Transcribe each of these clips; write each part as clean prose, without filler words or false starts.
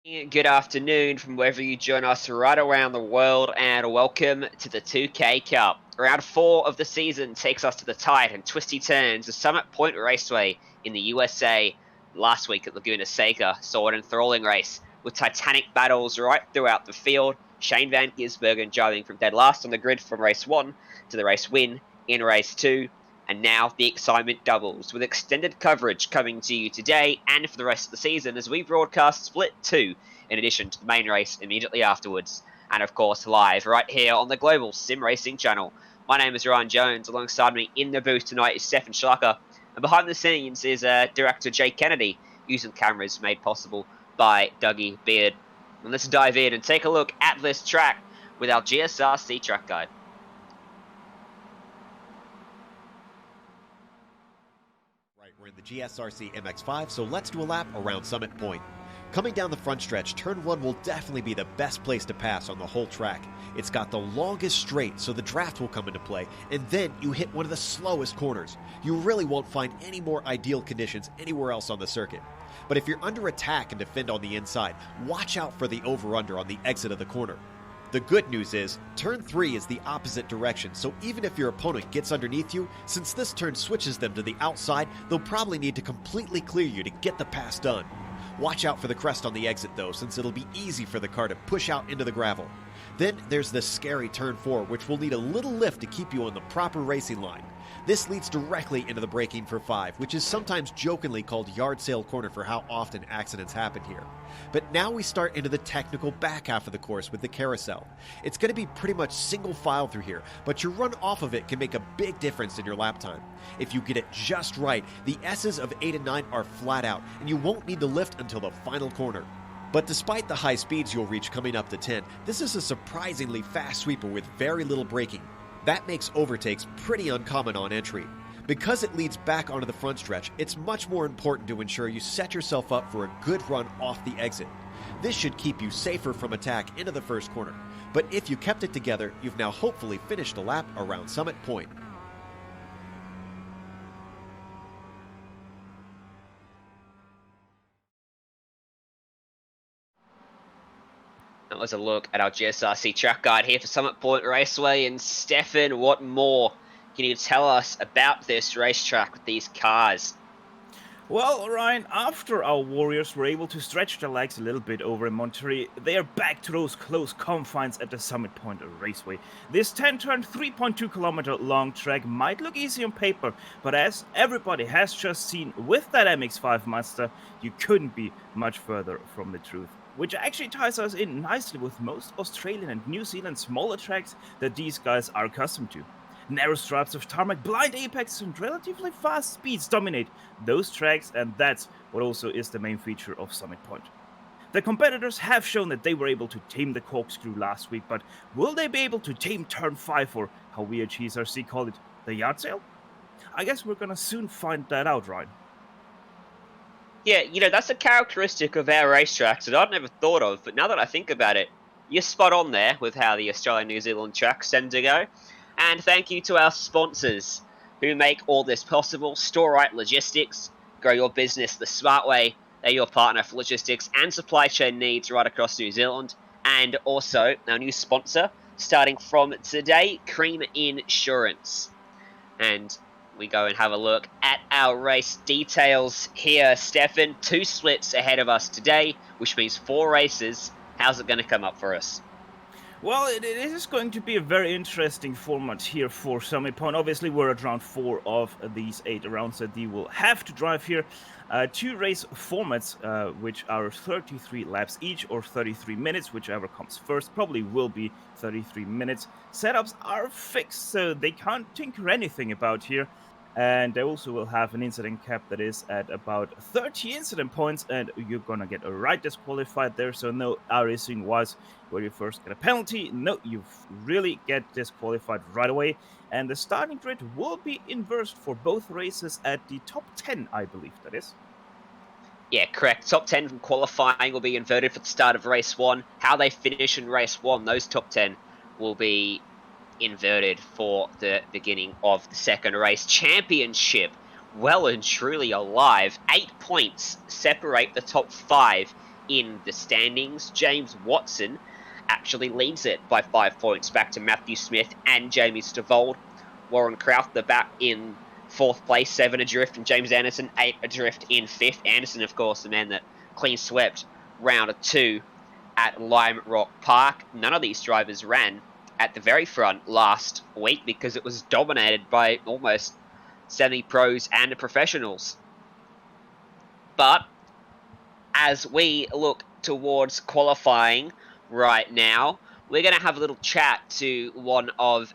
Good afternoon from wherever you join us right around the world, and welcome to the 2K Cup. Round 4 of the season takes us to the tight and twisty turns of Summit Point Raceway in the USA. Last week at Laguna Seca saw an enthralling race with titanic battles right throughout the field. Shane Van Gisbergen driving from dead last on the grid from race 1 to the race win in race 2. And now the excitement doubles, with extended coverage coming to you today and for the rest of the season as we broadcast Split 2 in addition to the main race immediately afterwards. And of course live right here on the Global SimRacing Channel. My name is Ryan Jones. Alongside me in the booth tonight is Stefan Schlacker. And behind the scenes is director Jake Kennedy, using cameras made possible by Dougie Beard. And let's dive in and take a look at this track with our GSRC track guide. We're in the GSRC MX5, so let's do a lap around Summit Point. Coming down the front stretch, turn 1 will definitely be the best place to pass on the whole track. It's got the longest straight, so the draft will come into play, and then you hit one of the slowest corners. You really won't find any more ideal conditions anywhere else on the circuit. But if you're under attack and defend on the inside, watch out for the over-under on the exit of the corner. The good news is, turn 3 is the opposite direction, so even if your opponent gets underneath you, since this turn switches them to the outside, they'll probably need to completely clear you to get the pass done. Watch out for the crest on the exit though, since it'll be easy for the car to push out into the gravel. Then there's the scary turn 4, which will need a little lift to keep you on the proper racing line. This leads directly into the braking for 5, which is sometimes jokingly called yard sale corner for how often accidents happen here. But now we start into the technical back half of the course with the carousel. It's going to be pretty much single file through here, but your run off of it can make a big difference in your lap time. If you get it just right, the S's of 8 and 9 are flat out, and you won't need to lift until the final corner. But despite the high speeds you'll reach coming up to 10, this is a surprisingly fast sweeper with very little braking. That makes overtakes pretty uncommon on entry. Because it leads back onto the front stretch, it's much more important to ensure you set yourself up for a good run off the exit. This should keep you safer from attack into the first corner. But if you kept it together, you've now hopefully finished a lap around Summit Point. That was a look at our GSRC track guide here for Summit Point Raceway. And Stefan, what more can you tell us about this racetrack with these cars? Well, Ryan, after our Warriors were able to stretch their legs a little bit over in Monterey, they are back to those close confines at the Summit Point Raceway. This 10-turn, 3.2-kilometer long track might look easy on paper, but as everybody has just seen with that MX5 Monster, you couldn't be much further from the truth. Which actually ties us in nicely with most Australian and New Zealand smaller tracks that these guys are accustomed to. Narrow stripes of tarmac, blind apex, and relatively fast speeds dominate those tracks, and that's what also is the main feature of Summit Point. The competitors have shown that they were able to tame the corkscrew last week, but will they be able to tame turn 5, or how we at GSRC call it, the yard sale? I guess we're gonna soon find that out, Ryan. Yeah, that's a characteristic of our racetracks that I'd never thought of, but now that I think about it, you're spot on there with how the Australia-New Zealand tracks tend to go. And thank you to our sponsors who make all this possible. Store Right Logistics, grow your business the smart way. They're your partner for logistics and supply chain needs right across New Zealand. And also our new sponsor, starting from today, Cream Insurance. And we go and have a look at our race details here. Stefan, 2 splits ahead of us today, which means 4 races. How's it going to come up for us? Well, it is going to be a very interesting format here for Summit Point. Obviously, we're at round 4 of these 8 rounds that you will have to drive here. 2 race formats, which are 33 laps each or 33 minutes, whichever comes first. Probably will be 33 minutes. Setups are fixed, so they can't tinker anything about here. And they also will have an incident cap that is at about 30 incident points, and you're gonna get a right disqualified there, so no iRacing wise where you first get a penalty. No, you really get disqualified right away. And the starting grid will be inversed for both races at the top 10, I believe that is. Yeah, correct. Top 10 from qualifying will be inverted for the start of race 1. How they finish in race 1, those top 10 will be inverted for the beginning of the second race. Championship well and truly alive. 8 points separate the top 5 in the standings. James Watson actually leads it by 5 points back to Matthew Smith and Jamie Stavold. Warren Crowther back in 4th place, 7 adrift from James Anderson, 8 adrift in 5th. Anderson, of course, the man that clean swept round 2 at Lime Rock Park. None of these drivers ran at the very front last week because it was dominated by almost semi-pros and professionals. But as we look towards qualifying right now, we're going to have a little chat to one of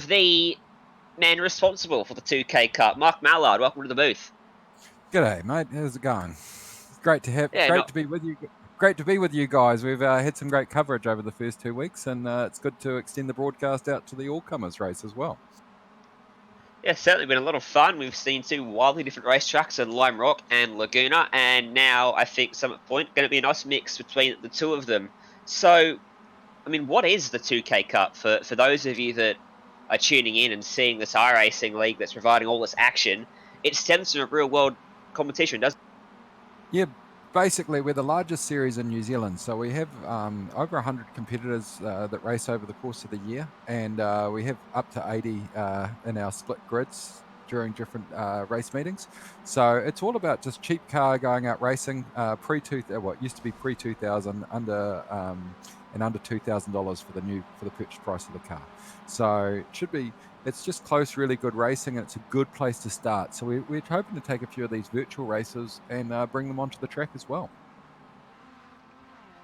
the men responsible for the 2K Cup, Marc Mallard. Welcome to the booth. G'day, mate. How's it going? Great to be with you. Great to be with you guys. We've had some great coverage over the first 2 weeks, and it's good to extend the broadcast out to the all-comers race as well. Yeah, certainly been a lot of fun. We've seen 2 wildly different racetracks in Lime Rock and Laguna, and now I think Summit Point going to be a nice mix between the two of them. So, I mean, what is the 2K Cup for those of you that are tuning in and seeing this iRacing league that's providing all this action? It stems from a real-world competition, doesn't it? Yeah, basically we're the largest series in New Zealand, so we have over 100 competitors that race over the course of the year, and we have up to 80 in our split grids during different race meetings. So it's all about just cheap car going out racing, what used to be pre-2000, under $2,000 for the purchase price of the car. So it's just close, really good racing, and it's a good place to start. So we're hoping to take a few of these virtual races and bring them onto the track as well.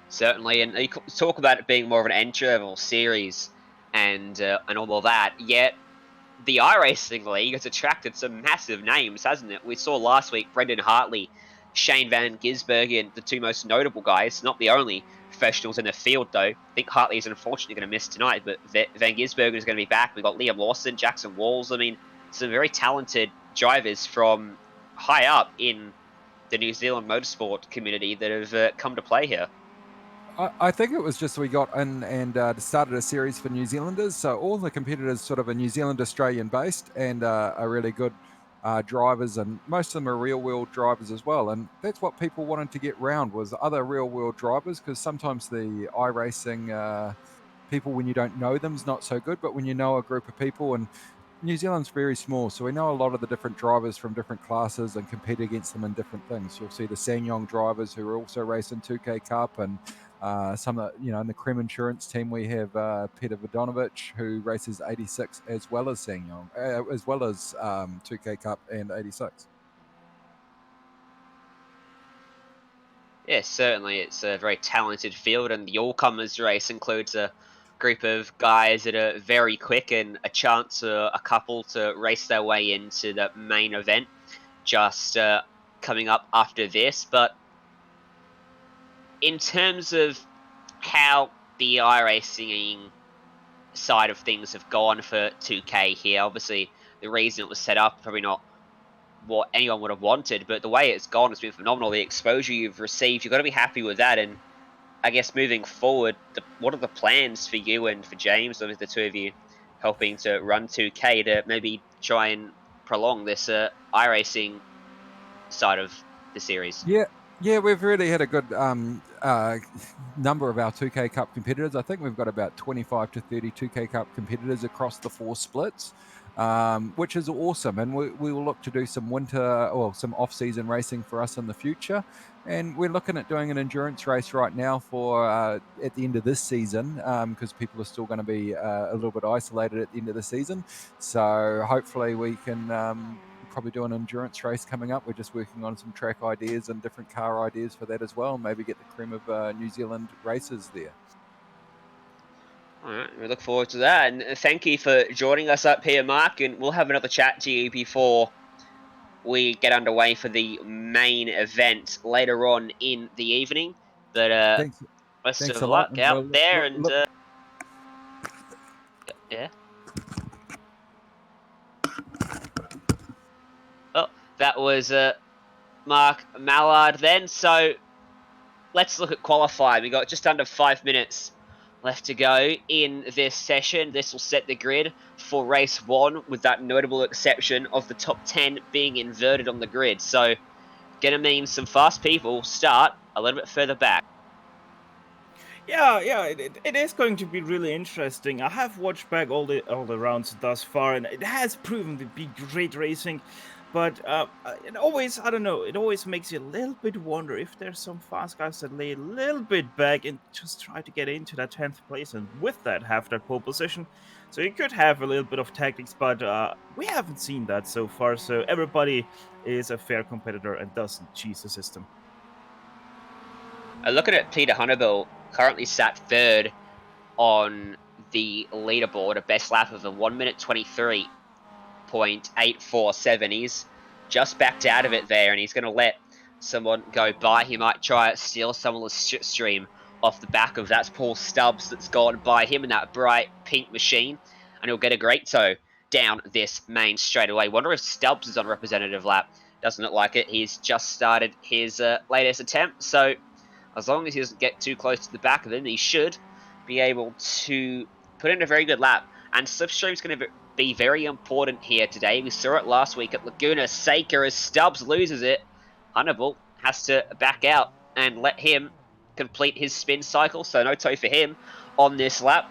Certainly, and you talk about it being more of an entry-level series and all of that, yet the iRacing League has attracted some massive names, hasn't it? We saw last week Brendan Hartley, Shane Van Gisbergen, the 2 most notable guys, not the only professionals in the field, though. I think Hartley is unfortunately going to miss tonight, but Van Gisbergen is going to be back. We've got Liam Lawson, Jackson Walls. I mean, some very talented drivers from high up in the New Zealand motorsport community that have come to play here. I think it was just we got in and started a series for New Zealanders. So all the competitors sort of are New Zealand Australian based and are really good drivers, and most of them are real world drivers as well. And that's what people wanted to get round, was other real world drivers, because sometimes the iRacing people, when you don't know them, is not so good. But when you know a group of people, and New Zealand's very small, so we know a lot of the different drivers from different classes and compete against them in different things. You'll see the Sanyong drivers who are also racing 2K Cup, and some in the Creme Insurance team we have Peter Vodonovich, who races 86 as well as Sanyong, as well as 2K Cup and 86. Yeah, certainly it's a very talented field, and the all-comers race includes a group of guys that are very quick and a chance for a couple to race their way into the main event just coming up after this. But in terms of how the iRacing side of things have gone for 2K here, obviously the reason it was set up, probably not what anyone would have wanted, but the way it's gone has been phenomenal. The exposure you've received, you've got to be happy with that. And I guess moving forward, what are the plans for you and for James, the 2 of you helping to run 2K, to maybe try and prolong this iRacing side of the series? Yeah, we've really had a good number of our 2K Cup competitors. I think we've got about 25 to 30 2K Cup competitors across the 4 splits, which is awesome. And we will look to do some winter or some off-season racing for us in the future. And we're looking at doing an endurance race right now for at the end of this season, because people are still going to be a little bit isolated at the end of the season. So hopefully we can probably do an endurance race coming up. We're just working on some track ideas and different car ideas for that as well. Maybe get the cream of New Zealand races there. All right, we look forward to that. And thank you for joining us up here, Mark. And we'll have another chat to you before we get underway for the main event later on in the evening. But best of luck out there. Yeah. Well, that was Marc Mallard then. So let's look at qualifying. We got just under 5 minutes left to go in this session. This will set the grid for race 1, with that notable exception of the top 10 being inverted on the grid. So going to mean some fast people start a little bit further back. Yeah, it is going to be really interesting. I have watched back all the rounds thus far, and it has proven to be great racing. But it always, I don't know, it always makes you a little bit wonder if there's some fast guys that lay a little bit back and just try to get into that 10th place, and with that have that pole position. So you could have a little bit of tactics, but we haven't seen that so far. So everybody is a fair competitor and doesn't cheese the system. Looking at Peter Hunterbill, currently sat third on the leaderboard, a best lap of a 1 minute 23.847. He's just backed out of it there, and he's going to let someone go by. He might try to steal some of the stream off the back of that Paul Stubbs that's gone by him in that bright pink machine, and he'll get a great tow down this main straightaway. Wonder if Stubbs is on representative lap. Doesn't look like it. He's just started his latest attempt, so as long as he doesn't get too close to the back of him, he should be able to put in a very good lap. And slipstream's going to be very important here today. We saw it last week at Laguna Seca as Stubbs loses it. Hunterbill has to back out and let him complete his spin cycle, so no tow for him on this lap.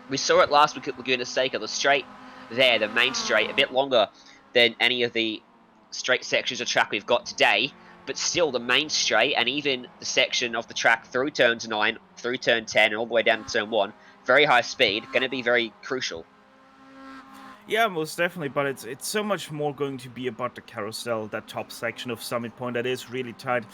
We saw it last week at Laguna Seca, the straight there, the main straight, a bit longer than any of the straight sections of track we've got today. But still, the main straight and even the section of the track through turns 9, through turn 10, and all the way down to turn 1, very high speed, going to be very crucial. Yeah, most definitely, but it's so much more going to be about the carousel, that top section of Summit Point that is really tight,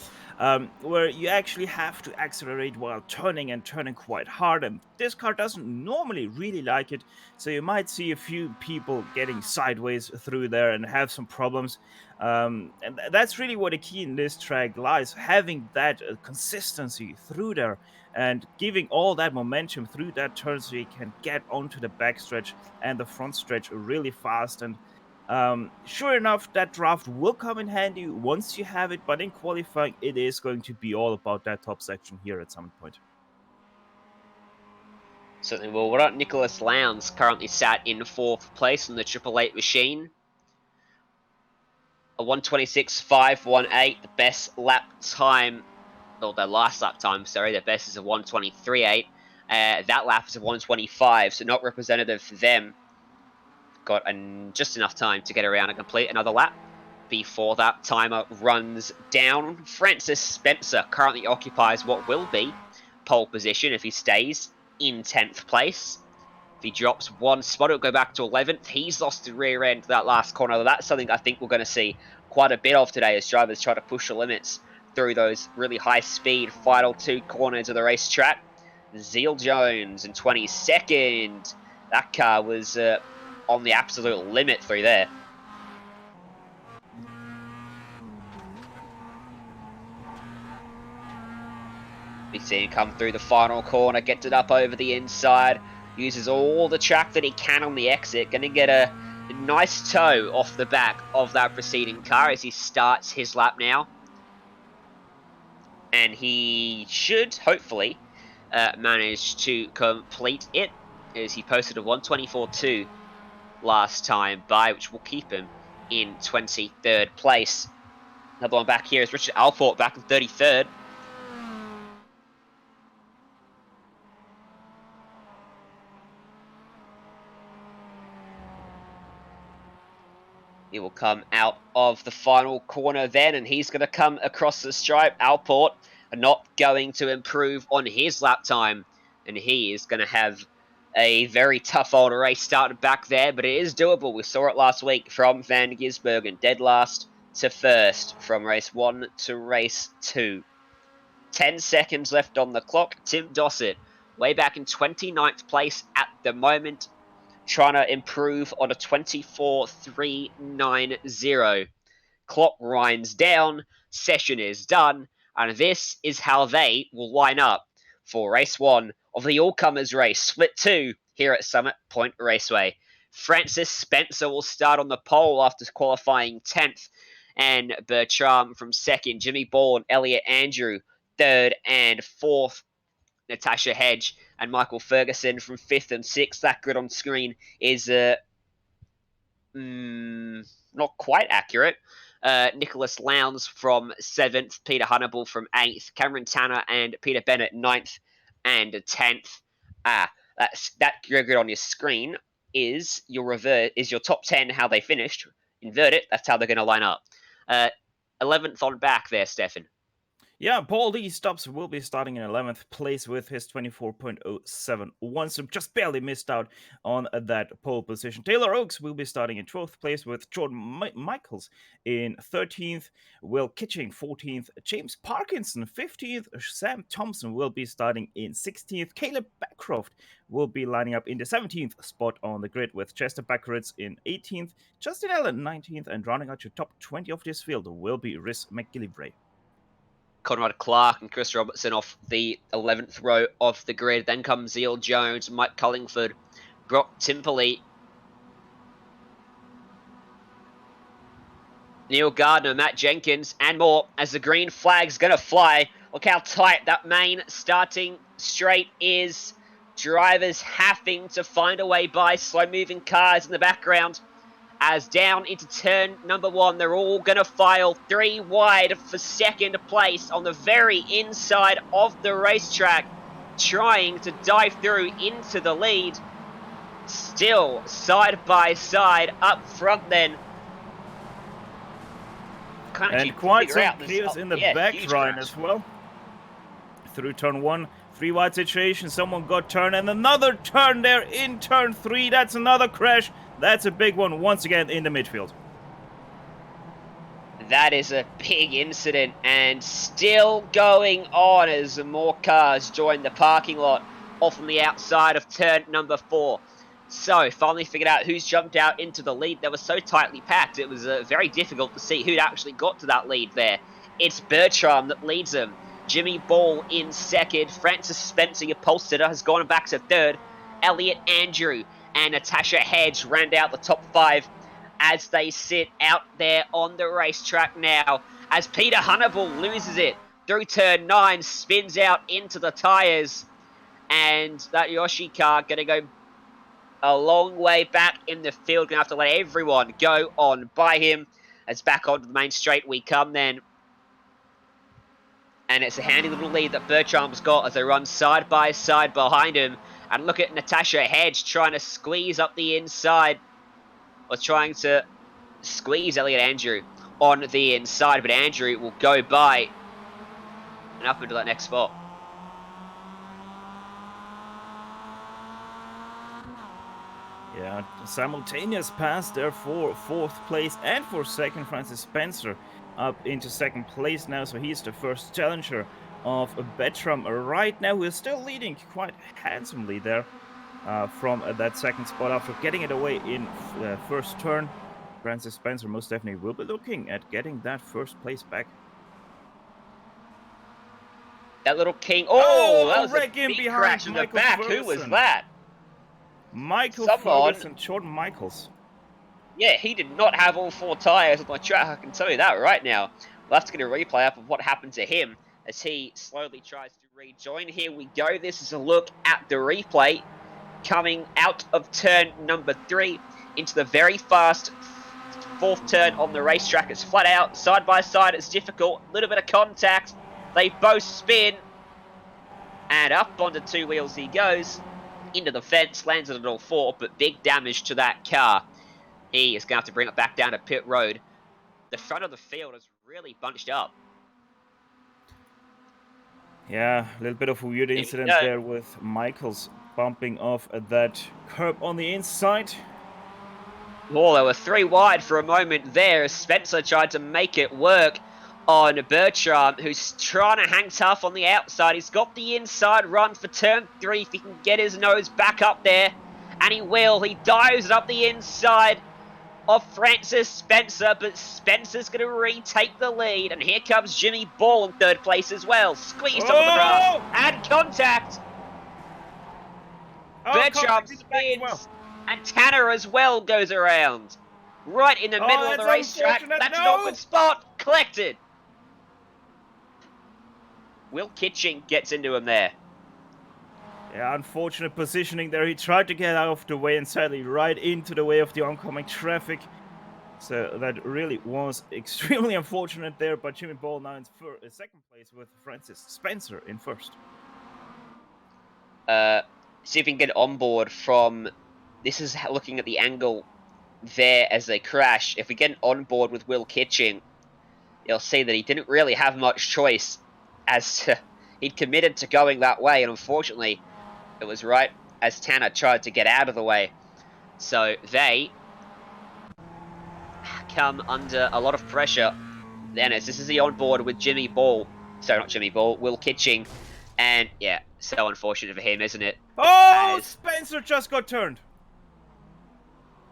where you actually have to accelerate while turning and turning quite hard, and this car doesn't normally really like it, so you might see a few people getting sideways through there and have some problems, and that's really what the key in this track lies, having that consistency through there and giving all that momentum through that turn so you can get onto the backstretch and the front stretch really fast. And sure enough, that draft will come in handy once you have it, but in qualifying, it is going to be all about that top section here at Summit Point. Certainly will. What about Nicholas Lowndes, currently sat in 4th place on the 888 machine? A 126.518, the best lap time, or their last lap time, sorry, their best is a 123.8. That lap is a 125, so not representative for them. Got just enough time to get around and complete another lap before that timer runs down. Francis Spencer currently occupies what will be pole position if he stays in 10th place. If he drops one spot, it'll go back to 11th. He's lost the rear end to that last corner. That's something I think we're going to see quite a bit of today as drivers try to push the limits through those really high-speed final 2 corners of the racetrack. Zeal Jones in 22nd. That car was on the absolute limit through there. We see him come through the final corner, gets it up over the inside, uses all the track that he can on the exit, going to get a nice tow off the back of that preceding car as he starts his lap now. And he should, hopefully, manage to complete it, as he posted a 124.2 last time by, which will keep him in 23rd place. Another one back here is Richard Alford back in 33rd. He will come out of the final corner then, and he's going to come across the stripe. Alport not going to improve on his lap time, and he is going to have a very tough old race started back there, but it is doable. We saw it last week from Van Gisbergen, dead last to first from race 1 to race 2. 10 seconds left on the clock. Tim Dossett, way back in 29th place at the moment, trying to improve on a 24.390. Clock winds down, session is done, and this is how they will line up for race 1 of the all-comers race, split 2 here at Summit Point Raceway. Francis Spencer will start on the pole after qualifying 10th, and Bertram from 2nd, Jimmy Ball and Elliot Andrew 3rd and 4th. Natasha Hedge and Michael Ferguson from 5th and 6th. That grid on screen is not quite accurate. Nicholas Lowndes from 7th, Peter Hannibal from 8th, Cameron Tanner and Peter Bennett 9th and 10th. That grid on your screen is your top 10, how they finished. Invert it, that's how they're going to line up. 11th on back there, Stefan. Yeah, Paul D. Stubbs will be starting in 11th place with his 24.071, so just barely missed out on that pole position. Taylor Oakes will be starting in 12th place with Jordan Michaels in 13th, Will Kitching 14th, James Parkinson 15th, Sam Thompson will be starting in 16th, Caleb Backcroft will be lining up in the 17th spot on the grid with Chester Backritz in 18th, Justin Allen 19th, and rounding out your top 20 of this field will be Rhys McGillivray. Conrad Clark and Chris Robertson off the 11th row of the grid. Then comes Zeal Jones, Mike Cullingford, Brock Timperley, Neil Gardner, Matt Jenkins, and more as the green flag's going to fly. Look how tight that main starting straight is. Drivers having to find a way by slow-moving cars in the background. As down into turn number 1, they're all going to file 3 wide for second place on the very inside of the racetrack, trying to dive through into the lead. Still side by side up front then. And quite some clears in the back, Ryan, as well. Through turn 1, 3 wide situation, someone got turned, and another turn there in turn 3. That's another crash. That's a big one once again in the midfield. That is a big incident and still going on as more cars join the parking lot off on the outside of turn number 4. So, finally figured out who's jumped out into the lead. They were so tightly packed, it was very difficult to see who'd actually got to that lead there. It's Bertram that leads them. Jimmy Ball in second. Francis Spencer, your pole sitter, has gone back to third. Elliot Andrew and Natasha Hedge round out the top 5 as they sit out there on the racetrack now. As Peter Hannibal loses it through turn 9, spins out into the tyres. And that Yoshi car going to go a long way back in the field. Going to have to let everyone go on by him. As back onto the main straight we come then. And it's a handy little lead that Bertram's got as they run side by side behind him. And look at Natasha Hedge trying to squeeze up the inside. Or trying to squeeze Elliot Andrew on the inside. But Andrew will go by and up into that next spot. Yeah, simultaneous pass there for 4th place and for 2nd. Francis Spencer up into 2nd place now. So he's the first challenger of Bertram right now. We're still leading quite handsomely there from that 2nd spot after getting it away in first turn. Francis Spencer most definitely will be looking at getting that 1st place back. That little king. Oh, that was a big crash in the back. Who was that? Michael Ferguson, Jordan Michaels. Yeah, he did not have all 4 tyres on the track. I can tell you that right now. We'll have to get a replay up of what happened to him as he slowly tries to rejoin. Here we go. This is a look at the replay coming out of turn number 3 into the very fast 4th turn on the racetrack. It's flat out, side by side. It's difficult. A little bit of contact. They both spin. And up onto 2 wheels he goes. Into the fence, lands on all 4, but big damage to that car. He is going to have to bring it back down to pit road. The front of the field is really bunched up. Yeah, a little bit of a weird incident there with Michaels bumping off at that curb on the inside. Oh, there were 3 wide for a moment there as Spencer tried to make it work on Bertram, who's trying to hang tough on the outside. He's got the inside run for turn 3 if he can get his nose back up there. And he will. He dives it up the inside of Francis Spencer, but Spencer's going to retake the lead. And here comes Jimmy Ball in 3rd place as well. Squeezed onto the grass and contact. Bertram spins, and Tanner as well goes around. Right in the middle of the racetrack. That's an awkward spot. Collected. Will Kitching gets into him there. Yeah, unfortunate positioning there. He tried to get out of the way and sadly right into the way of the oncoming traffic. So that really was extremely unfortunate there, but Jimmy Ball now in second place with Francis Spencer in first. See if we can get on board from... This is looking at the angle there as they crash. If we get on board with Will Kitching, you'll see that he didn't really have much choice as to... He'd committed to going that way, and unfortunately, it was right as Tanner tried to get out of the way. So they come under a lot of pressure. Then as this is the onboard with Jimmy Ball. Sorry, not Jimmy Ball, Will Kitching. And yeah, so unfortunate for him, isn't it? Oh, Spencer just got turned.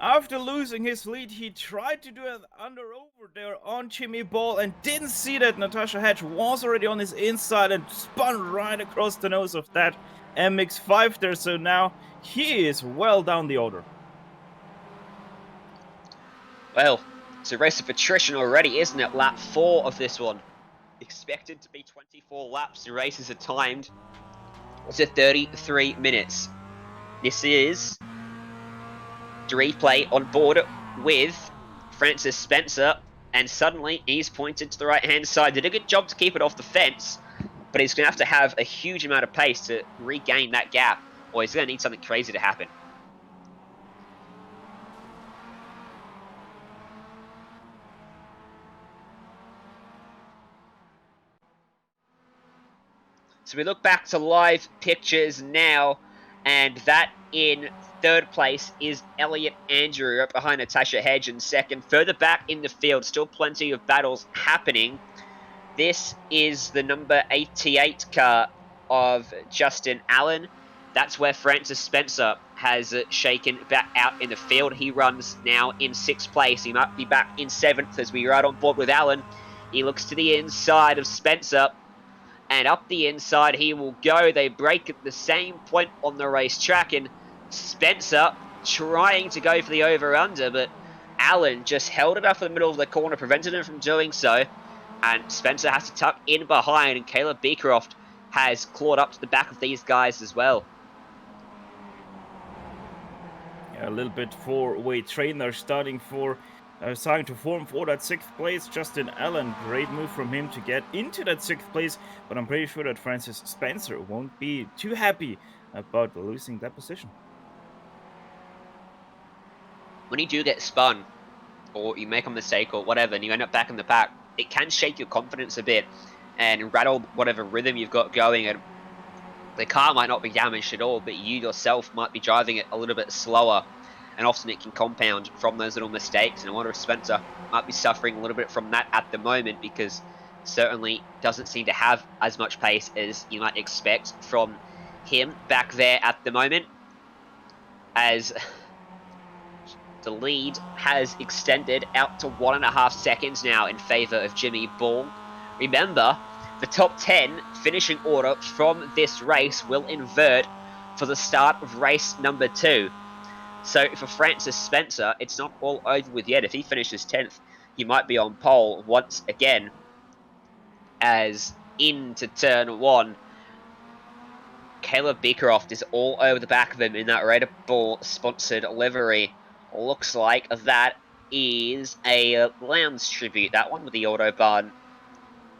After losing his lead, he tried to do an under-over there on Jimmy Ball and didn't see that Natasha Hedge was already on his inside and spun right across the nose of that MX5 there. So now he is well down the order. Well, it's a race of attrition already, isn't it? Lap 4 of this one. Expected to be 24 laps. The races are timed to 33 minutes. This is the replay on board with Francis Spencer, and suddenly he's pointed to the right-hand side. Did a good job to keep it off the fence, but he's going to have a huge amount of pace to regain that gap, or he's going to need something crazy to happen. So we look back to live pictures now, and that in third place is Elliot Andrew, up behind Natasha Hedge in second. Further back in the field, still plenty of battles happening. This is the number 88 car of Justin Allen. That's where Francis Spencer has shaken back out in the field. He runs now in 6th place. He might be back in 7th as we ride on board with Allen. He looks to the inside of Spencer, and up the inside he will go. They break at the same point on the racetrack, and Spencer trying to go for the over-under, but Allen just held it up in the middle of the corner, prevented him from doing so, and Spencer has to tuck in behind, and Caleb Beecroft has clawed up to the back of these guys as well. Yeah, a little bit four-way train there starting to form for that 6th place. Justin Allen, great move from him to get into that 6th place, but I'm pretty sure that Francis Spencer won't be too happy about losing that position. When you do get spun, or you make a mistake or whatever, and you end up back in the pack, it can shake your confidence a bit and rattle whatever rhythm you've got going, and the car might not be damaged at all, but you yourself might be driving it a little bit slower, and often it can compound from those little mistakes. And I wonder if Spencer might be suffering a little bit from that at the moment, because certainly doesn't seem to have as much pace as you might expect from him back there at the moment, as the lead has extended out to 1.5 seconds now in favour of Jimmy Ball. Remember, the top 10 finishing order from this race will invert for the start of race number 2. So for Francis Spencer, it's not all over with yet. If he finishes 10th, he might be on pole once again, as into turn 1. Caleb Beecroft is all over the back of him in that Red Bull sponsored livery. Looks like that is a Lounge tribute, that one, with the Autobahn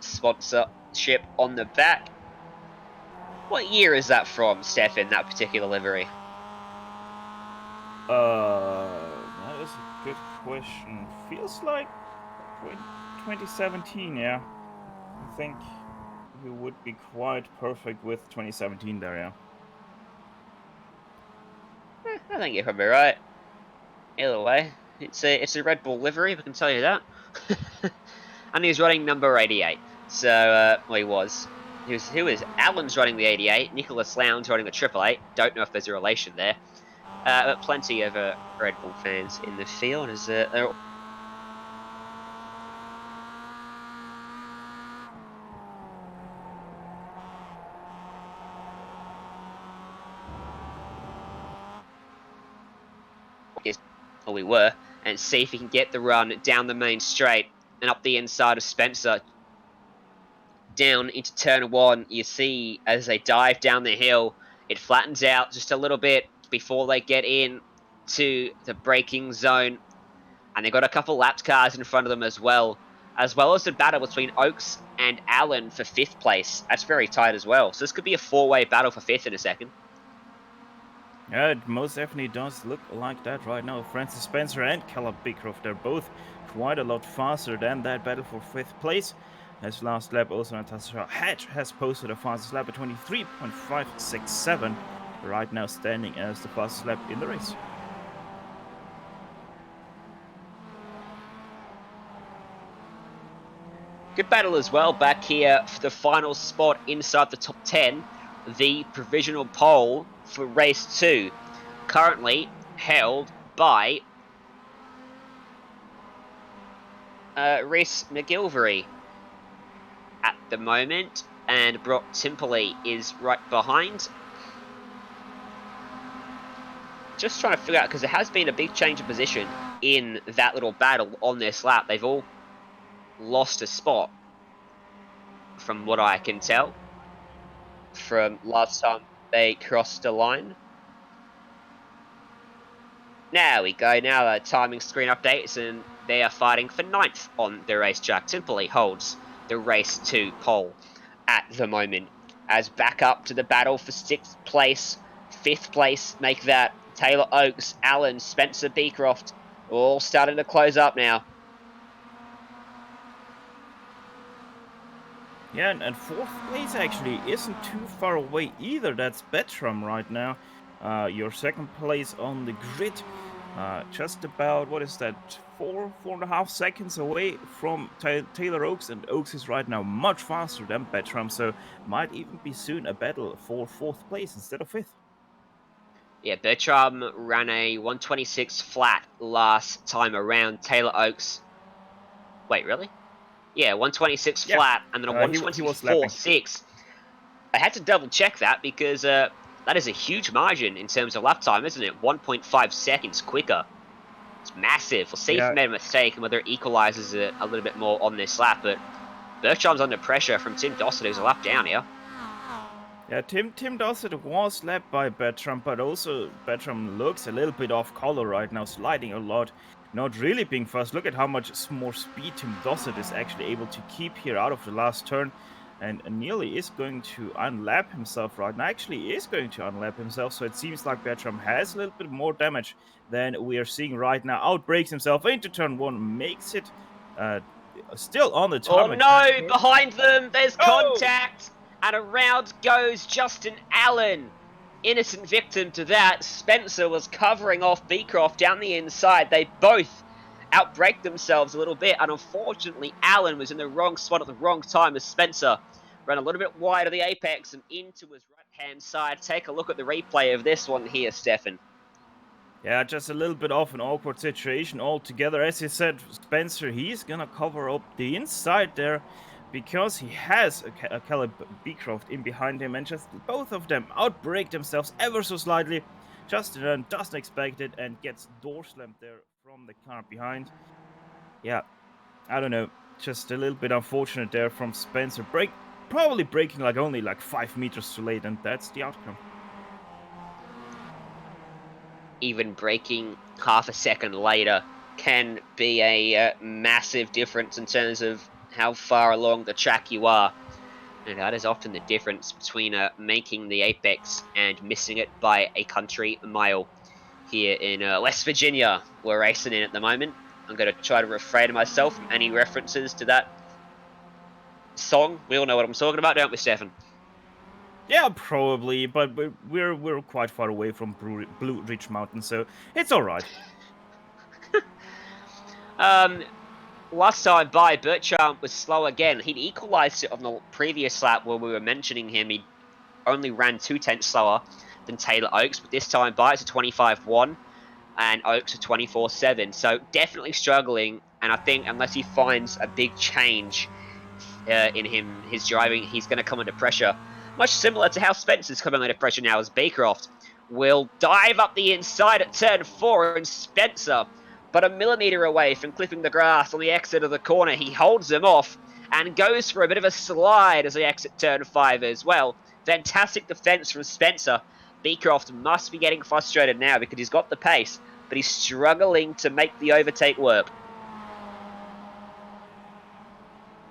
sponsorship on the back. What year is that from, Stefan, that particular livery? That is a good question. Feels like 2017, yeah. I think you would be quite perfect with 2017 there, yeah. I think you're probably right. Either way, it's a Red Bull livery, we can tell you that. And he's running number 88. So, well, he was. Who is? Alan's running the 88. Nicholas Lowndes running the 888. Don't know if there's a relation there. But plenty of Red Bull fans in the field as they're or we were, and see if he can get the run down the main straight and up the inside of Spencer. Down into turn 1, you see as they dive down the hill, it flattens out just a little bit before they get in to the braking zone. And they've got a couple lapped cars in front of them as well as the battle between Oaks and Allen for 5th place. That's very tight as well. So this could be a 4-way battle for 5th in a second. Yeah, it most definitely does look like that right now. Francis Spencer and Callum Beecroft, they're both quite a lot faster than that battle for 5th place. As last lap, also Natasha Hedge has posted a fastest lap at 23.567, right now standing as the fastest lap in the race. Good battle as well back here for the final spot inside the top 10. The provisional pole for race 2, currently held by Rhys McGilvery at the moment, and Brock Timperley is right behind. Just trying to figure out, because there has been a big change of position in that little battle on this lap. They've all lost a spot, from what I can tell, from last time they crossed the line. Now we go. Now the timing screen updates, and they are fighting for 9th on the racetrack. Timperley holds the race 2 pole at the moment, as back up to the battle for 6th place, 5th place make that Taylor Oaks, Allen, Spencer Beecroft, all starting to close up now. Yeah, and 4th place actually isn't too far away either. That's Bertram right now. Your 2nd place on the grid. Just about, what is that, 4.5 seconds away from Taylor Oaks, and Oaks is right now much faster than Bertram, so might even be soon a battle for 4th place instead of 5th. Yeah, Bertram ran a 126 flat last time around. Taylor Oaks... Wait, really? Yeah, 126 flat, and then a 124.6. I had to double check that, because that is a huge margin in terms of lap time, isn't it? 1.5 seconds quicker. It's massive. We'll see if he made a mistake and whether it equalizes it a little bit more on this lap, but Bertram's under pressure from Tim Dossett, who's a lap down here. Yeah, Tim Dossett was lapped by Bertram, but also Bertram looks a little bit off color right now, sliding a lot. Not really being fast. Look at how much more speed Tim Dossett is actually able to keep here out of the last turn. And nearly is going to unlap himself right now. Actually is going to unlap himself. So it seems like Bertram has a little bit more damage than we are seeing right now. Outbreaks himself into turn 1. Makes it still on the tarmac. Oh no! Behind them, there's contact. And around goes Justin Allen. Innocent victim to that. Spencer was covering off Beecroft down the inside. They both outbraked themselves a little bit, and unfortunately Allen was in the wrong spot at the wrong time as Spencer ran a little bit wide of the apex and into his right-hand side. Take a look at the replay of this one here, Stefan. Yeah, just a little bit of an awkward situation altogether. As you said, Spencer, he's gonna cover up the inside there, because he has a Calum Beecroft in behind him, and just both of them outbrake themselves ever so slightly. Justin doesn't expect it and gets door slammed there from the car behind. Yeah, I don't know, just a little bit unfortunate there from Spencer. Probably braking only 5 meters too late, and that's the outcome. Even braking half a second later can be a massive difference in terms of how far along the track you are. And that is often the difference between making the apex and missing it by a country mile. Here in West Virginia, we're racing in at the moment. I'm going to try to refrain myself from any references to that song. We all know what I'm talking about, don't we, Stefan? Yeah, probably, but we're quite far away from Blue Ridge Mountain, so it's all right. Last time by, Bertram was slow again. He'd equalised it on the previous lap where we were mentioning him. He only ran 2/10 slower than Taylor Oaks, but this time by it's a 25.1 and Oaks a 24.7. So definitely struggling, and I think unless he finds a big change in his driving, he's going to come under pressure. Much similar to how Spencer's coming under pressure now, as Beecroft will dive up the inside at turn 4, and Spencer, but a millimetre away from clipping the grass on the exit of the corner, he holds him off and goes for a bit of a slide as they exit turn 5 as well. Fantastic defence from Spencer. Beecroft must be getting frustrated now because he's got the pace, but he's struggling to make the overtake work.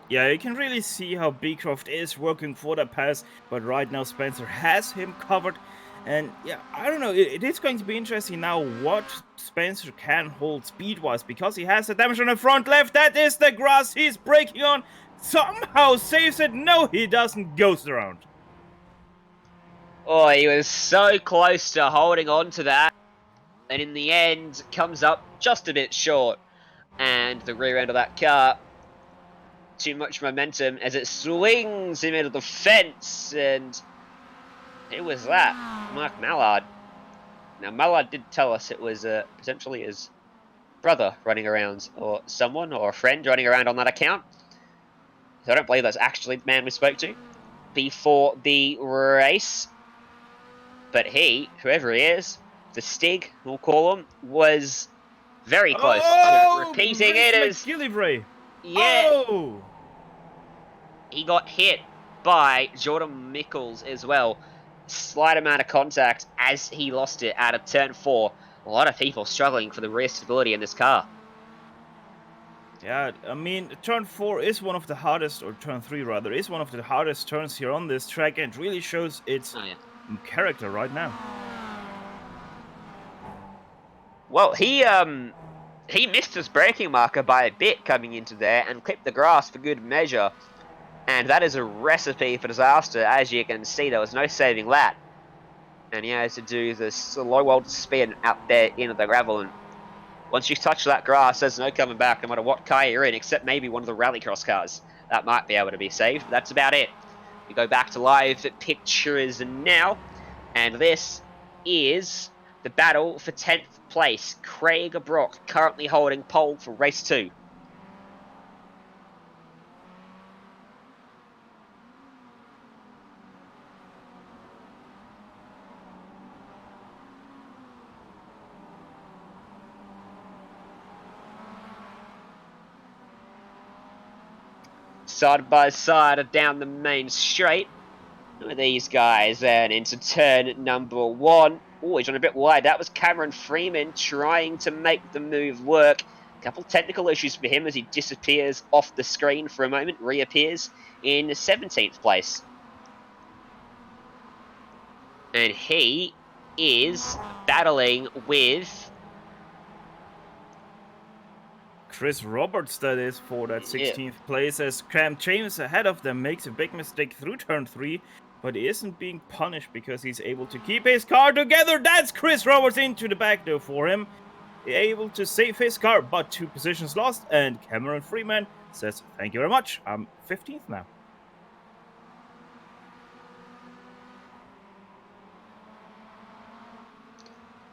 Yeah, you can really see how Beecroft is working for the pass, but right now Spencer has him covered. And yeah, I don't know, it is going to be interesting now what Spencer can hold speed-wise, because he has the damage on the front left. That is the grass he's breaking on. Somehow saves it. No, he doesn't. Goes around. Oh, he was so close to holding on to that. And in the end, comes up just a bit short. And the rear end of that car, too much momentum as it swings him into the fence. And who was that? Marc Mallard. Now, Mallard did tell us it was potentially his brother running around, or someone, or a friend running around on that account. So I don't believe that's actually the man we spoke to before the race. But he, whoever he is, the Stig, we'll call him, was very close to repeating it as... Yeah. Oh! He got hit by Jordan Mickles as well. Slight amount of contact as he lost it out of turn 4. A lot of people struggling for the rear stability in this car. Yeah, I mean, turn 4 is one of the hardest, or turn 3 rather, is one of the hardest turns here on this track, and really shows its character right now. Well, he missed his braking marker by a bit coming into there and clipped the grass for good measure. And that is a recipe for disaster. As you can see, there was no saving that. And he has to do this low wall spin out there into the gravel. And once you touch that grass, there's no coming back, no matter what car you're in, except maybe one of the rallycross cars. That might be able to be saved. But that's about it. We go back to live pictures now. And this is the battle for 10th place. Craig Brooke currently holding pole for race 2. Side by side down the main straight with these guys, and into turn number 1. Oh, he's on a bit wide. That was Cameron Freeman trying to make the move work. A couple technical issues for him as he disappears off the screen for a moment, reappears in 17th place. And he is battling with Chris Roberts, that is, for that 16th place, as Cam James ahead of them makes a big mistake through turn 3, but he isn't being punished because he's able to keep his car together. That's Chris Roberts into the back door for him, able to save his car, but 2 positions lost, and Cameron Freeman says, thank you very much, I'm 15th now.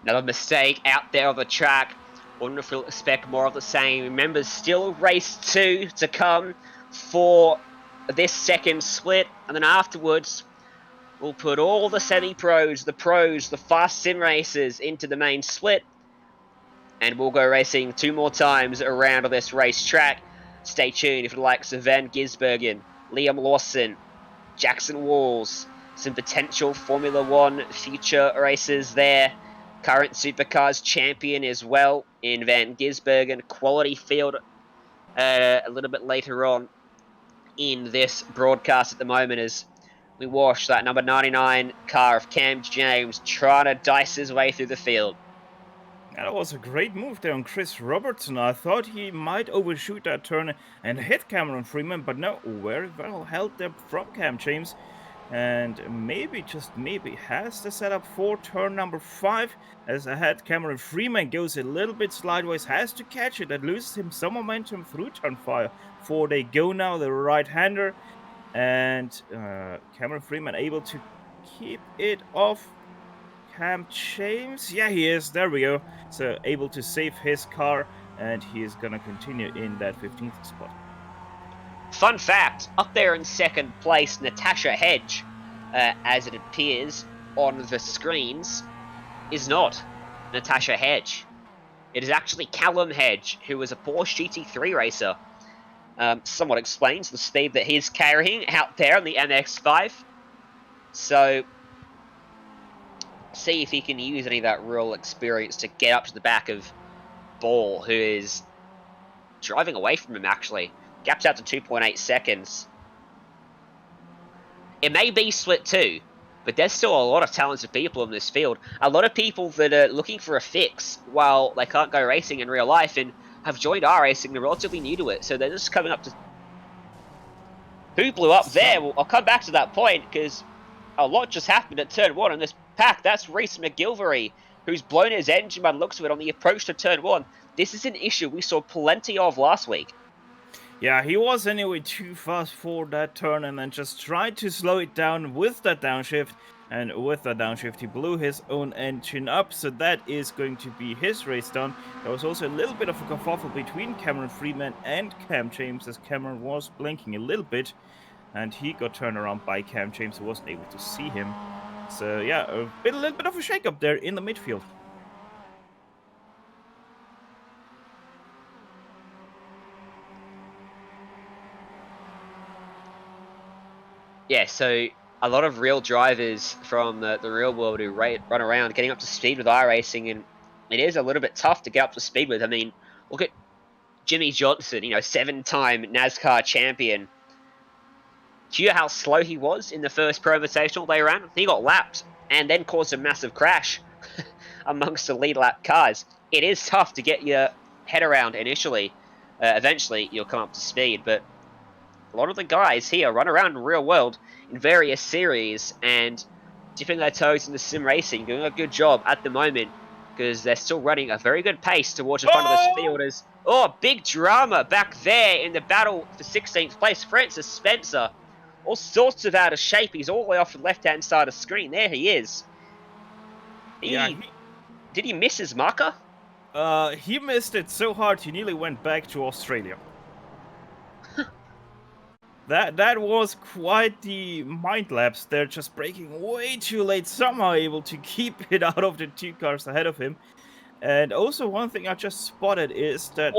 Another mistake out there on the track. Wonder if we'll expect more of the same. Remember, still race 2 to come for this second split. And then afterwards, we'll put all the semi-pros, the pros, the fast sim racers into the main split. And we'll go racing 2 more times around this racetrack. Stay tuned if you like Van Gisbergen, Liam Lawson, Jackson Walls, some potential Formula 1 future races there. Current Supercars champion as well in Van Gisbergen. Quality field a little bit later on in this broadcast at the moment as we watch that number 99 car of Cam James trying to dice his way through the field. That was a great move there on Chris Robertson. I thought he might overshoot that turn and hit Cameron Freeman, but no, very well held there from Cam James. And maybe, just maybe, has the setup for turn number 5. As ahead, Cameron Freeman goes a little bit sideways, has to catch it. That loses him some momentum through turn 5. 4 they go now, the right-hander. And Cameron Freeman able to keep it off Cam James. Yeah, he is. There we go. So able to save his car, and he is going to continue in that 15th spot. Fun fact, up there in second place, Natasha Hedge, as it appears on the screens, is not Natasha Hedge. It is actually Callum Hedge, who is a Porsche GT3 racer. Somewhat explains the speed that he's carrying out there on the MX5. So, see if he can use any of that real experience to get up to the back of Ball, who is driving away from him, actually. Gaps out to 2.8 seconds. It may be split 2, but there's still a lot of talented people in this field. A lot of people that are looking for a fix while they can't go racing in real life and have joined iRacing. They're relatively new to it, so they're just coming up to... Who blew up there? Well, I'll come back to that point, because a lot just happened at turn 1 in this pack. That's Reese McGilvery, who's blown his engine by the looks of it on the approach to turn 1. This is an issue we saw plenty of last week. Yeah, he was anyway too fast for that turn and then just tried to slow it down with that downshift. And with that downshift, he blew his own engine up, so that is going to be his race done. There was also a little bit of a kerfuffle between Cameron Freeman and Cam James, as Cameron was blinking a little bit, and he got turned around by Cam James, who wasn't able to see him. So yeah, a little bit of a shake-up there in the midfield. Yeah, so a lot of real drivers from the real world who run around getting up to speed with iRacing, and it is a little bit tough to get up to speed with. I mean, look at Jimmy Johnson, 7-time NASCAR champion. Do you know how slow he was in the first Pro Invitational they ran? He got lapped and then caused a massive crash amongst the lead lap cars. It is tough to get your head around initially. Eventually, you'll come up to speed, but a lot of the guys here run around in real world in various series and dipping their toes into sim racing, doing a good job at the moment because they're still running a very good pace towards the front of the field. Big drama back there in the battle for 16th place. Francis Spencer, all sorts of out of shape. He's all the way off the left-hand side of the screen. There he is. Did he miss his marker? He missed it so hard he nearly went back to Australia. That was quite the mind lapse there, just braking way too late, somehow able to keep it out of the 2 cars ahead of him. And also one thing I just spotted is that...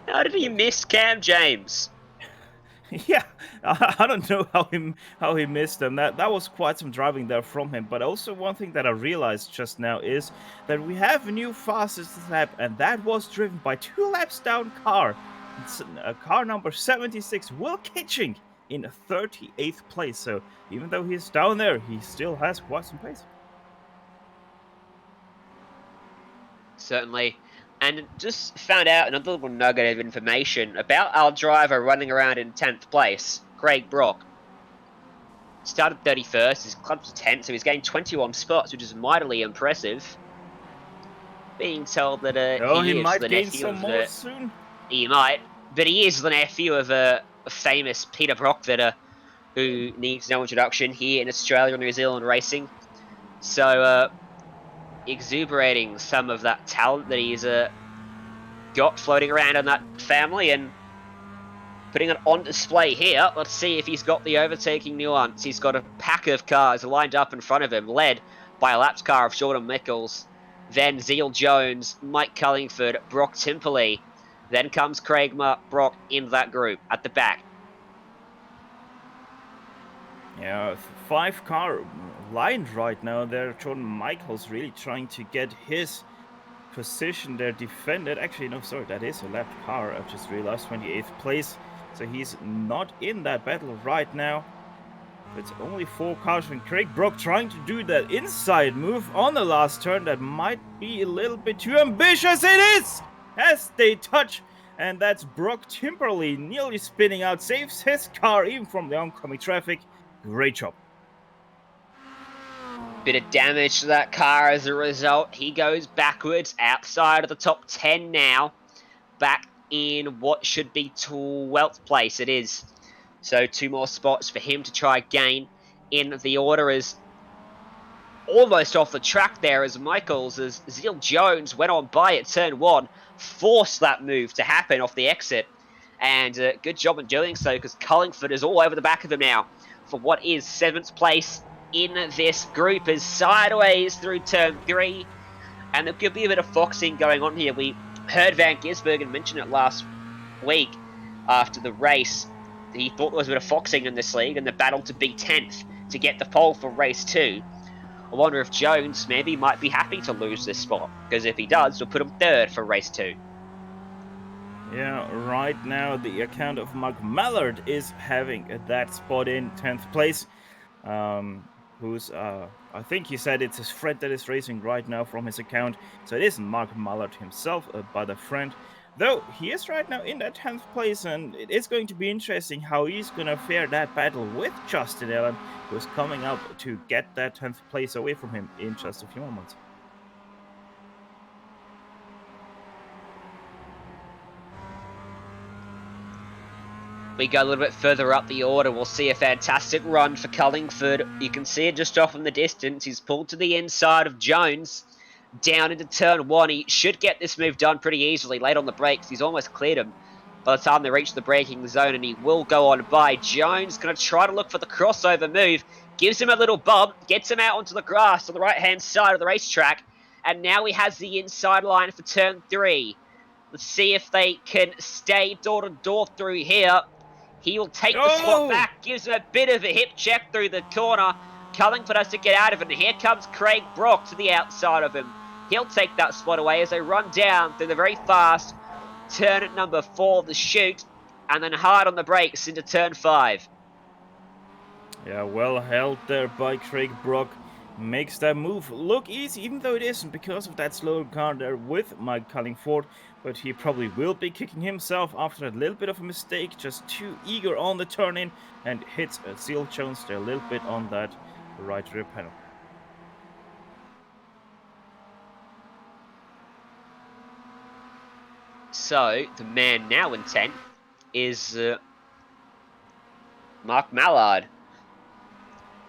How did he miss Cam James? Yeah, I don't know how he missed them. That was quite some driving there from him. But also one thing that I realized just now is that we have a new fastest lap, and that was driven by 2 laps down car. It's car number 76, Will Kitching, in 38th place. So even though he's down there, he still has quite some pace. Certainly. And just found out another little nugget of information about our driver running around in 10th place, Craig Brooke. Started 31st, he's clubbed to 10th, so he's gained 21 spots, which is mightily impressive. Being told that he might gain some more soon. He might, but he is the nephew of a famous Peter Brockvetter, who needs no introduction here in Australia and New Zealand racing. So, exuberating some of that talent that he's got floating around in that family and putting it on display here. Let's see if he's got the overtaking nuance. He's got a pack of cars lined up in front of him, led by a laps car of Jordan Mickles, then Zeal Jones, Mike Cullingford, Brock Timperley. Then comes Craig Brock in that group at the back. Yeah, 5 car lined right now there. Jordan Michaels really trying to get his position there defended. Actually, no, sorry, that is a left car. I just realized 28th place. So he's not in that battle right now. It's only 4 cars and Craig Brock trying to do that inside move on the last turn. That might be a little bit too ambitious. It is! As they touch, and that's Brock Timperley nearly spinning out, saves his car even from the oncoming traffic. Great job. Bit of damage to that car as a result. He goes backwards outside of the top 10 now. Back in what should be 12th place it is. So 2 more spots for him to try gain in the order is almost off the track there as Michaels, as Zeal Jones went on by at turn 1, forced that move to happen off the exit. And good job in doing so, because Cullingford is all over the back of him now for what is 7th place in this group, as sideways through turn 3. And there could be a bit of foxing going on here. We heard Van Gisbergen mention it last week after the race. He thought there was a bit of foxing in this league and the battle to be 10th to get the pole for race 2. I wonder if Jones maybe might be happy to lose this spot, because if he does, we'll put him third for race 2. Yeah, right now the account of Marc Mallard is having that spot in 10th place. Who's, I think he said it's his friend that is racing right now from his account. So it isn't Marc Mallard himself, but a friend. Though he is right now in that 10th place, and it is going to be interesting how he's going to fare that battle with Justin Allen, who's coming up to get that 10th place away from him in just a few moments. We go a little bit further up the order. We'll see a fantastic run for Cullingford. You can see it just off in the distance. He's pulled to the inside of Jones, down into turn 1. He should get this move done pretty easily. Late on the brakes, he's almost cleared him by the time they reach the braking zone, and he will go on by. Jones going to try to look for the crossover move. Gives him a little bump, gets him out onto the grass on the right-hand side of the racetrack, and now he has the inside line for turn 3. Let's see if they can stay door-to-door through here. He will take the spot back, gives him a bit of a hip check through the corner. Cullingford has to get out of it, and here comes Craig Brooke to the outside of him. He'll take that spot away as they run down through the very fast turn at number 4 of the chute, and then hard on the brakes into turn 5. Yeah, well held there by Craig Brooke. Makes that move look easy, even though it isn't, because of that slow car there with Mike Cullingford. But he probably will be kicking himself after a little bit of a mistake, just too eager on the turn in, and hits Seal Jones there a little bit on that right rear panel. So, the man now in 10 is Marc Mallard.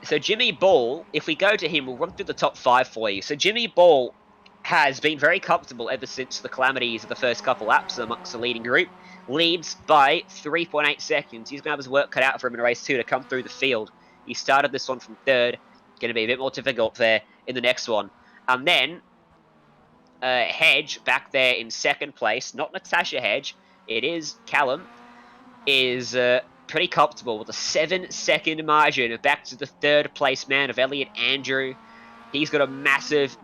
So Jimmy Ball, if we go to him, we'll run through the top 5 for you. So Jimmy Ball has been very comfortable ever since the calamities of the first couple laps amongst the leading group. Leads by 3.8 seconds. He's going to have his work cut out for him in race 2 to come through the field. He started this one from 3rd. Going to be a bit more difficult there in the next one. And then Hedge back there in 2nd place. Not Natasha Hedge. It is Calum. Is pretty comfortable with a 7-second margin back to the 3rd place man of Elliot Andrew. He's got a massive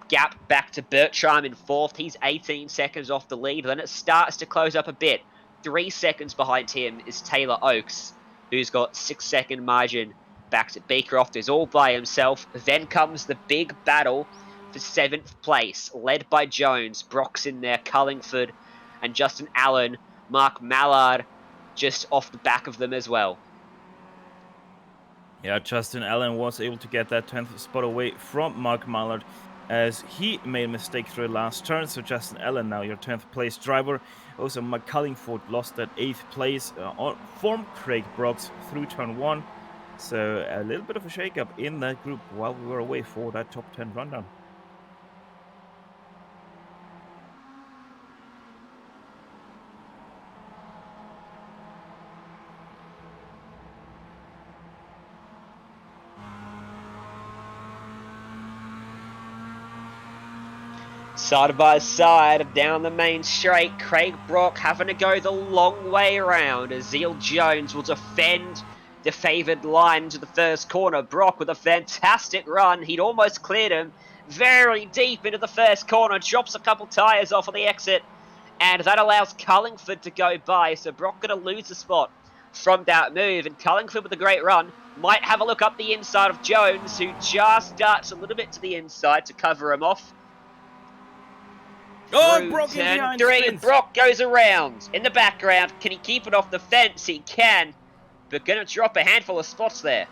gap back to Bertram in 4th. He's 18 seconds off the lead. Then it starts to close up a bit. 3 seconds behind him is Taylor Oakes, who's got 6-second margin back to Beecroft, who's all by himself. Then comes the big battle for 7th place, led by Jones. Brock's in there, Cullingford, and Justin Allen. Marc Mallard just off the back of them as well. Yeah, Justin Allen was able to get that 10th spot away from Marc Mallard as he made a mistake through the last turn. So Justin Allen now your 10th place driver. Also Mike Cullingford lost that 8th place from Craig Brooks through turn 1. So a little bit of a shake-up in that group while we were away for that top 10 rundown. Side by side down the main straight, Craig Brooke having to go the long way around as Seal Jones will defend the favoured line to the first corner. Brooke with a fantastic run. He'd almost cleared him very deep into the first corner, drops a couple tyres off on the exit, and that allows Cullingford to go by. So Brooke going to lose the spot from that move, and Cullingford with a great run might have a look up the inside of Jones, who just darts a little bit to the inside to cover him off. Brooke in turn behind 3, Spence. Brooke goes around. In the background, can he keep it off the fence? He can, but going to drop a handful of spots there.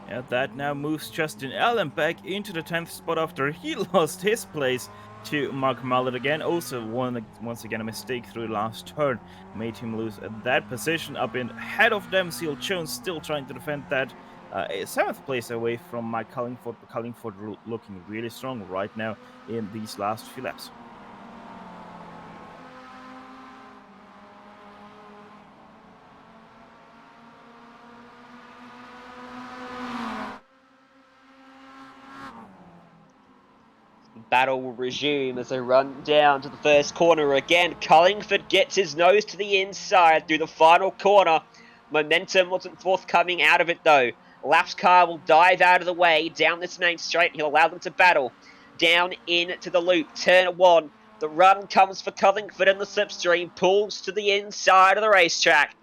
Yeah, that now moves Justin Allen back into the 10th spot after he lost his place to Marc Mallard again. Also, once again, a mistake through the last turn made him lose that position. Up in ahead of them, Seal Jones still trying to defend that 7th place away from Mike Cullingford. Cullingford looking really strong right now in these last few laps. Battle will resume as they run down to the first corner again. Cullingford gets his nose to the inside through the final corner. Momentum wasn't forthcoming out of it though. Lapped car will dive out of the way down this main straight. He'll allow them to battle down into the loop. Turn 1. The run comes for Covingford in the slipstream. Pulls to the inside of the racetrack.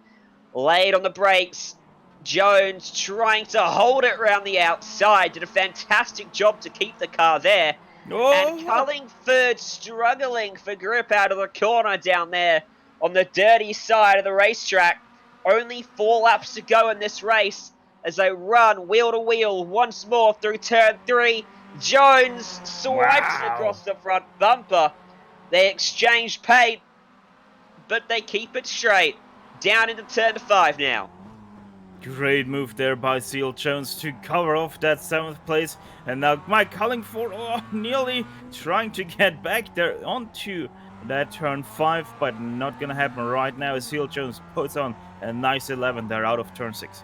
Laid on the brakes. Jones trying to hold it round the outside. Did a fantastic job to keep the car there. And Cullingford struggling for grip out of the corner down there on the dirty side of the racetrack. Only 4 laps to go in this race as they run wheel to wheel once more through turn 3. Jones swipes it across the front bumper. They exchange paint, but they keep it straight. Down into turn 5 now. Great move there by Seal Jones to cover off that 7th place. And now Mike Cullingford nearly trying to get back there onto that turn 5, but not gonna happen right now as Seal Jones puts on a nice 11 there out of turn 6.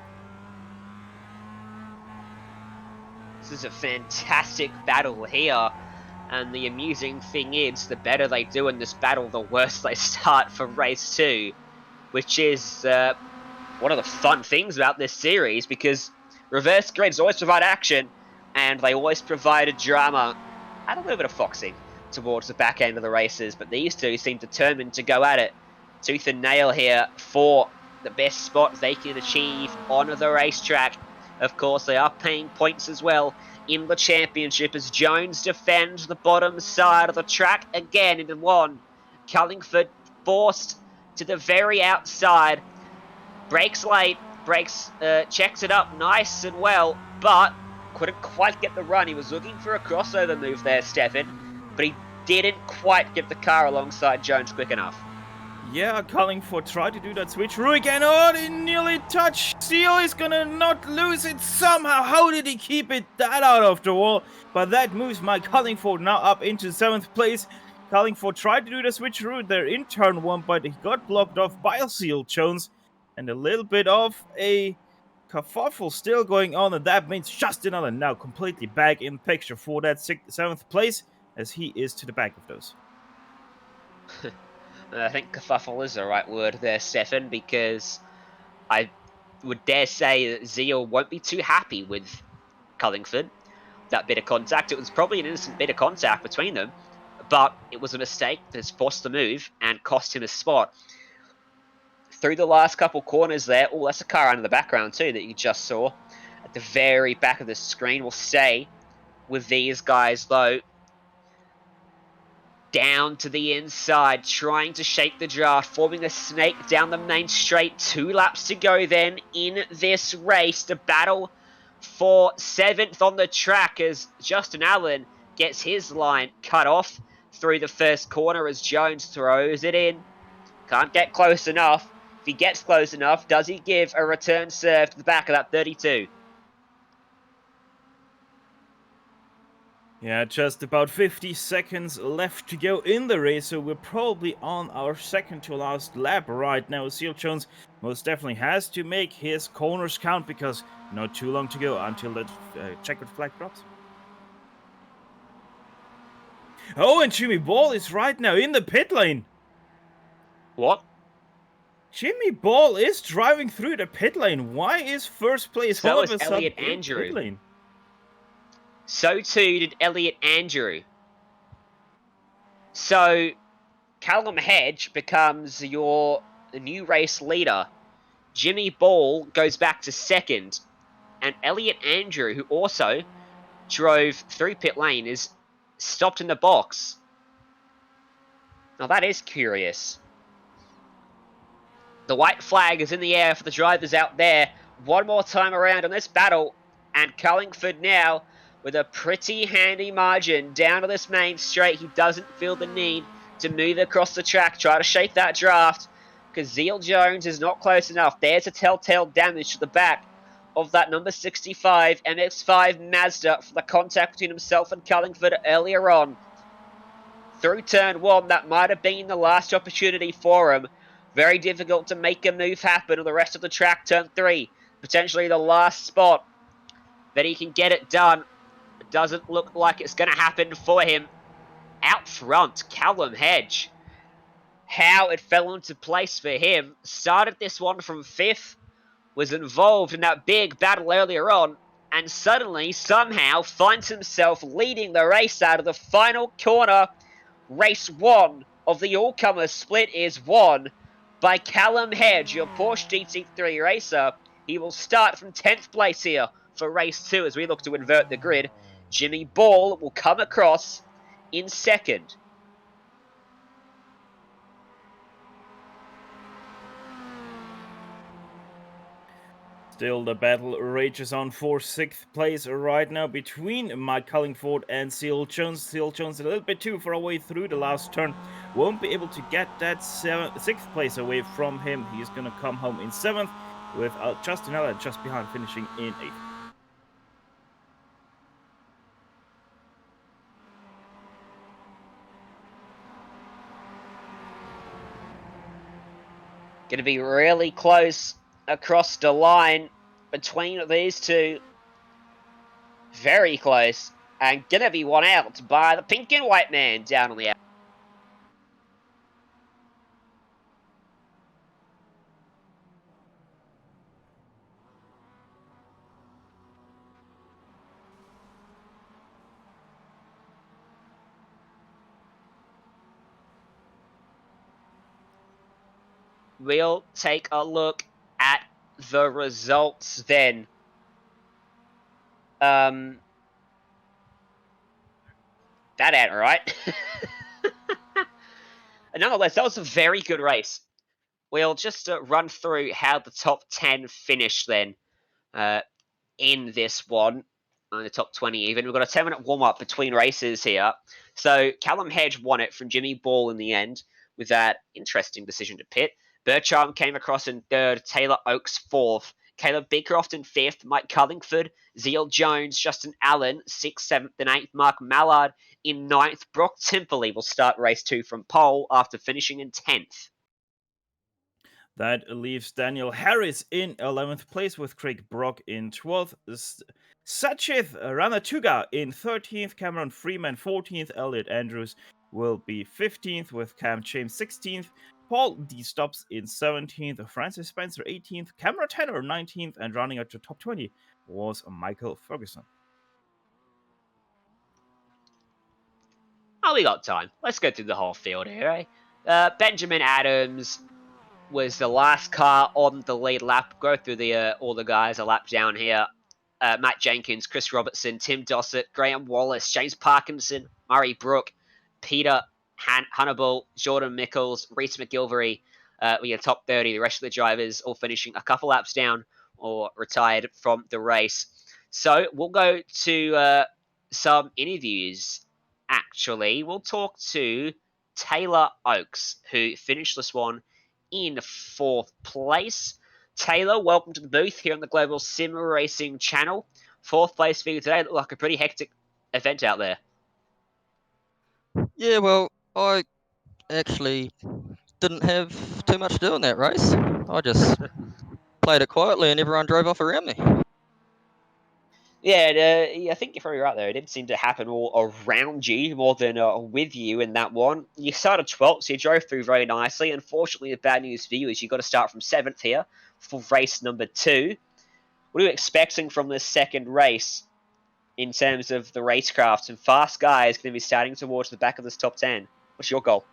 This is a fantastic battle here. And the amusing thing is, the better they do in this battle, the worse they start for race 2. Which is one of the fun things about this series, because reverse grids always provide action, and they always provided drama and a little bit of foxing towards the back end of the races, but these two seem determined to go at it tooth and nail here for the best spot they can achieve on the racetrack. Of course, they are paying points as well in the championship as Jones defends the bottom side of the track again into 1. Cullingford forced to the very outside. Brakes late, checks it up nice and well, but couldn't quite get the run. He was looking for a crossover move there, Stefan, but he didn't quite get the car alongside Jones quick enough. Yeah, Cullingford tried to do that switcheroo again. Oh, they nearly touched. Seal is gonna not lose it somehow. How did he keep it that out of the wall? But that moves Mike Cullingford now up into 7th place. Cullingford tried to do the switcheroo there in turn 1, but he got blocked off by Seal Jones. And a little bit of a kerfuffle still going on, and that means Justin Allen now completely back in the picture for that 7th place, as he is to the back of those. I think kerfuffle is the right word there, Stefan, because I would dare say that Zeal won't be too happy with Cullingford. That bit of contact, it was probably an innocent bit of contact between them, but it was a mistake that's forced the move and cost him a spot. Through the last couple corners there. Oh, that's a car under the background too that you just saw. At the very back of the screen. We'll stay with these guys though. Down to the inside, trying to shake the draft, forming a snake down the main straight. 2 laps to go then in this race. The battle for 7th on the track as Justin Allen gets his line cut off through the first corner as Jones throws it in. Can't get close enough. If he gets close enough, does he give a return serve to the back of that 32? Yeah, just about 50 seconds left to go in the race, so we're probably on our second to last lap right now. Seal Jones most definitely has to make his corners count because not too long to go until the checkered flag drops. Oh, and Jimmy Ball is right now in the pit lane. What? Jimmy Ball is driving through the pit lane. Why is first place So all is of a sudden Elliot in Andrew. pit lane? So too did Elliot Andrew. So Callum Hedge becomes your new race leader. Jimmy Ball goes back to 2nd. And Elliot Andrew, who also drove through pit lane, is stopped in the box. Now that is curious. The white flag is in the air for the drivers out there. One more time around on this battle. And Cullingford now with a pretty handy margin down to this main straight. He doesn't feel the need to move across the track, try to shake that draft, because Zeal Jones is not close enough. There's a telltale damage to the back of that number 65 MX5 Mazda for the contact between himself and Cullingford earlier on. Through turn 1, that might have been the last opportunity for him. Very difficult to make a move happen on the rest of the track. Turn 3, potentially the last spot that he can get it done. It doesn't look like it's going to happen for him. Out front, Callum Hedge. How it fell into place for him. Started this one from 5th. was involved in that big battle earlier on, and suddenly, somehow, finds himself leading the race out of the final corner. Race 1 of the all-comers split is won by Callum Hedge, your Porsche GT3 racer. He will start from 10th place here for race 2 as we look to invert the grid. Jimmy Ball will come across in second. Still, the battle rages on for 6th place right now between Mike Cullingford and Seal Jones. Seal Jones a little bit too far away through the last turn. Won't be able to get that 6th place away from him. He's going to come home in 7th with Justin Allen just behind, finishing in 8th. Going to be really close across the line between these two. Very close. And going to be won out by the pink and white man down on the out. We'll take a look at the results then. That ain't right. Nonetheless, that was a very good race. We'll just run through how the top 10 finished then in this one. The top 20 even. We've got a 10-minute warm-up between races here. So Callum Hedge won it from Jimmy Ball in the end with that interesting decision to pit. Bircham came across in 3rd, Taylor Oakes 4th, Caleb Beecroft in 5th, Mike Cullingford, Zeal Jones, Justin Allen 6th, 7th and 8th, Marc Mallard in 9th. Brooke Timperley will start race 2 from pole after finishing in 10th. That leaves Daniel Harris in 11th place with Craig Brock in 12th. Sachith Ranatuga in 13th. Cameron Freeman 14th. Elliot Andrews will be 15th with Cam James 16th. Paul D. Stops in 17th. Francis Spencer 18th. Cameron Tanner 19th. And running at the top 20 was Michael Ferguson. Oh, we got time. Let's go through the whole field here, eh? Benjamin Adams was the last car on the lead lap. Go through the all the guys a lap down here. Matt Jenkins, Chris Robertson, Tim Dossett, Graham Wallace, James Parkinson, Murray Brooke, Peter Hannibal, Jordan Mickles, Reese McGilvery. We had top 30. The rest of the drivers all finishing a couple laps down or retired from the race. So we'll go to some interviews. Actually, we'll talk to Taylor Oakes, who finished the Swan in 4th place. Taylor, welcome to the booth here on the Global SimRacing Channel. 4th place for you today. Looked like a pretty hectic event out there. Yeah, well, I actually didn't have too much to do in that race. I just played it quietly and everyone drove off around me. Yeah, I think you're probably right there. It didn't seem to happen all around you more than with you in that one. You started 12th, so you drove through very nicely. Unfortunately, the bad news for you is you've got to start from 7th here for race number 2. What are you expecting from this second race in terms of the racecraft? Some fast guys going to be starting towards the back of this top 10. What's your goal?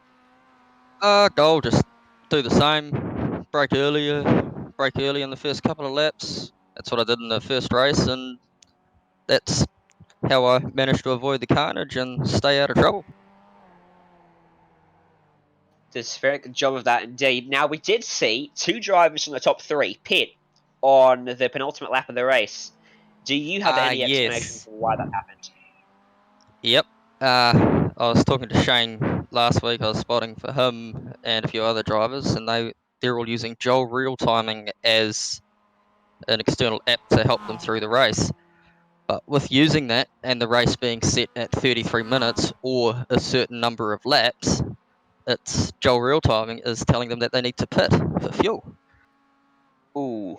Goal, just do the same. Break early in the first couple of laps. That's what I did in the first race, and that's how I managed to avoid the carnage and stay out of trouble. Does a very good job of that indeed. Now, we did see 2 drivers from the top 3 pit on the penultimate lap of the race. Do you have any explanation for why that happened? Yep. I was talking to Shane last week. I was spotting for him and a few other drivers, and they're all using Joel Real Timing as an external app to help them through the race. But with using that and the race being set at 33 minutes or a certain number of laps, it's Joel Real Timing is telling them that they need to pit for fuel. Ooh.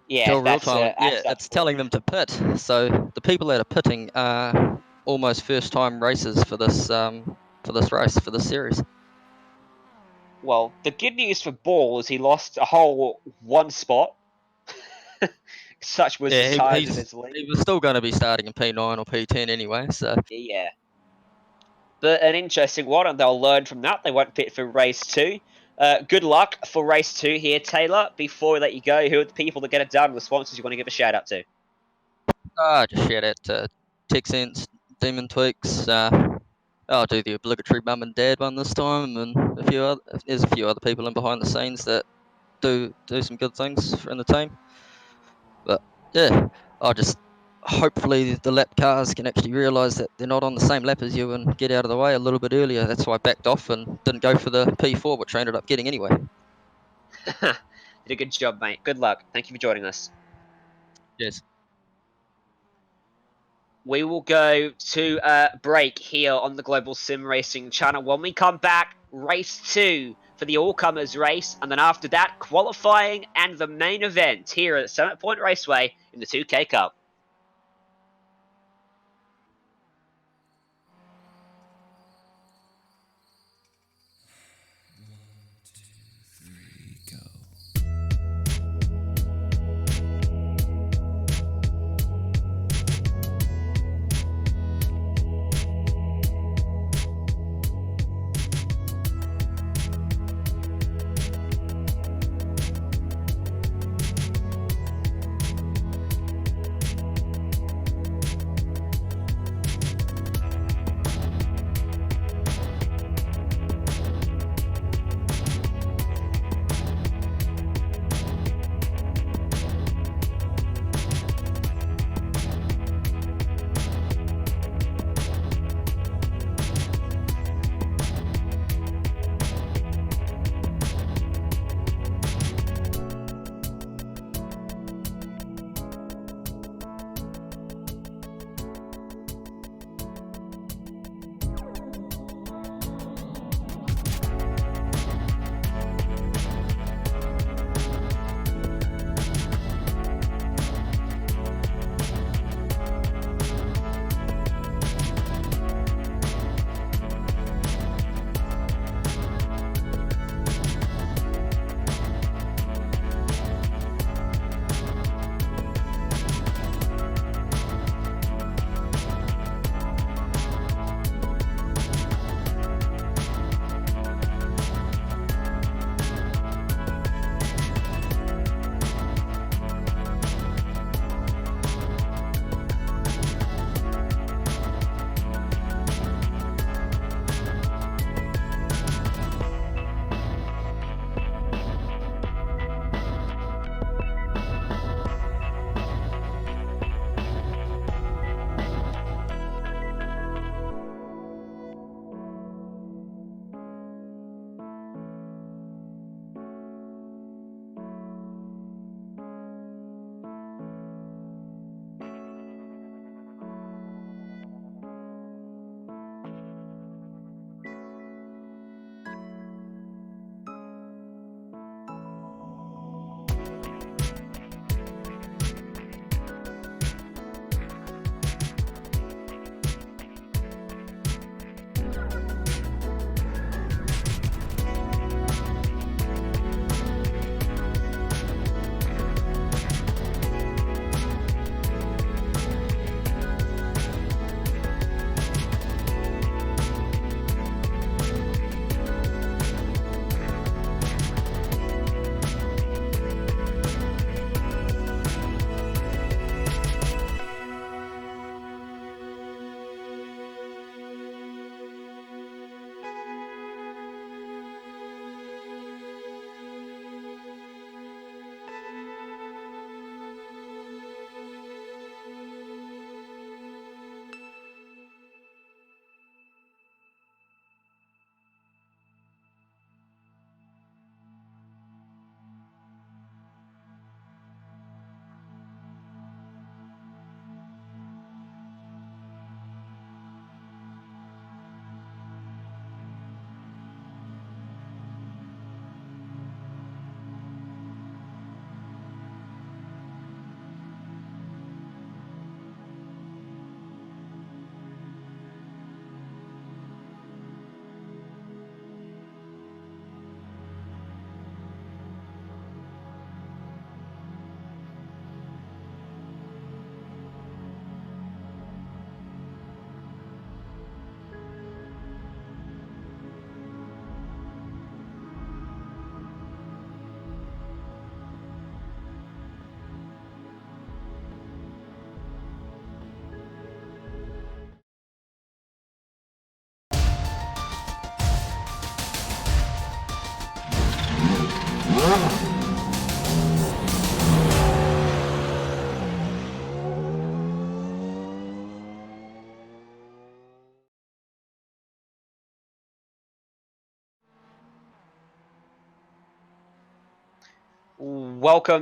Yeah, Joel Real Timing, it's telling them to pit. So the people that are pitting are almost first-time racers for this series. Well, the good news for Ball is he lost a whole 1 spot Such was Yeah, the size of his lead. he was still going to be starting in P9 or P10 anyway, so... Yeah. But an interesting one, and they'll learn from that. They won't fit for race 2. Good luck for race 2 here, Taylor. Before we let you go, who are the people that get it done, the sponsors you want to give a shout out to? Just shout out to TechSense, Demon Tweaks. I'll do the obligatory mum and dad one this time, and there's a few other people in behind the scenes that do some good things in the team. But yeah, hopefully the lap cars can actually realise that they're not on the same lap as you and get out of the way a little bit earlier. That's why I backed off and didn't go for the P4, which I ended up getting anyway. Did a good job, mate. Good luck. Thank you for joining us. Yes. We will go to a break here on the Global Sim Racing Channel. When we come back, race 2 for the all-comers race, and then after that, qualifying and the main event here at Summit Point Raceway in the 2K Cup. Welcome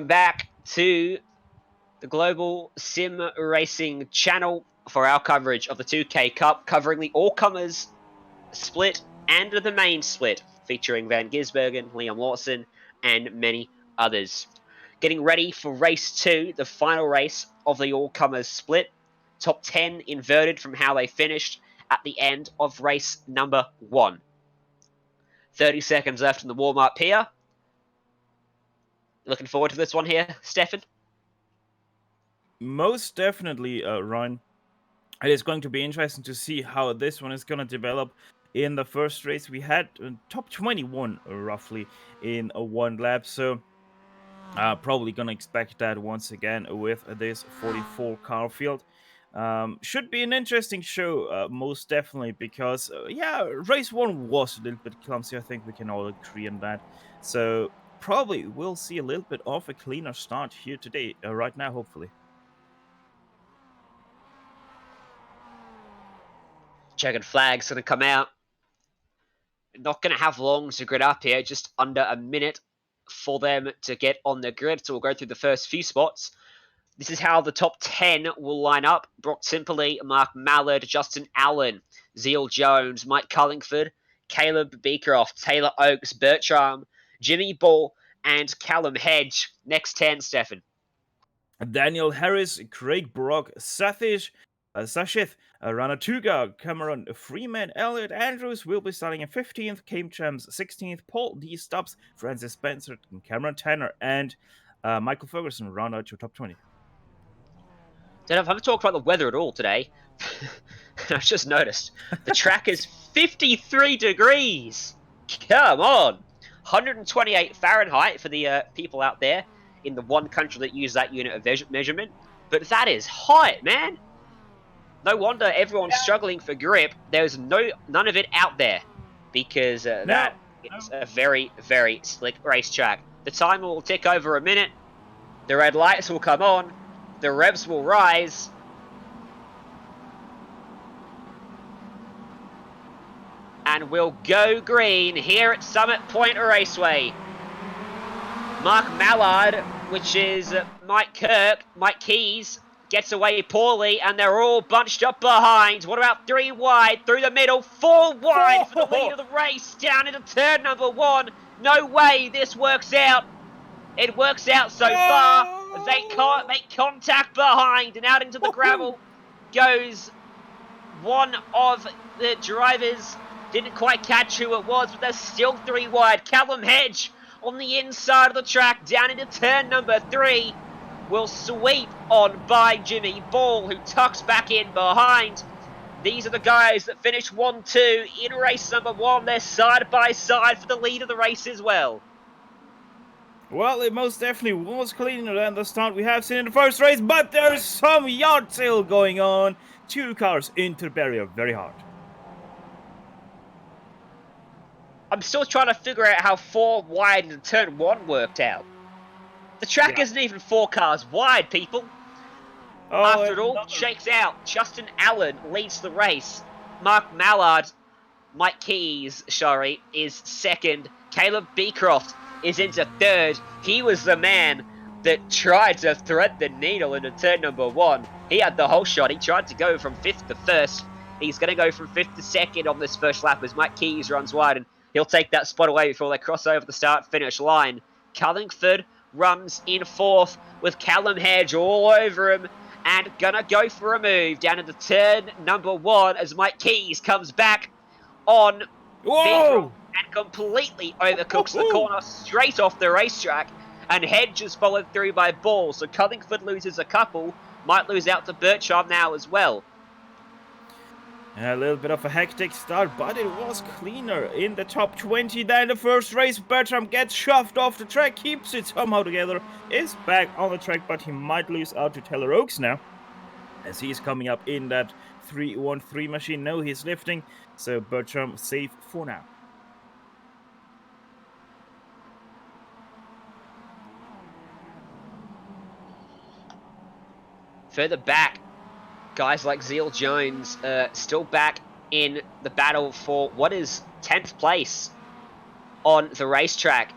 back to the Global Sim Racing Channel for our coverage of the 2K Cup, covering the all-comers split and the main split, featuring Van Gisbergen, Liam Lawson, and many others. Getting ready for race 2, the final race of the all-comers split. Top 10 inverted from how they finished at the end of race number 1. 30 seconds left in the warm-up here. Looking forward to this one here, Stefan? Most definitely, Ryan. It is going to be interesting to see how this one is going to develop. In the first race, we had top 21 roughly in one lap, so probably going to expect that once again with this 44 car field. Should be an interesting show, most definitely, because yeah, race 1 was a little bit clumsy. I think we can all agree on that. So probably we'll see a little bit of a cleaner start here today, right now, hopefully. Checkered flag's going to come out. Not going to have long to grid up here, just under a minute for them to get on the grid. So we'll go through the first few spots. This is how the top 10 will line up. Brooke Simply, Marc Mallard, Justin Allen, Zeal Jones, Mike Cullingford, Caleb Beecroft, Taylor Oakes, Bertram, Jimmy Ball, and Callum Hedge. Next 10, Stefan. Daniel Harris, Craig Brock, Satish, Sashith, Ranatuga, Cameron Freeman, Elliot Andrews will be starting in 15th, Cam Champs 16th, Paul D. Stubbs, Francis Spencer, and Cameron Tanner, and Michael Ferguson round out your top 20. I haven't talked about the weather at all today. I've just noticed. The track is 53 degrees. Come on. 128 Fahrenheit for the people out there in the one country that use that unit of measurement. But that is hot, man. No wonder everyone's struggling for grip. There's none of it out there because that is a very, very slick racetrack. The timer will tick over a minute. The red lights will come on. The revs will rise. And we'll go green here at Summit Point Raceway. Marc Mallard, which is Mike Keys, gets away poorly, and they're all bunched up behind. What about 3 wide, through the middle, 4 wide for the lead of the race, down into turn number 1. No way this works out. It works out so far. They can't make contact behind, and out into the gravel goes one of the drivers. Didn't quite catch who it was, but there's still 3 wide. Callum Hedge on the inside of the track, down into turn number 3. Will sweep on by Jimmy Ball, who tucks back in behind. These are the guys that finished 1-2 in race number 1. They're side by side for the lead of the race as well. Well, it most definitely was cleaner than the start we have seen in the first race, but there's some yard sale going on. 2 cars into the barrier very hard. I'm still trying to figure out how 4 wide into turn 1 worked out. The track isn't even 4 cars wide, people. After it all shakes out, Justin Allen leads the race. Marc Mallard, is second. Caleb Beecroft is into third. He was the man that tried to thread the needle into turn number 1. He had the whole shot. He tried to go from 5th to 1st. He's going to go from 5th to 2nd on this first lap as Mike Keys runs wide, and he'll take that spot away before they cross over the start-finish line. Cullingford runs in 4th with Callum Hedge all over him, and gonna go for a move down into turn number 1 as Mike Keys comes back on Whoa! and completely overcooks the corner straight off the racetrack, and Hedge is followed through by Ball, so Cullingford loses a couple, might lose out to Bertram now as well. A little bit of a hectic start, but it was cleaner in the top 20 than the first race. Bertram gets shoved off the track, keeps it somehow together, is back on the track, but he might lose out to Taylor Oakes now, as he's coming up in that 313 machine. No, he's lifting, so Bertram safe for now. further back, guys like Zeal Jones still back in the battle for what is 10th place on the racetrack.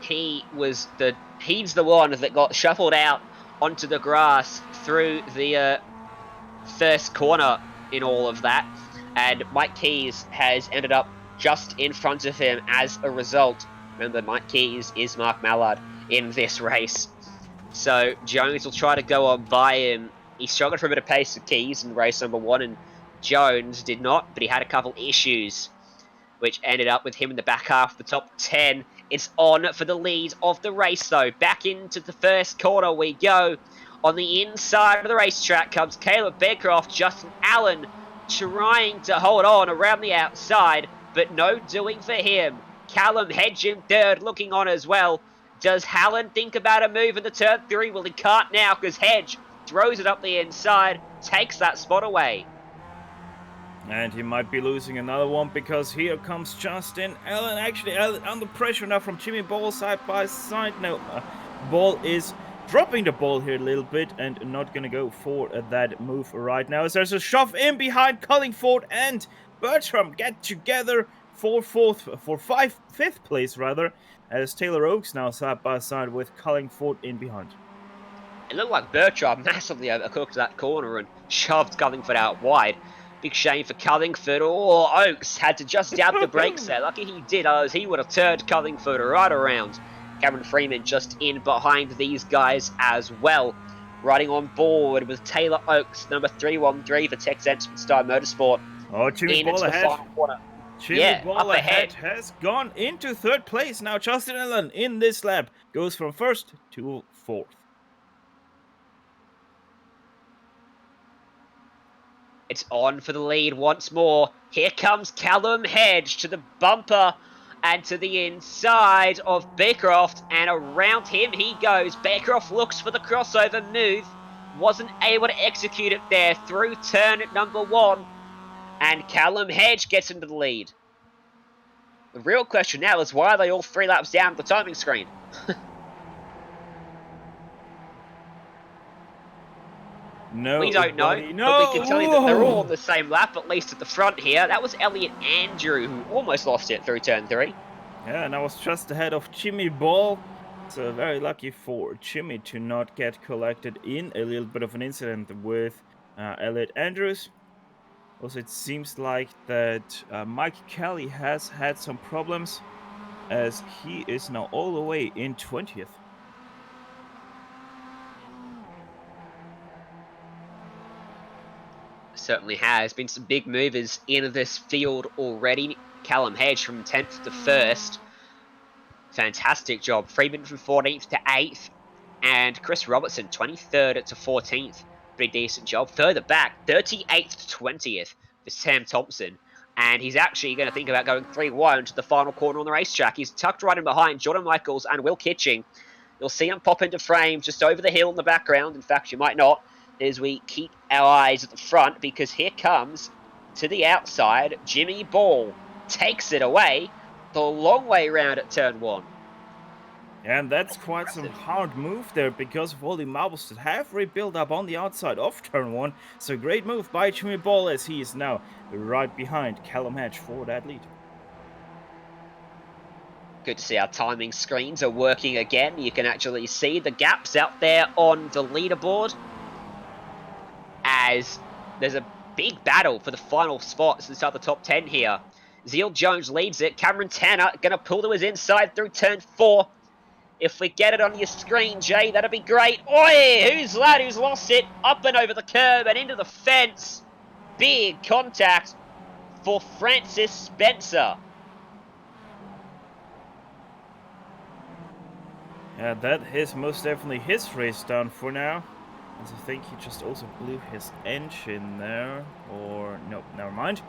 He's the one that got shuffled out onto the grass through the first corner in all of that, and Mike Keys has ended up just in front of him as a result. Remember, Mike Keys is Marc Mallard in this race. So Jones will try to go on by him. He struggled for a bit of pace with Keys in race number 1, and Jones did not, but he had a couple issues, which ended up with him in the back half of the top 10. It's on for the lead of the race, though. Back into the first corner we go. On the inside of the racetrack comes Caleb Beecroft, Justin Allen trying to hold on around the outside, but no doing for him. Callum Hedge in third, looking on as well. Does Hallen think about a move in the turn 3? Well, he can't now because Hedge throws it up the inside, takes that spot away. And he might be losing another one because here comes Justin Allen. Actually, Allen under pressure now from Jimmy Ball side by side. No, Ball is dropping the ball here a little bit and not going to go for that move right now. As there's a shove in behind Cullingford and Bertram get together for fifth place rather, as Taylor Oakes now side by side with Cullingford in behind. It looked like Bertram massively overcooked that corner and shoved Cullingford out wide. Big shame for Cullingford. Oh, Oakes had to just dab the brakes there. Lucky he did, as he would have turned Cullingford right around. Cameron Freeman just in behind these guys as well. Riding on board with Taylor Oakes, number 313 for Texas Star Motorsport. Oh, Jimmy Ball ahead. Jimmy Ball ahead has gone into third place. Now Justin Allen in this lap goes from first to fourth. It's on for the lead once more. Here comes Callum Hedge to the bumper and to the inside of Beecroft, and around him he goes. Beecroft looks for the crossover move, wasn't able to execute it there through turn number 1, and Callum Hedge gets into the lead. The real question now is, why are they all 3 laps down the timing screen? No, we don't know, but we can tell you that they're all on the same lap, at least at the front here. That was Elliot Andrew, who almost lost it through turn 3. Yeah, and I was just ahead of Jimmy Ball. So very lucky for Jimmy to not get collected in a little bit of an incident with Elliot Andrews. Also, it seems like that Mike Kelly has had some problems, as he is now all the way in 20th. Certainly has been some big movers in this field already. Callum Hedge from 10th to 1st. Fantastic job. Freeman from 14th to 8th. And Chris Robertson, 23rd to 14th. Pretty decent job. Further back, 38th to 20th for Sam Thompson. And he's actually going to think about going 3-1 to the final corner on the racetrack. He's tucked right in behind Jordan Michaels and Will Kitching. You'll see him pop into frame just over the hill in the background. In fact, you might not, as we keep our eyes at the front, because here comes, to the outside, Jimmy Ball. Takes it away the long way around at turn 1. And that's quite some hard move there because of all the marbles that have rebuilt up on the outside of turn 1. So great move by Jimmy Ball, as he is now right behind Callum Hedge for that lead. Good to see our timing screens are working again. You can actually see the gaps out there on the leaderboard, as there's a big battle for the final spots inside the top 10 here. Zeal Jones leads it. Cameron Tanner going to pull to his inside through turn 4. If we get it on your screen, Jay, that'd be great. Oi! Who's that? Who's lost it? Up and over the curb and into the fence. Big contact for Francis Spencer. Yeah, that is most definitely his race done for now. As I think he just also blew his engine there. Or, nope, never mind.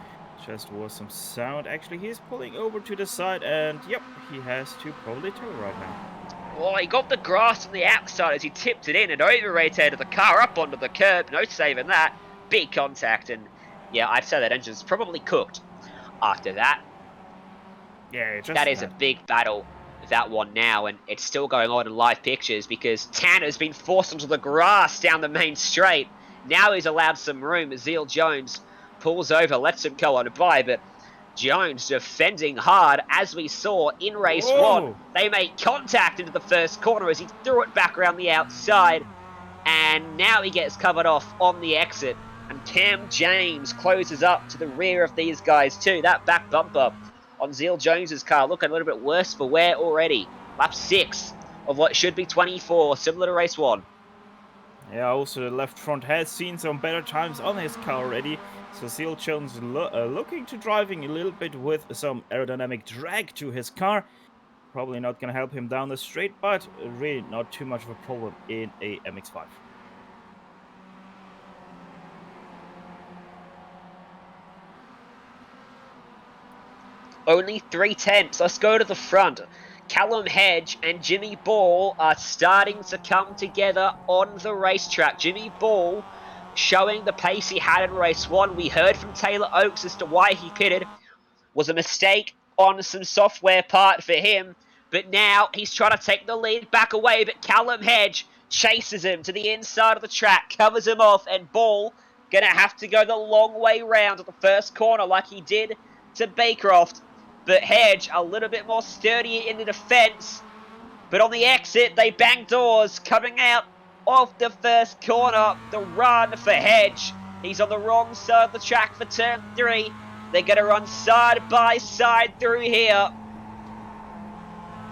Just was some sound. Actually, he's pulling over to the side, and yep, he has to probably tow right now. Oh, he got the grass on the outside as he tipped it in and over-rotated the car up onto the curb. No saving that. Big contact, and yeah, I'd say that engine's probably cooked after that. Yeah, just that is a big battle that one now, and it's still going on in live pictures because Tanner's been forced onto the grass down the main straight. Now he's allowed some room. Zeal Jones pulls over, lets him go on by, but Jones defending hard, as we saw in race one. They make contact into the first corner as he threw it back around the outside, and now he gets covered off on the exit. And Cam James closes up to the rear of these guys too. That back bumper on Zeal Jones's car looking a little bit worse for wear already. Lap 6 of what should be 24, similar to race 1. Yeah, also the left front has seen some better times on his car already. So Zeal Jones looking to driving a little bit with some aerodynamic drag to his car. Probably not going to help him down the straight, but really not too much of a problem in a MX5. Only 3 tenths. Let's go to the front. Callum, Hedge and Jimmy Ball are starting to come together on the racetrack. Jimmy Ball showing the pace he had in race 1. We heard from Taylor Oakes as to why he pitted. Was a mistake on some software part for him. But now he's trying to take the lead back away. But Callum Hedge chases him to the inside of the track, covers him off, and Ball going to have to go the long way round at the first corner like he did to Baycroft. But Hedge a little bit more sturdy in the defence. But on the exit, they bang doors coming out of the first corner. The run for Hedge. He's on the wrong side of the track for turn 3. They're going to run side by side through here.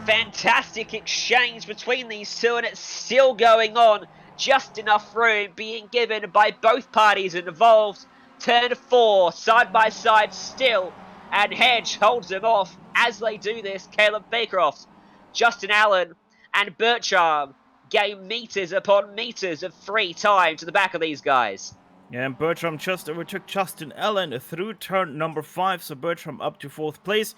Fantastic exchange between these two, and it's still going on. Just enough room being given by both parties involved. Turn 4, side by side still. And Hedge holds them off as they do this. Caleb Baycroft, Justin Allen, and Bertram gain meters upon meters of free time to the back of these guys. Yeah, and Bertram just overtook Justin Allen through turn number 5, so Bertram up to 4th place.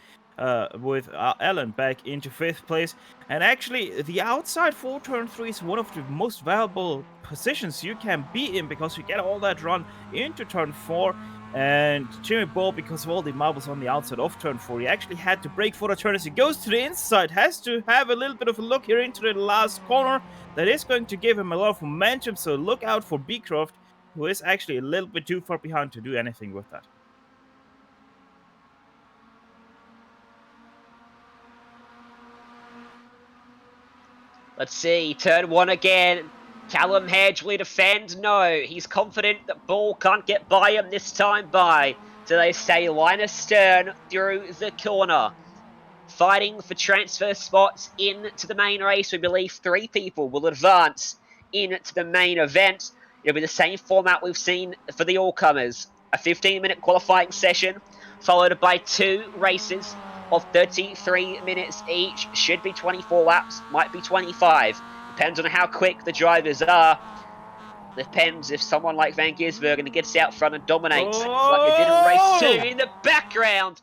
With Allen back into 5th place. And actually, the outside for turn 3 is one of the most valuable positions you can be in, because you get all that run into turn 4. And Jimmy Ball, because of all the marbles on the outside of turn 4, he actually had to brake for the turn as he goes to the inside. Has to have a little bit of a look here into the last corner. That is going to give him a lot of momentum, so look out for Beecroft, who is actually a little bit too far behind to do anything with that. Let's see, turn 1 again. Callum Hedge, will he defend? No, he's confident that Ball can't get by him this time by. So they stay line astern through the corner. Fighting for transfer spots into the main race. We believe 3 people will advance into the main event. It'll be the same format we've seen for the all-comers. A 15-minute qualifying session, followed by 2 races of 33 minutes each. Should be 24 laps, might be 25. Depends on how quick the drivers are. Depends if someone like Van Gisbergen gets out front and dominates like they did in race 2. In the background,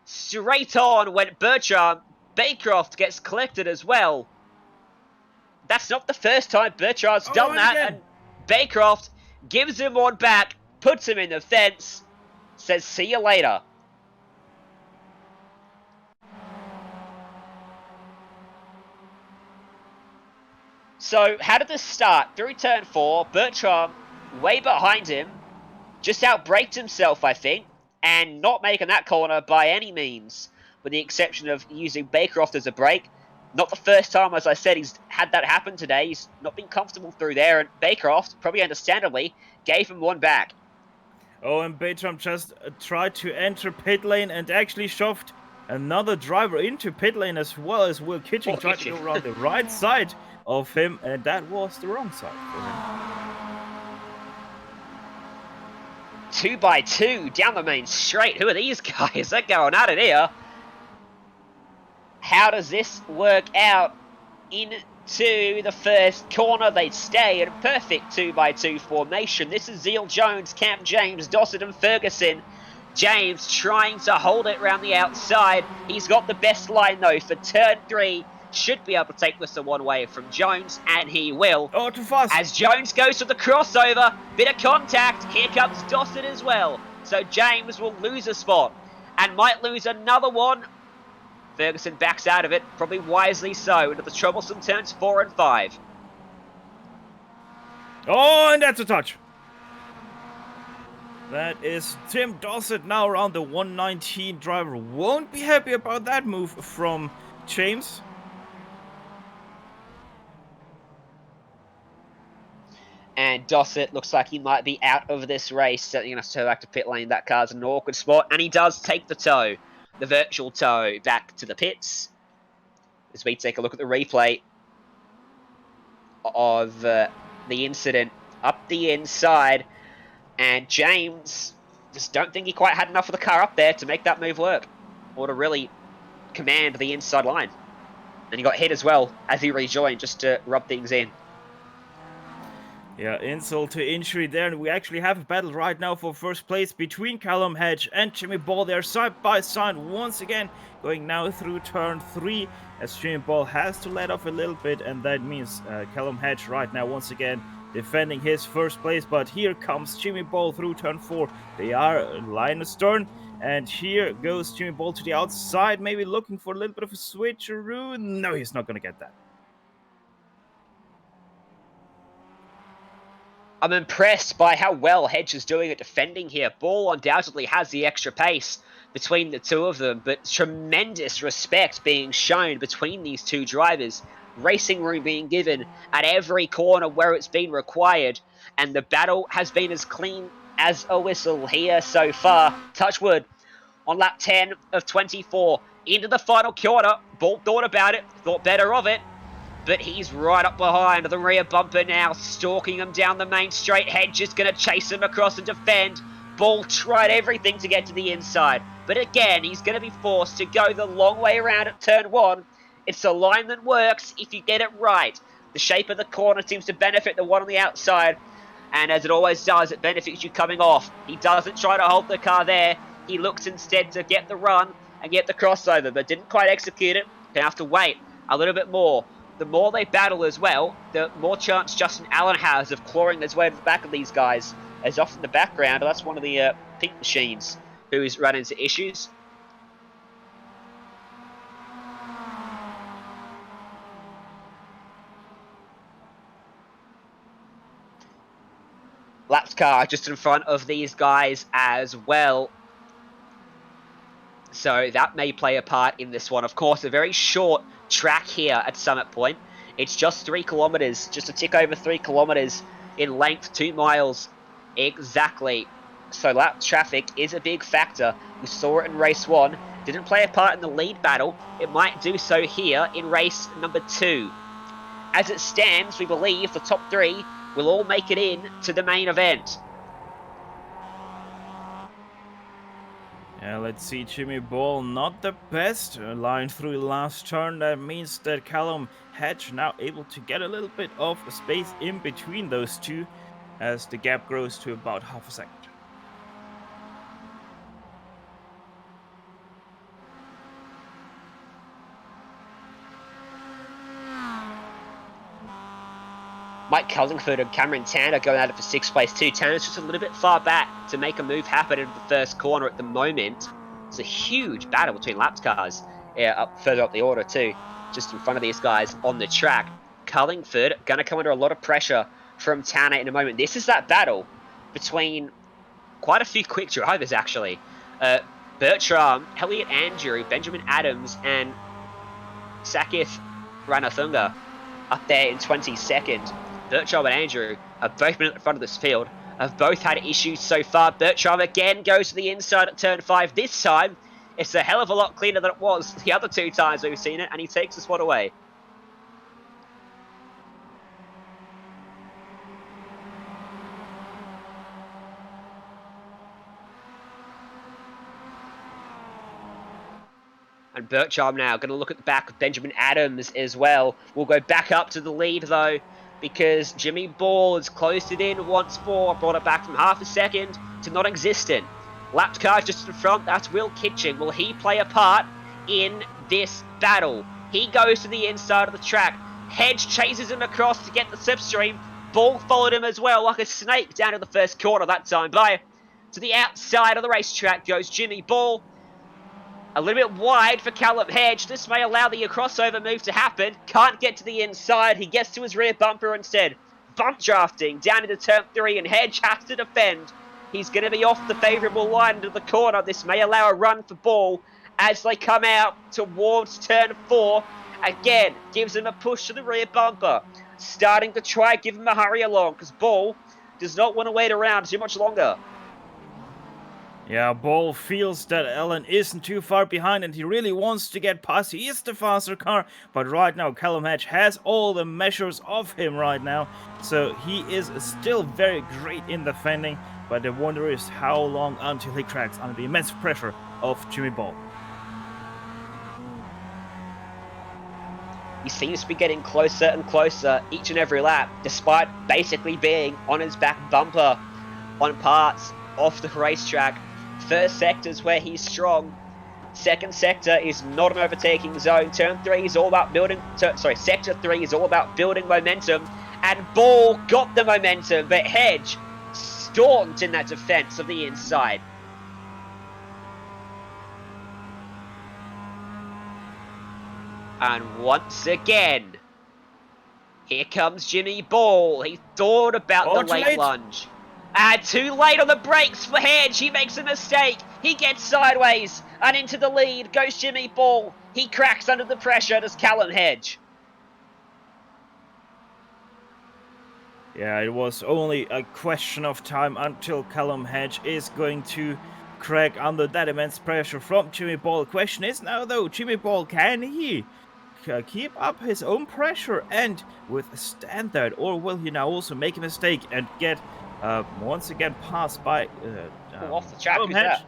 straight on went Bertram. Baycroft gets collected as well. That's not the first time Bertram's done that. And Baycroft gives him one back, puts him in the fence, says see you later. So, how did this start? Through turn 4, Bertram way behind him, just outbraked himself, I think, and not making that corner by any means, with the exception of using Baycroft as a brake. Not the first time, as I said, he's had that happen today. He's not been comfortable through there, and Baycroft, probably understandably, gave him one back. Oh, and Bertram just tried to enter pit lane and actually shoved another driver into pit lane, as well as Will Kitching tried to go around the right side of him, and that was the wrong side for him. 2 by 2 down the main straight. Who are these guys? They're going at it here. How does this work out? Into the first corner, they stay in perfect 2 by 2 formation. This is Zeal Jones, Cam James, Dossett and Ferguson. James trying to hold it around the outside. He's got the best line though for turn 3. Should be able to take this one way from Jones, and he will. Oh, too fast. As Jones goes to the crossover, bit of contact. Here comes Dossett as well. So James will lose a spot and might lose another one Ferguson backs out of it, probably wisely so, into the troublesome turns 4 and 5. Oh, and that's a touch. That is Tim Dossett now around the 119. Driver won't be happy about that move from James. And Dossett looks like he might be out of this race. Certainly going to turn back to pit lane. That car's in an awkward spot. And he does take the tow, the virtual tow, back to the pits. As we take a look at the replay of the incident up the inside. And James just don't think he quite had enough of the car up there to make that move work. Or to really command the inside line. And he got hit as well as he rejoined just to rub things in. Yeah, insult to injury there, and we actually have a battle right now for first place between Callum, Hedge and Jimmy Ball. They're side by side once again, going now through turn 3, as Jimmy Ball has to let off a little bit, and that means Callum Hedge right now once again defending his first place. But here comes Jimmy Ball through turn 4. They are line astern, and here goes Jimmy Ball to the outside, maybe looking for a little bit of a switcheroo. No, he's not going to get that. I'm impressed by how well Hedge is doing at defending here. Ball undoubtedly has the extra pace between the two of them, but tremendous respect being shown between these two drivers. Racing room being given at every corner where it's been required, and the battle has been as clean as a whistle here so far. Touch wood. On lap 10 of 24, into the final corner. Ball thought about it, thought better of it. But he's right up behind the rear bumper now, stalking him down the main straight. Hedge is going to chase him across and defend. Ball tried everything to get to the inside. But again, he's going to be forced to go the long way around at turn 1. It's a line that works if you get it right. The shape of the corner seems to benefit the one on the outside. And as it always does, it benefits you coming off. He doesn't try to hold the car there. He looks instead to get the run and get the crossover, but didn't quite execute it. Gonna have to wait a little bit more. The more they battle as well, the more chance Justin Allen has of clawing his way to the back of these guys. As off in the background, that's one of the pink machines who's run into issues. Laps car just in front of these guys as well. So that may play a part in this one. Of course, a very short track here at Summit Point. It's just 3 kilometers, just a tick over 3 kilometers in length, 2 miles exactly. So lap traffic is a big factor. We saw it in race 1. Didn't play a part in the lead battle. It might do so here in race number 2. As it stands, we believe the top 3 will all make it in to the main event. Yeah, let's see, Jimmy Ball not the best line through last turn. That means that Callum Hedge now able to get a little bit of space in between those two as the gap grows to about half a second. Mike Cullingford and Cameron Tanner going at it for 6th place too. Tanner's just a little bit far back to make a move happen in the first corner at the moment. It's a huge battle between laps cars further up the order too, just in front of these guys on the track. Cullingford going to come under a lot of pressure from Tanner in a moment. This is that battle between quite a few quick drivers actually. Bertram, Elliot Andrew, Benjamin Adams and Sakith Ranathunga up there in 22nd. Bertram and Andrew have both been at the front of this field, have both had issues so far. Bertram again goes to the inside at turn 5. This time, it's a hell of a lot cleaner than it was the other 2 times we've seen it, and he takes the spot away. And Bertram now going to look at the back of Benjamin Adams as well. We'll go back up to the lead though, because Jimmy Ball has closed it in once more, brought it back from half a second to non-existent. Lapped car just in front, that's Will Kitchen. Will he play a part in this battle? He goes to the inside of the track. Hedge chases him across to get the slipstream. Ball followed him as well like a snake down to the first corner that time. By to the outside of the racetrack goes Jimmy Ball. A little bit wide for Callum Hedge. This may allow the crossover move to happen. Can't get to the inside. He gets to his rear bumper instead. Bump drafting down into turn 3, and Hedge has to defend. He's going to be off the favourable line into the corner. This may allow a run for Ball as they come out towards turn 4. Again, gives him a push to the rear bumper. Starting to try give him a hurry along because Ball does not want to wait around too much longer. Yeah, Ball feels that Alan isn't too far behind and he really wants to get past. He is the faster car, but right now Callum Hedge has all the measures of him right now. So he is still very great in defending, but the wonder is how long until he cracks under the immense pressure of Jimmy Ball. He seems to be getting closer and closer each and every lap, despite basically being on his back bumper on parts of the racetrack. First sector is where he's strong. Second sector is not an overtaking zone. Turn 3 is all about building... sector 3 is all about building momentum. And Ball got the momentum, but Hedge stormed in that defense of the inside. And once again, here comes Jimmy Ball. He thought about the late lunge. And too late on the brakes for Hedge. He makes a mistake. He gets sideways. And into the lead goes Jimmy Ball. He cracks under the pressure. Does Callum Hedge. Yeah, it was only a question of time until Callum Hedge is going to crack under that immense pressure from Jimmy Ball. The question is now, though, Jimmy Ball, can he keep up his own pressure and withstand that? Or will he now also make a mistake and get... once again passed by off the track. Who's that?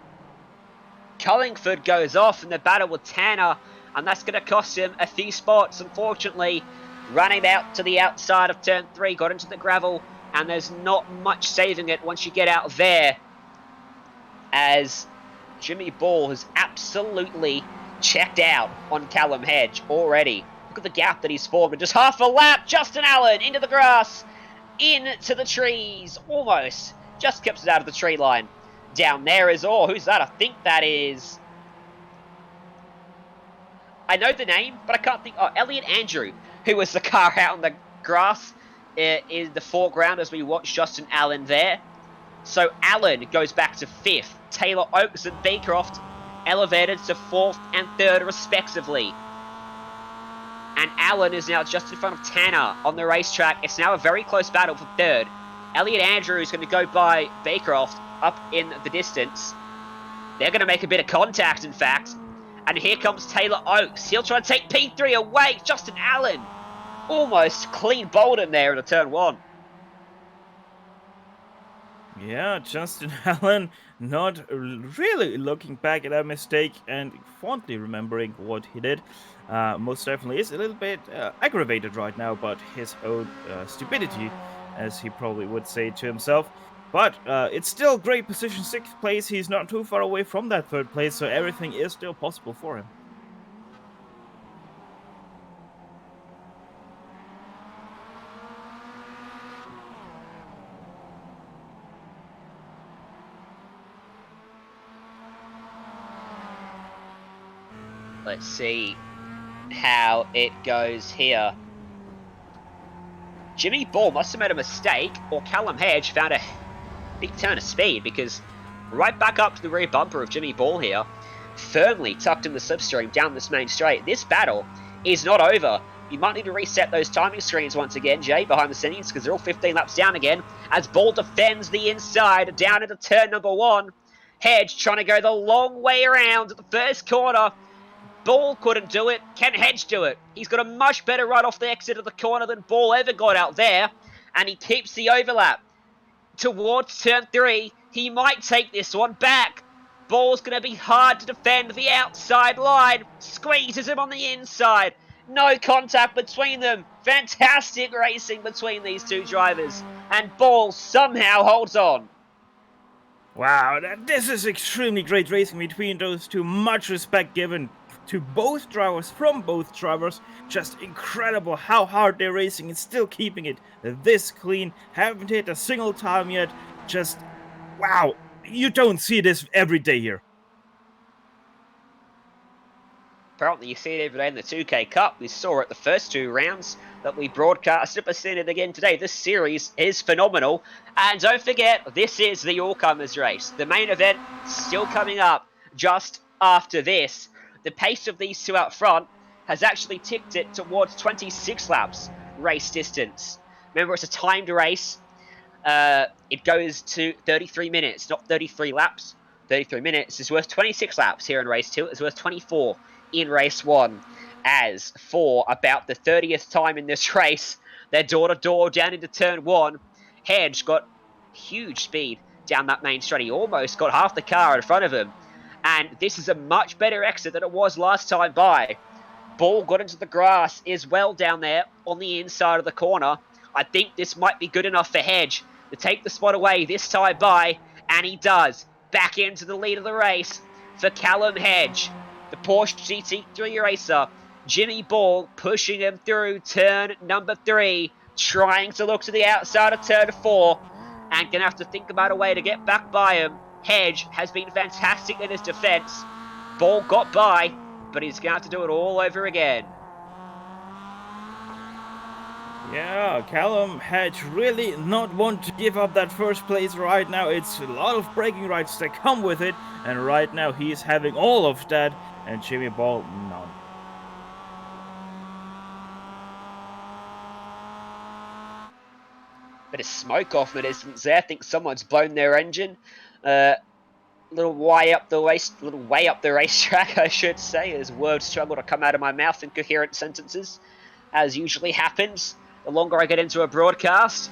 Cullingford goes off in the battle with Tanner, and that's going to cost him a few spots, unfortunately. Running out to the outside of turn 3, got into the gravel, and there's not much saving it once you get out there, as Jimmy Ball has absolutely checked out on Callum Hedge already. Look at the gap that he's formed in just half a lap. Justin Allen into the grass. Into the trees, almost. Just kept it out of the tree line. Down there is, who's that? I think that is... I know the name, but I can't think... Elliot Andrew, who was the car out on the grass in the foreground as we watch Justin Allen there. So Allen goes back to 5th. Taylor Oakes and Beecroft elevated to 4th and 3rd respectively. And Allen is now just in front of Tanner on the racetrack. It's now a very close battle for 3rd. Elliot Andrew is going to go by Beecroft up in the distance. They're going to make a bit of contact, in fact. And here comes Taylor Oakes. He'll try to take P3 away. Justin Allen almost clean bowled him there in a turn 1. Yeah, Justin Allen not really looking back at that mistake and fondly remembering what he did. Most definitely is a little bit aggravated right now about his own stupidity, as he probably would say to himself. But it's still great position, 6th place. He's not too far away from that 3rd place, so everything is still possible for him. Let's see how it goes here. Jimmy Ball must have made a mistake, or Callum Hedge found a big turn of speed, because right back up to the rear bumper of Jimmy Ball here, firmly tucked in the slipstream down this main straight. This battle is not over. You might need to reset those timing screens once again, Jay, behind the scenes, because they're all 15 laps down again, as Ball defends the inside down into turn number 1. Hedge trying to go the long way around at the first corner. Ball couldn't do it. Can Hedge do it? He's got a much better run off the exit of the corner than Ball ever got out there. And he keeps the overlap. Towards turn 3, he might take this one back. Ball's going to be hard to defend the outside line. Squeezes him on the inside. No contact between them. Fantastic racing between these two drivers. And Ball somehow holds on. Wow, this is extremely great racing between those two. Much respect given to both drivers, from both drivers. Just incredible how hard they're racing and still keeping it this clean. Haven't hit a single time yet. Just, wow, you don't see this every day here. apparently you see it every day in the 2K Cup. We saw it the first 2 rounds that we broadcasted, but seeing it again today. This series is phenomenal. And don't forget, this is the all-comers race. The main event still coming up just after this. The pace of these 2 out front has actually ticked it towards 26 laps race distance. Remember, it's a timed race. It goes to 33 minutes, not 33 laps. 33 minutes is worth 26 laps here in race 2. It's worth 24 in race 1. As for about the 30th time in this race, they're door-to-door down into turn 1. Hedge got huge speed down that main straight. He almost got half the car in front of him. And this is a much better exit than it was last time by. Ball got into the grass as well down there on the inside of the corner. I think this might be good enough for Hedge to take the spot away this time by, and he does. Back into the lead of the race for Callum Hedge, the Porsche GT3 racer. Jimmy Ball pushing him through turn number 3, trying to look to the outside of turn 4, and gonna have to think about a way to get back by him. Hedge has been fantastic in his defense. Ball got by, but he's gonna have to do it all over again. Yeah, Callum Hedge really not want to give up that first place right now. It's a lot of braking rights that come with it, and right now he's having all of that, and Jimmy Ball none. Bit of smoke off the distance there. I think someone's blown their engine. Little way up the racetrack, I should say, as words struggle to come out of my mouth in coherent sentences, as usually happens. The longer I get into a broadcast,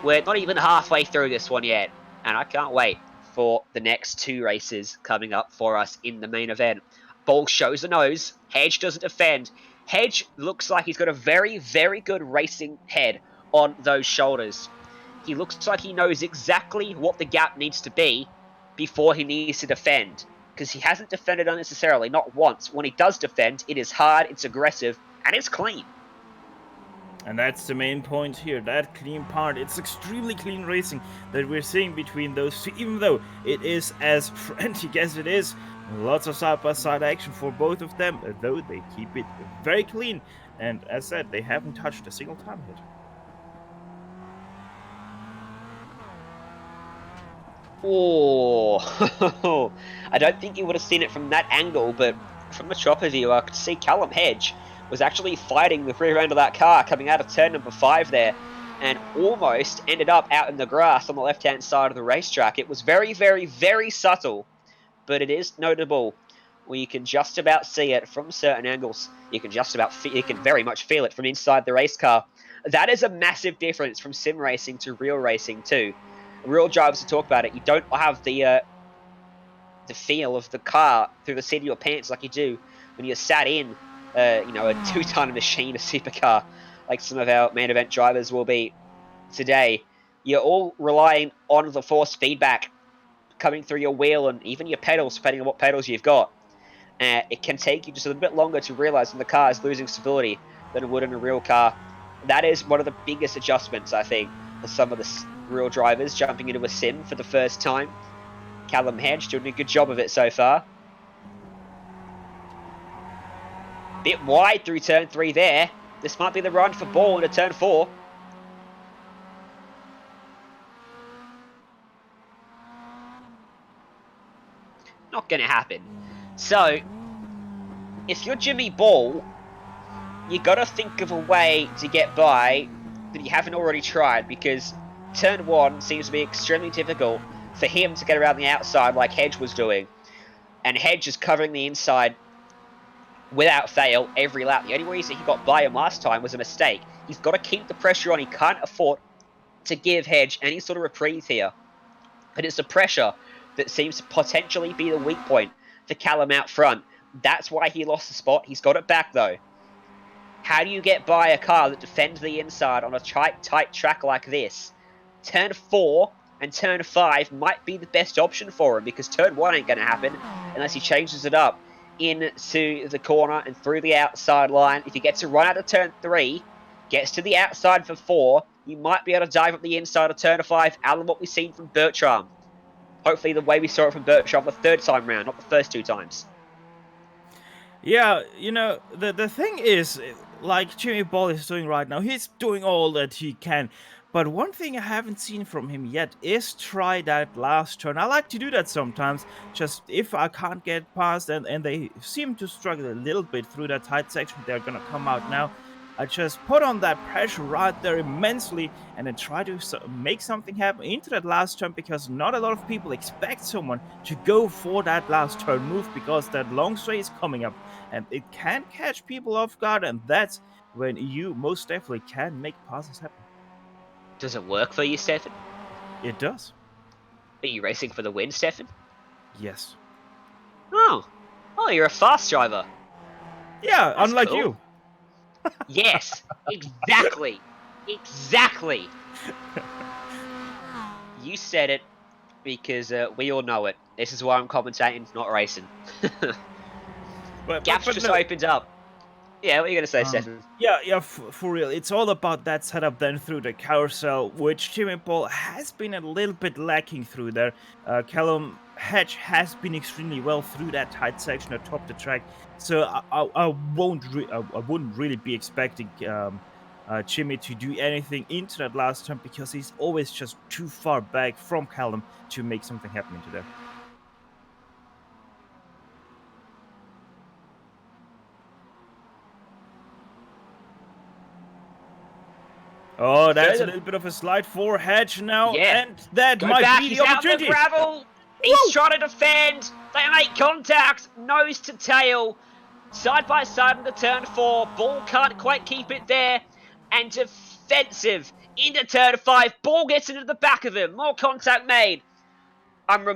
we're not even halfway through this one yet, and I can't wait for the next 2 races coming up for us in the main event. Ball shows the nose. Hedge doesn't defend. Hedge looks like he's got a very, very good racing head on those shoulders. He looks like he knows exactly what the gap needs to be before he needs to defend, because he hasn't defended unnecessarily, not once. When he does defend, it is hard, it's aggressive, and it's clean. And that's the main point here, that clean part. It's extremely clean racing that we're seeing between those 2, even though it is as frantic as it is. Lots of side-by-side action for both of them, though they keep it very clean. And as said, they haven't touched a single time hit. Oh, I don't think you would have seen it from that angle, but from the chopper view, I could see Callum Hedge was actually fighting the rear end of that car coming out of turn number 5 there, and almost ended up out in the grass on the left-hand side of the racetrack. It was very, very, very subtle, but it is notable. Where you can just about see it from certain angles. You can very much feel it from inside the race car. That is a massive difference from sim racing to real racing too. Real drivers to talk about it. You don't have the feel of the car through the seat of your pants like you do when you're sat in a 2-ton machine, a supercar, like some of our main event drivers will be today. You're all relying on the force feedback coming through your wheel and even your pedals, depending on what pedals you've got. It can take you just a little bit longer to realize when the car is losing stability than it would in a real car. That is one of the biggest adjustments, I think, for some of the real drivers jumping into a sim for the first time. Callum Hedge doing a good job of it so far. Bit wide through turn 3 there. This might be the run for Ball into turn 4. Not going to happen. So, if you're Jimmy Ball, you got to think of a way to get by that you haven't already tried, because turn 1 seems to be extremely difficult for him to get around the outside like Hedge was doing. And Hedge is covering the inside without fail every lap. The only reason he got by him last time was a mistake. He's got to keep the pressure on. He can't afford to give Hedge any sort of reprieve here. But it's the pressure that seems to potentially be the weak point for Callum out front. That's why he lost the spot. He's got it back though. How do you get by a car that defends the inside on a tight track like this? Turn 4 and turn 5 might be the best option for him, because turn 1 ain't going to happen unless he changes it up into the corner and through the outside line. If he gets a run out of turn 3, gets to the outside for 4, you might be able to dive up the inside of turn 5, out of what we've seen from Bertram. Hopefully the way we saw it from Bertram the 3rd time round, not the first 2 times. Yeah, the thing is, like Jimmy Ball is doing right now, he's doing all that he can. But one thing I haven't seen from him yet is try that last turn. I like to do that sometimes, just if I can't get past, and they seem to struggle a little bit through that tight section. They're gonna come out now. I just put on that pressure right there immensely and then try to make something happen into that last turn, because not a lot of people expect someone to go for that last turn move, because that long straight is coming up and it can catch people off guard, and that's when you most definitely can make passes happen. Does it work for you, Stefan? It does. Are you racing for the win, Stefan? Yes. Oh, you're a fast driver. Yeah, That's unlike cool. you. Yes, exactly. Exactly. You said it, because we all know it. This is why I'm commentating, not racing. Gaps just no. opened up. Yeah, what are you going to say, Stefan? Yeah, for real. It's all about that setup then through the carousel, which Jimmy Paul has been a little bit lacking through there. Callum Hedge has been extremely well through that tight section atop the track, so I wouldn't really be expecting Jimmy to do anything into that last turn, because he's always just too far back from Callum to make something happen into there. Oh, that's a little bit of a slide for Hedge now, and that Go might back. be the He's out opportunity. the gravel. He's trying to defend. They make contact, nose to tail, side by side in the turn 4. Ball can't quite keep it there, and defensive into turn 5. Ball gets into the back of him. More contact made. I'm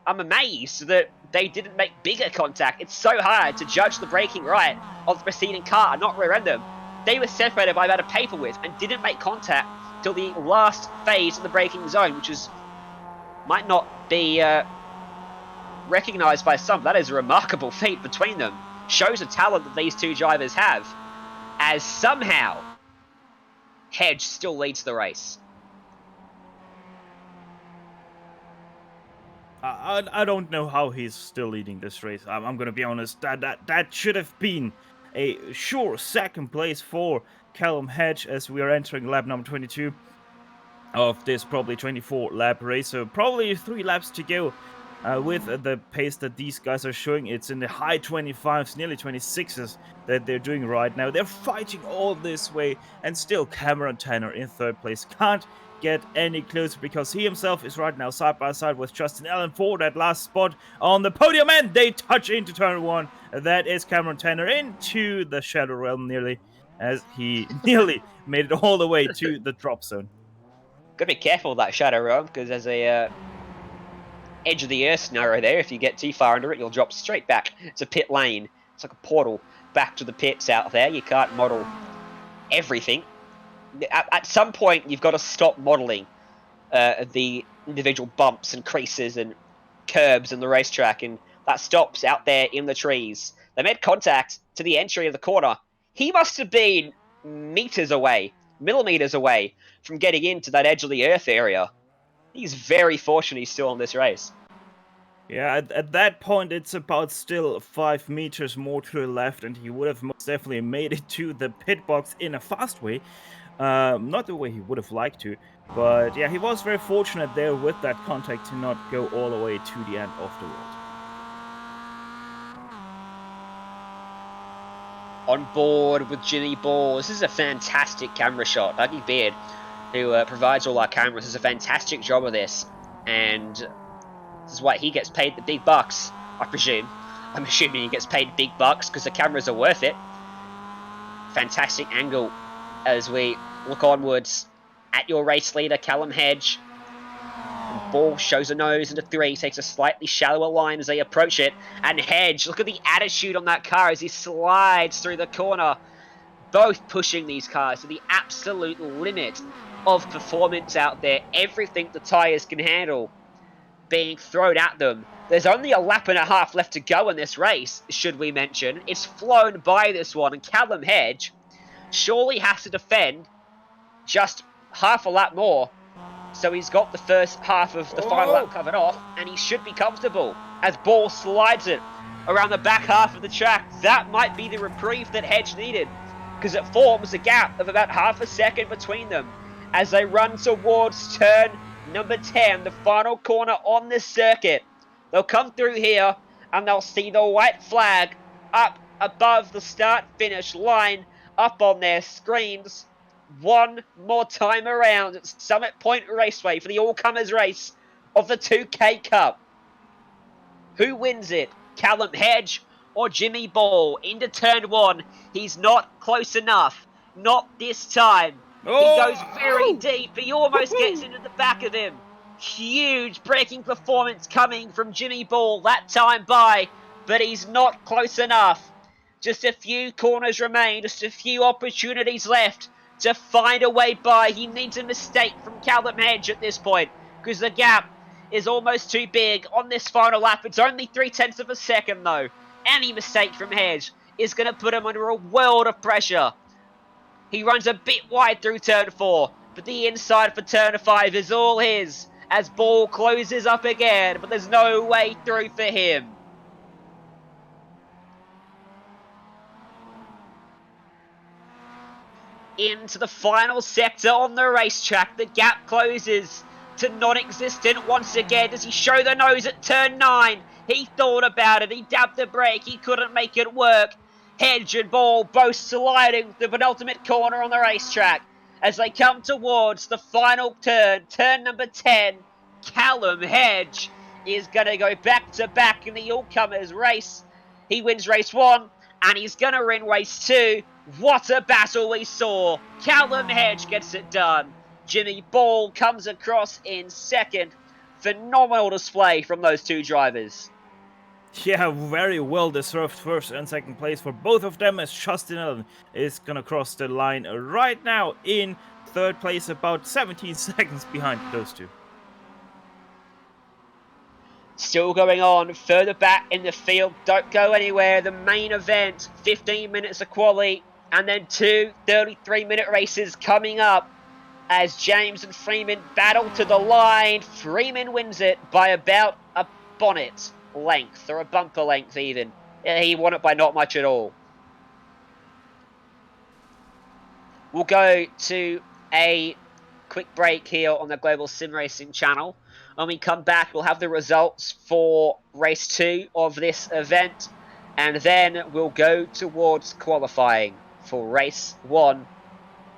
amazed that they didn't make bigger contact. It's so hard to judge the braking right of the preceding car and not rear-end them. They were separated by about a paper width and didn't make contact till the last phase of the braking zone, which might not be recognised by some. That is a remarkable feat between them. Shows the talent that these two drivers have, as somehow Hedge still leads the race. I don't know how he's still leading this race. I'm gonna be honest. That should have been a sure second place for Callum Hedge, as we are entering lap number 22 of this probably 24 lap race. So probably 3 laps to go. With the pace that these guys are showing, it's in the high 25s, nearly 26s that they're doing right now. They're fighting all this way, and still Cameron Tanner in 3rd place can't get any closer, because he himself is right now side by side with Justin Allen for that last spot on the podium, and they touch into turn 1. That is Cameron Tanner into the Shadow Realm nearly, as he nearly made it all the way to the drop zone. Gotta be careful of that Shadow Realm, because there's a edge of the earth scenario there. If you get too far under it, you'll drop straight back. It's a pit lane. It's like a portal back to the pits out there. You can't model everything. At some point, you've got to stop modeling the individual bumps and creases and curbs in the racetrack, and that stops out there in the trees. They made contact to the entry of the corner. He must have been millimeters away from getting into that edge of the earth area. He's very fortunate he's still on this race. Yeah, at that point, it's about still 5 meters more to the left, and he would have most definitely made it to the pit box in a fast way. Not the way he would have liked to, but yeah, he was very fortunate there with that contact to not go all the way to the end of the road. On board with Jimmy Ball. This is a fantastic camera shot. Dougie Beard, who provides all our cameras, does a fantastic job of this, and this is why he gets paid the big bucks, I presume. I'm assuming he gets paid big bucks because the cameras are worth it. Fantastic angle as we look onwards at your race leader, Callum Hedge. And Ball shows a nose into 3, takes a slightly shallower line as they approach it. And Hedge, look at the attitude on that car as he slides through the corner. Both pushing these cars to the absolute limit of performance out there. Everything the tyres can handle being thrown at them. There's only a lap and a half left to go in this race, should we mention. It's flown by this one, and Callum Hedge surely has to defend just half a lap more. So he's got the first half of the final lap covered off, and he should be comfortable. as Ball slides it around the back half of the track. That might be the reprieve that Hedge needed, because it forms a gap of about half a second between them as they run towards turn number 10, the final corner on this circuit. They'll come through here and they'll see the white flag up above the start-finish line up on their screens. One more time around at Summit Point Raceway for the all-comers race of the 2K Cup. Who wins it? Callum, Hedge, or Jimmy Ball? Into turn 1. He's not close enough. Not this time. He goes very deep. He almost gets into the back of him. Huge braking performance coming from Jimmy Ball that time by, but he's not close enough. Just a few corners remain, just a few opportunities left to find a way by. He needs a mistake from Callum Hedge at this point, because the gap is almost too big on this final lap. It's only 0.3 of a second though. Any mistake from Hedge is going to put him under a world of pressure. He runs a bit wide through turn 4, but the inside for turn 5 is all his as Ball closes up again, but there's no way through for him. Into the final sector on the racetrack, the gap closes to non-existent once again. Does he show the nose at turn 9? He thought about it, he dabbed the brake, he couldn't make it work. Hedge and Ball both sliding the penultimate corner on the racetrack as they come towards the final turn, turn number 10. Callum Hedge is going to go back-to-back in the all-comers race. He wins race 1 and he's going to win race 2. What a battle we saw. Callum Hedge gets it done. Jimmy Ball comes across in second. Phenomenal display from those two drivers. Yeah, very well deserved first and second place for both of them, as Justin Allen is gonna cross the line right now in third place, about 17 seconds behind those two. Still going on further back in the field. Don't go anywhere. The main event, 15 minutes of quali, and then two 33-minute races coming up as James and Freeman battle to the line. Freeman wins it by about a bonnet length, or a bumper length even. He won it by not much at all. We'll go to a quick break here on the Global SimRacing Channel. When we come back, we'll have the results for race 2 of this event, and then we'll go towards qualifying for race 1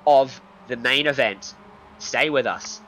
of the main event. Stay with us.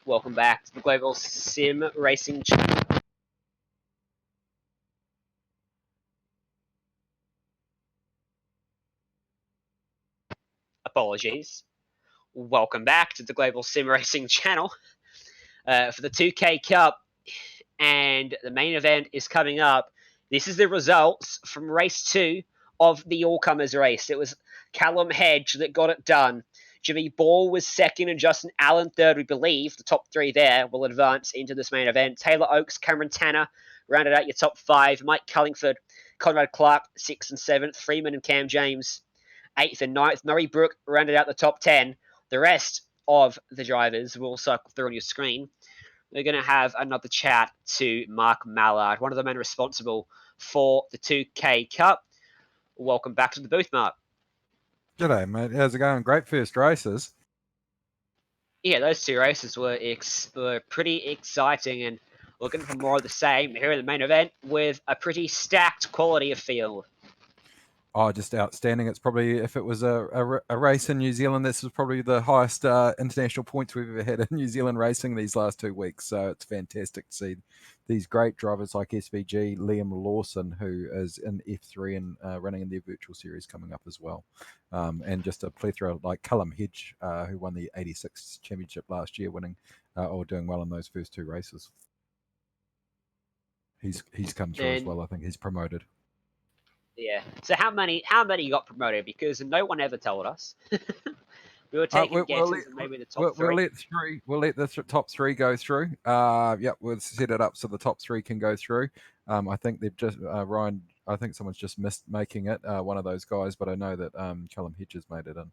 Welcome back to the Global Sim Racing Channel. Apologies. Welcome back to the Global Sim Racing Channel for the 2K Cup, and the main event is coming up. This is the results from race 2 of the all-comers race. It was Callum Hedge that got it done. Jimmy Ball was second and Justin Allen third, we believe. The top 3 there will advance into this main event. Taylor Oakes, Cameron Tanner rounded out your top 5. Mike Cullingford, Conrad Clark, 6th and 7th. Freeman and Cam James, 8th and 9th. Murray Brooke rounded out the top 10. The rest of the drivers will cycle through on your screen. We're going to have another chat to Marc Mallard, one of the men responsible for the 2K Cup. Welcome back to the booth, Marc. G'day, mate. How's it going? Great first races. Yeah, those 2 races were pretty exciting, and looking for more of the same here in the main event with a pretty stacked quality of field. Oh, just outstanding. It's probably, if it was a race in New Zealand, this is probably the highest international points we've ever had in New Zealand racing these last 2 weeks. So it's fantastic to see these great drivers like SVG, Liam Lawson, who is in F3 and running in their virtual series coming up as well. And just a plethora like Callum Hedge, who won the 86 championship last year, winning or doing well in those first 2 races. He's come through as well. I think he's promoted. Yeah. So how many got promoted? Because no one ever told us. We were taking guesses and maybe the top 3. We'll let the top 3 go through. We'll set it up so the top 3 can go through. I think they've just Ryan. I think someone's just missed making it. One of those guys, but I know that Callum Hedge has made it in.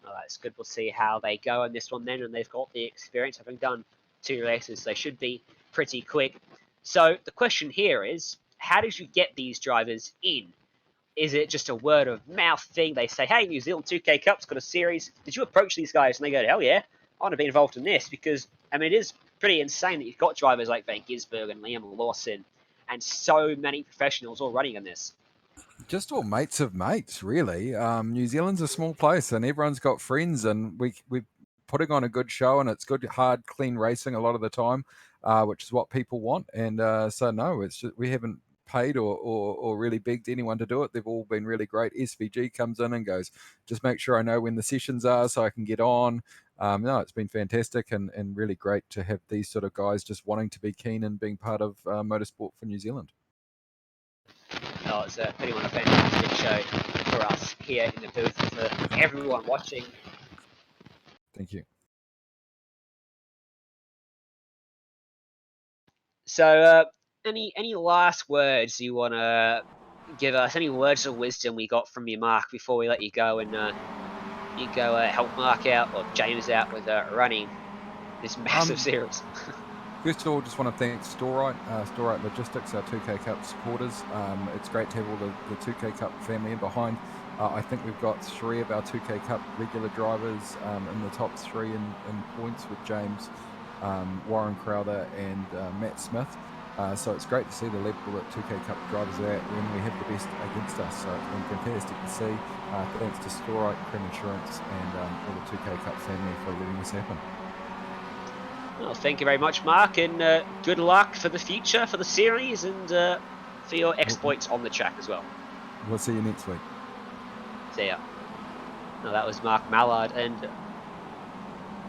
Well, that's good. We'll see how they go in this one then, and they've got the experience having done 2 races. They should be pretty quick. So the question here is, how did you get these drivers in? Is it just a word of mouth thing? They say, hey, New Zealand 2K Cup's got a series. Did you approach these guys? And they go, hell yeah, I want to be involved in this. Because, I mean, it is pretty insane that you've got drivers like Van Ginsburg and Liam Lawson and so many professionals all running in this. Just all mates of mates, really. New Zealand's a small place and everyone's got friends, and we're putting on a good show, and it's good, hard, clean racing a lot of the time, which is what people want. And so, no, it's just, we haven't paid or really begged anyone to do it. They've all been really great. SVG comes in and goes, just make sure I know when the sessions are so I can get on. No, it's been fantastic and really great to have these sort of guys just wanting to be keen and being part of motorsport for New Zealand. Oh, it's pretty much a fantastic show for us here in the booth, for everyone watching. Thank you. So, any last words you want to give us? Any words of wisdom we got from you, Mark, before we let you go and you go help Mark out or James out with running this massive series? First of all, just want to thank Storite Logistics, our 2K Cup supporters. It's great to have all the 2K Cup family in behind. I think we've got 3 of our 2K Cup regular drivers in the top 3 in points with James, Warren Crowther and Matt Smith. So it's great to see the level that 2K Cup drivers are at when we have the best against us. So it's been fantastic to see. Thanks to Storite, Cream Insurance and all the 2K Cup family for letting this happen. Well, thank you very much, Mark, and good luck for the future, for the series, and for your exploits on the track as well. We'll see you next week. See ya. No, that was Marc Mallard, and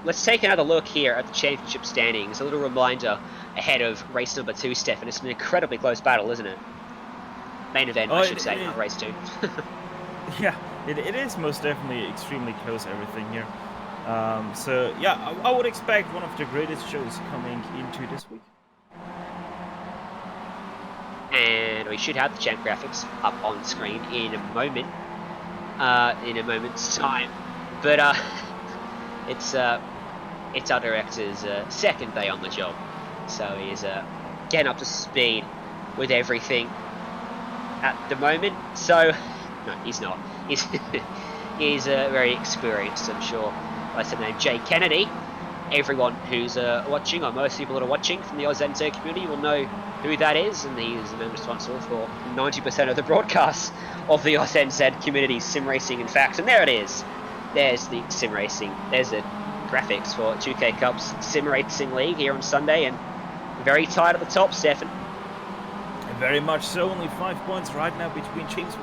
let's take another look here at the championship standings. A little reminder ahead of race number 2, Stefan. It's an incredibly close battle, isn't it? Main event, I should say, not race 2. Yeah, it is most definitely extremely close, everything here. So yeah, I would expect one of the greatest shows coming into this week. And we should have the champ graphics up on screen in a moment, in a moment's time. But it's our director's second day on the job, so he's getting up to speed with everything at the moment. So no, he's not. He's very experienced, I'm sure. That's the name, Jay Kennedy. Everyone who's watching, or most people that are watching from the AusNZ community, will know who that is, and he is the man responsible for 90% of the broadcasts of the AusNZ community, sim racing, in fact. And there it is. There's the sim racing. There's the graphics for 2K Cup's sim racing league here on Sunday, and very tight at the top, Stefan. Very much so. Only 5 points right now between James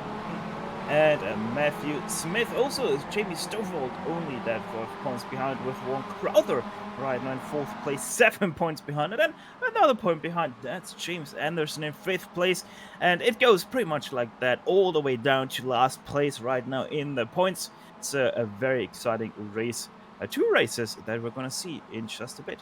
and Matthew Smith. Also, Jamie Stovall only that 5 points behind with Warren Crowther right now in 4th place, 7 points behind. And then another point behind, that's James Anderson in 5th place. And it goes pretty much like that all the way down to last place right now in the points. It's a very exciting race. 2 races that we're going to see in just a bit.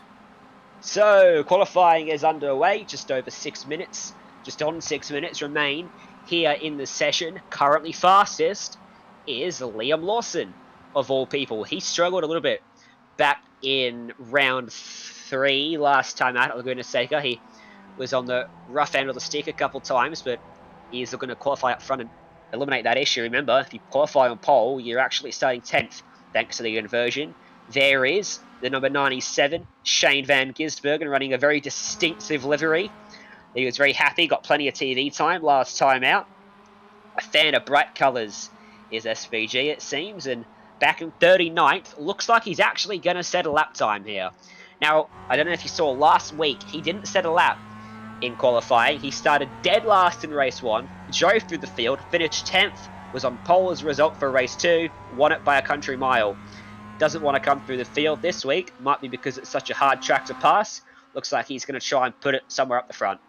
So, qualifying is underway, just over 6 minutes. Just on 6 minutes remain here in the session. Currently fastest is Liam Lawson, of all people. He struggled a little bit back in round 3 last time out at Laguna Seca. He was on the rough end of the stick a couple times, but he's looking to qualify up front and eliminate that issue. Remember, if you qualify on pole, you're actually starting 10th, thanks to the inversion. There is the number 97, Shane van Gisbergen, running a very distinctive livery. He was very happy, got plenty of TV time last time out. A fan of bright colours is SVG, it seems, and back in 39th, looks like he's actually going to set a lap time here. Now, I don't know if you saw last week, he didn't set a lap in qualifying. He started dead last in race 1, drove through the field, finished 10th, was on pole as a result for race 2, won it by a country mile. Doesn't want to come through the field this week, might be because it's such a hard track to pass. Looks like he's going to try and put it somewhere up the front.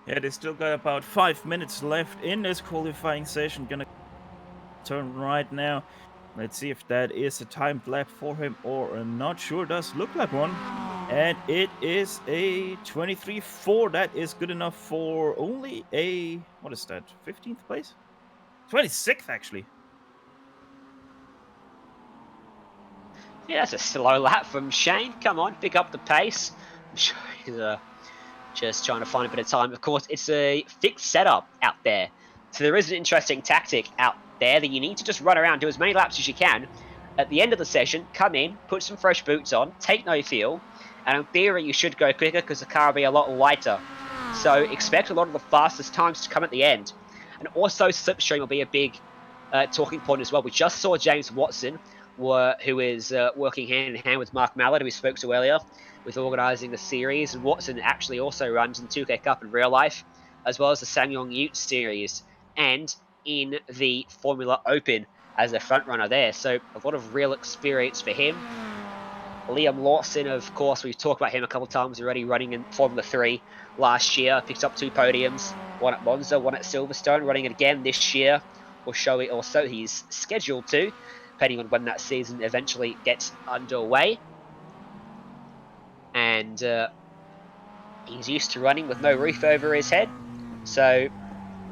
Yeah, they still got about 5 minutes left in this qualifying session. Gonna turn right now. Let's see if that is a timed lap for him or not. Sure does look like one. And it is a 23.4. That is good enough for only a, what is that, 15th place? 26th, actually. Yeah, that's a slow lap from Shane. Come on, pick up the pace. I'm sure he's just trying to find a bit of time. Of course, it's a fixed setup out there. So there is an interesting tactic out there that you need to just run around, do as many laps as you can. At the end of the session, come in, put some fresh boots on, take no fuel, and in theory you should go quicker because the car will be a lot lighter. So expect a lot of the fastest times to come at the end. And also slipstream will be a big talking point as well. We just saw James Watson, who is working hand in hand with Marc Mallard, who we spoke to earlier, with organising the series. And Watson actually also runs in the 2K Cup in real life, as well as the Sanyong Ute series, and in the Formula Open as a front runner there. So a lot of real experience for him. Liam Lawson, of course, we've talked about him a couple of times already, running in Formula 3 last year, picked up 2 podiums, one at Monza, one at Silverstone, running it again this year, or show it also he's scheduled to, depending on when that season eventually gets underway. And he's used to running with no roof over his head, so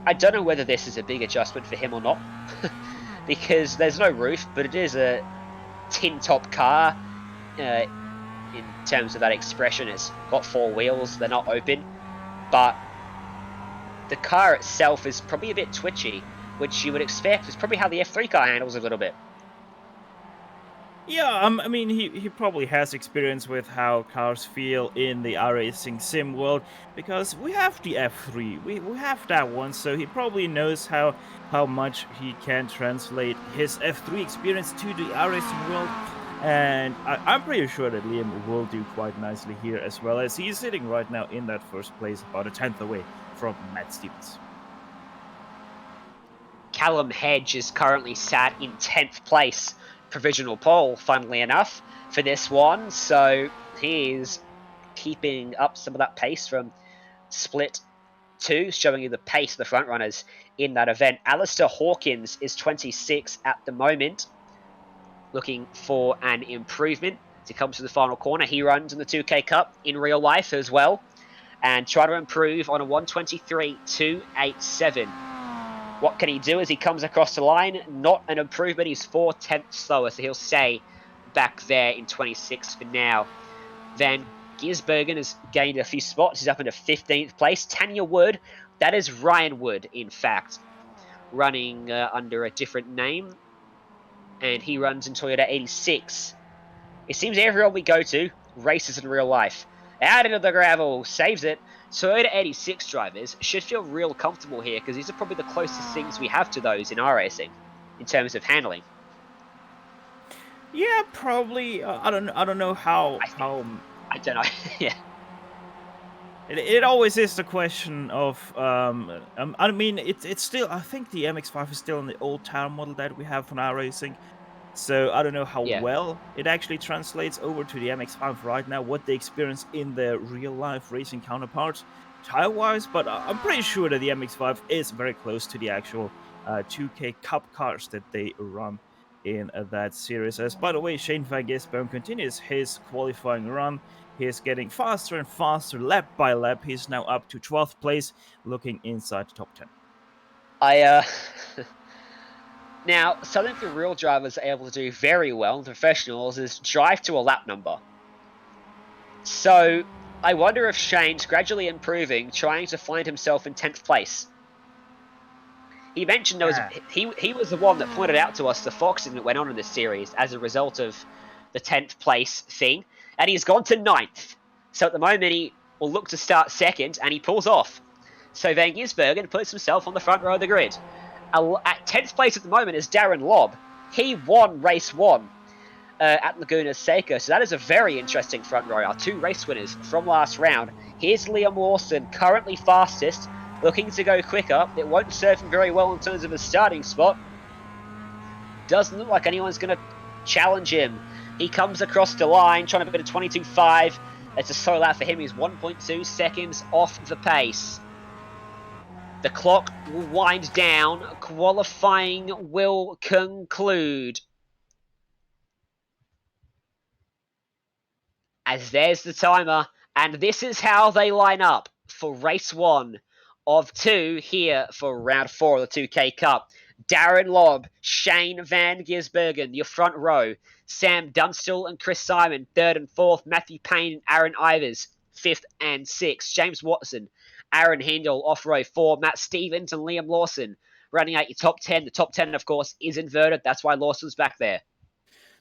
I don't know whether this is a big adjustment for him or not, because there's no roof, but it is a tin top car. In terms of that expression, it's got 4 wheels, they're not open, but the car itself is probably a bit twitchy, which you would expect is probably how the F3 car handles a little bit. Yeah, I mean, he probably has experience with how cars feel in the iRacing sim world, because we have the F3, we have that one, so he probably knows how much he can translate his F3 experience to the iRacing world, and I'm pretty sure that Liam will do quite nicely here, as well as he's sitting right now in that first place, about a 10th away from Matt Stevens. Callum Hedge is currently sat in 10th place, provisional pole, funnily enough, for this one. So he is keeping up some of that pace from split 2, showing you the pace of the front runners in that event. Alistair Hawkins is 26 at the moment, looking for an improvement to come to the final corner. He runs in the 2K Cup in real life as well, and try to improve on a 1:23.287. What can he do as he comes across the line? Not an improvement. He's 4/10 slower, so he'll stay back there in 26 for now. Van Gisbergen has gained a few spots. He's up into 15th place. Tanya Wood, that is Ryan Wood, in fact, running under a different name. And he runs in Toyota 86. It seems everyone we go to races in real life. Out into the gravel, saves it. Toyota 86 drivers should feel real comfortable here, because these are probably the closest things we have to those in iRacing in terms of handling. Yeah, probably. I don't know how. I don't know. Yeah. It always is the question of. I mean, it's still. I think the MX5 is still in the old town model that we have from iRacing. So I don't know how well it actually translates over to the MX5 right now, what they experience in their real-life racing counterparts tire-wise, but I'm pretty sure that the MX5 is very close to the actual 2K Cup cars that they run in that series. As, by the way, Shane van Gisbergen continues his qualifying run. He is getting faster and faster lap by lap. He's now up to 12th place, looking inside the top 10. Now, something the real drivers are able to do very well in professionals is drive to a lap number. So, I wonder if Shane's gradually improving, trying to find himself in 10th place. He mentioned he was the one that pointed out to us the foxing that went on in this series as a result of the 10th place thing, and he's gone to 9th. So at the moment, he will look to start second, and he pulls off. So Van Gisbergen puts himself on the front row of the grid. At 10th place at the moment is Darren Lobb. He won race 1 at Laguna Seca, so that is a very interesting front row. Our 2 race winners from last round. Here's Liam Lawson, currently fastest, looking to go quicker. It won't serve him very well in terms of a starting spot. Doesn't look like anyone's going to challenge him. He comes across the line, trying to beat a 22.5. It's a slow lap for him. He's 1.2 seconds off the pace. The clock will wind down. Qualifying will conclude. As there's the timer. And this is how they line up for race 1 of 2 here for round 4 of the 2K Cup. Darren Lobb, Shane Van Gisbergen, your front row. Sam Dunstall and Chris Simon, 3rd and 4th. Matthew Payne and Aaron Ivers, 5th and 6th. James Watson, Aaron Hindle, off row 4. Matt Stevens and Liam Lawson running out your top 10. The top 10, of course, is inverted. That's why Lawson's back there.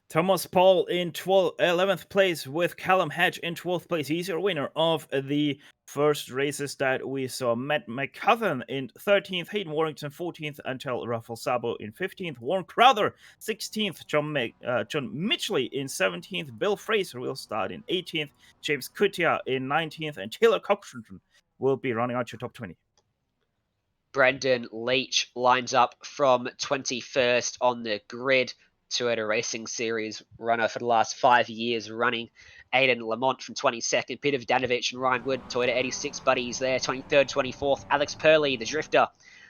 Thomas Paul in 11th place with Callum Hedge in 12th place. He's your winner of the first races that we saw. Matt McCutcheon in 13th, Hayden Warrington 14th, until Ruffle Sabo in 15th, Warren Crowther 16th, John Mitchley in 17th, Bill Fraser will start in 18th, James Kutia in 19th, and Taylor Cochran will be running out your top 20. Brendan Leach lines up from 21st on the grid. Toyota Racing Series runner for the last 5 years running. Aidan Lamont from 22nd. Peter Vdanovich and Ryan Wood, Toyota 86 buddies there. 23rd, 24th. Alex Purley, the drifter,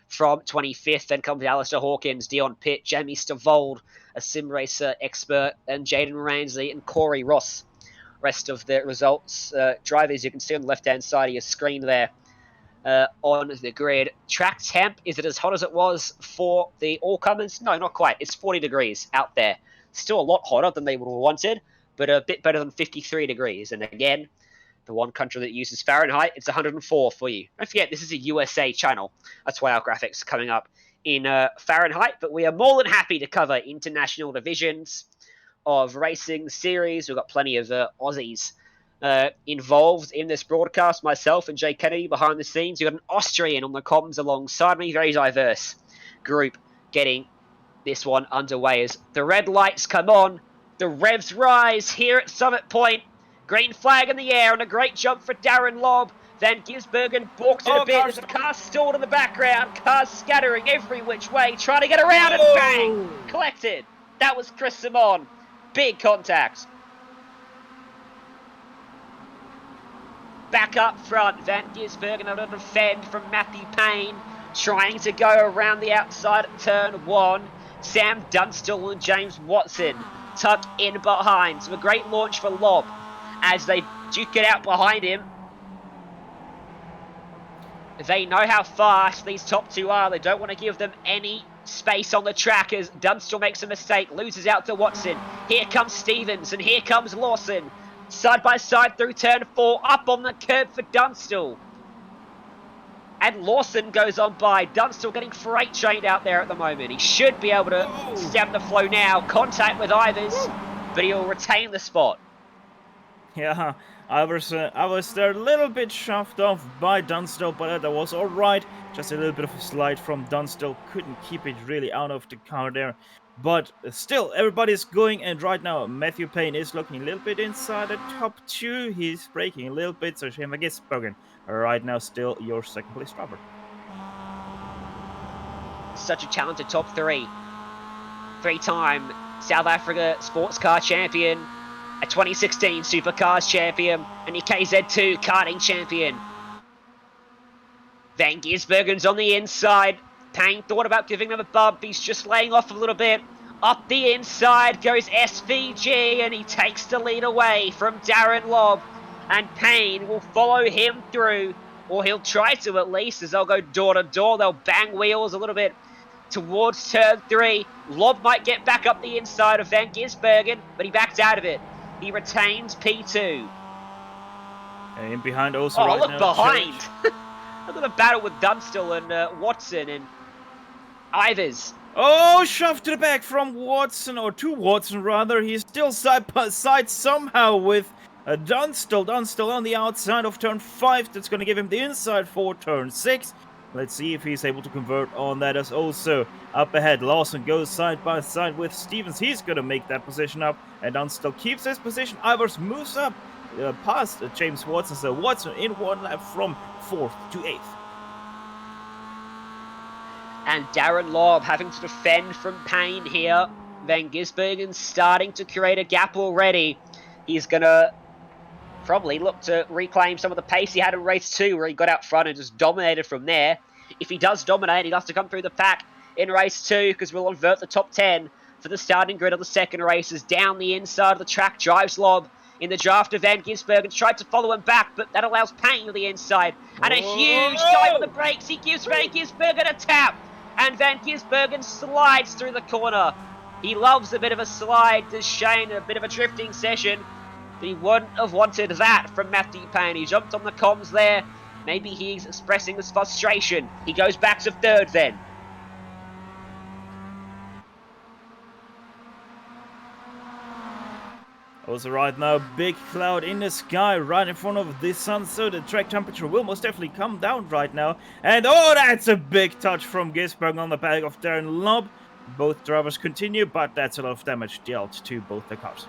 from 25th. Then comes Alistair Hawkins, Dion Pitt, Jamie Stavold, a sim racer expert, and Jaden Ramsey and Corey Ross. Rest of the results, drivers you can see on the left-hand side of your screen there. On the grid. Track temp, is it as hot as it was for the all-comers? No, not quite. It's 40 degrees out there. Still a lot hotter than they would have wanted, but a bit better than 53 degrees. And again, the one country that uses Fahrenheit, it's 104 for you. Don't forget, this is a USA channel. That's why our graphics are coming up in Fahrenheit, but we are more than happy to cover international divisions of racing series. We've got plenty of Aussies involved in this broadcast, myself and Jay Kennedy behind the scenes. We've got an Austrian on the comms alongside me. Very diverse group getting this one underway as the red lights come on. The revs rise here at Summit Point. Green flag in the air and a great jump for Darren Lobb. Van Gisbergen balked it a bit as the car stalled in the background. Cars scattering every which way, trying to get around and bang! Collected. That was Chris Simon. Big contact. Back up front, Van Gisbergen able to defend from Matthew Payne, trying to go around the outside at turn 1. Sam Dunstall and James Watson tuck in behind. So a great launch for Lobb as they duke it out behind him. They know how fast these top 2 are. They don't want to give them any space on the track as Dunstall makes a mistake, loses out to Watson. Here comes Stevens and here comes Lawson. Side by side through turn 4, up on the curb for Dunstall. And Lawson goes on by. Dunstall getting freight trained out there at the moment. He should be able to stem the flow now. Contact with Ivers, but he'll retain the spot. Yeah, I was there a little bit shoved off by Dunstall, but that was alright. Just a little bit of a slide from Dunstall. Couldn't keep it really out of the car there. But still, everybody's going, and right now Matthew Payne is looking a little bit inside the top 2. He's braking a little bit, so Shane Gisbergen right now still your second place driver. Such a talented top 3. 3-time South Africa sports car champion, a 2016 Supercars champion, and your KZ2 karting champion. Van Gisbergen's on the inside. Payne thought about giving them a bump. He's just laying off a little bit. Up the inside goes SVG, and he takes the lead away from Darren Lobb. And Payne will follow him through, or he'll try to at least, as they'll go door to door. They'll bang wheels a little bit towards turn 3. Lobb might get back up the inside of Van Gisbergen, but he backs out of it. He retains P2. And in behind also look behind. Look at the battle with Dunstall and Watson, and Ivers. Oh, shoved to the back from Watson, or to Watson rather. He's still side by side somehow with Dunstall. Dunstall on the outside of turn 5. That's going to give him the inside for turn 6. Let's see if he's able to convert on that. As also up ahead, Lawson goes side by side with Stevens. He's going to make that position up, and Dunstall keeps his position. Ivers moves up past James Watson. So Watson in one lap from 4th to 8th. And Darren Lobb having to defend from Payne here. Van Gisbergen starting to create a gap already. He's going to probably look to reclaim some of the pace he had in race 2, where he got out front and just dominated from there. If he does dominate, he'll have to come through the pack in race 2, because we'll invert the top 10 for the starting grid of the second race. As down the inside of the track drives Lobb in the draft of Van Gisbergen. Tried to follow him back, but that allows Payne to the inside. And a huge dive on the brakes. He gives Van Gisbergen a tap. And Van Gisbergen slides through the corner. He loves a bit of a slide, does Shane, a bit of a drifting session. But he wouldn't have wanted that from Matthew Payne. He jumped on the comms there. Maybe he's expressing his frustration. He goes back to 3rd then. Also right now, big cloud in the sky right in front of the sun, so the track temperature will most definitely come down right now. And oh, that's a big touch from Ginsburg on the back of Darren Lobb. Both drivers continue, but that's a lot of damage dealt to both the cars.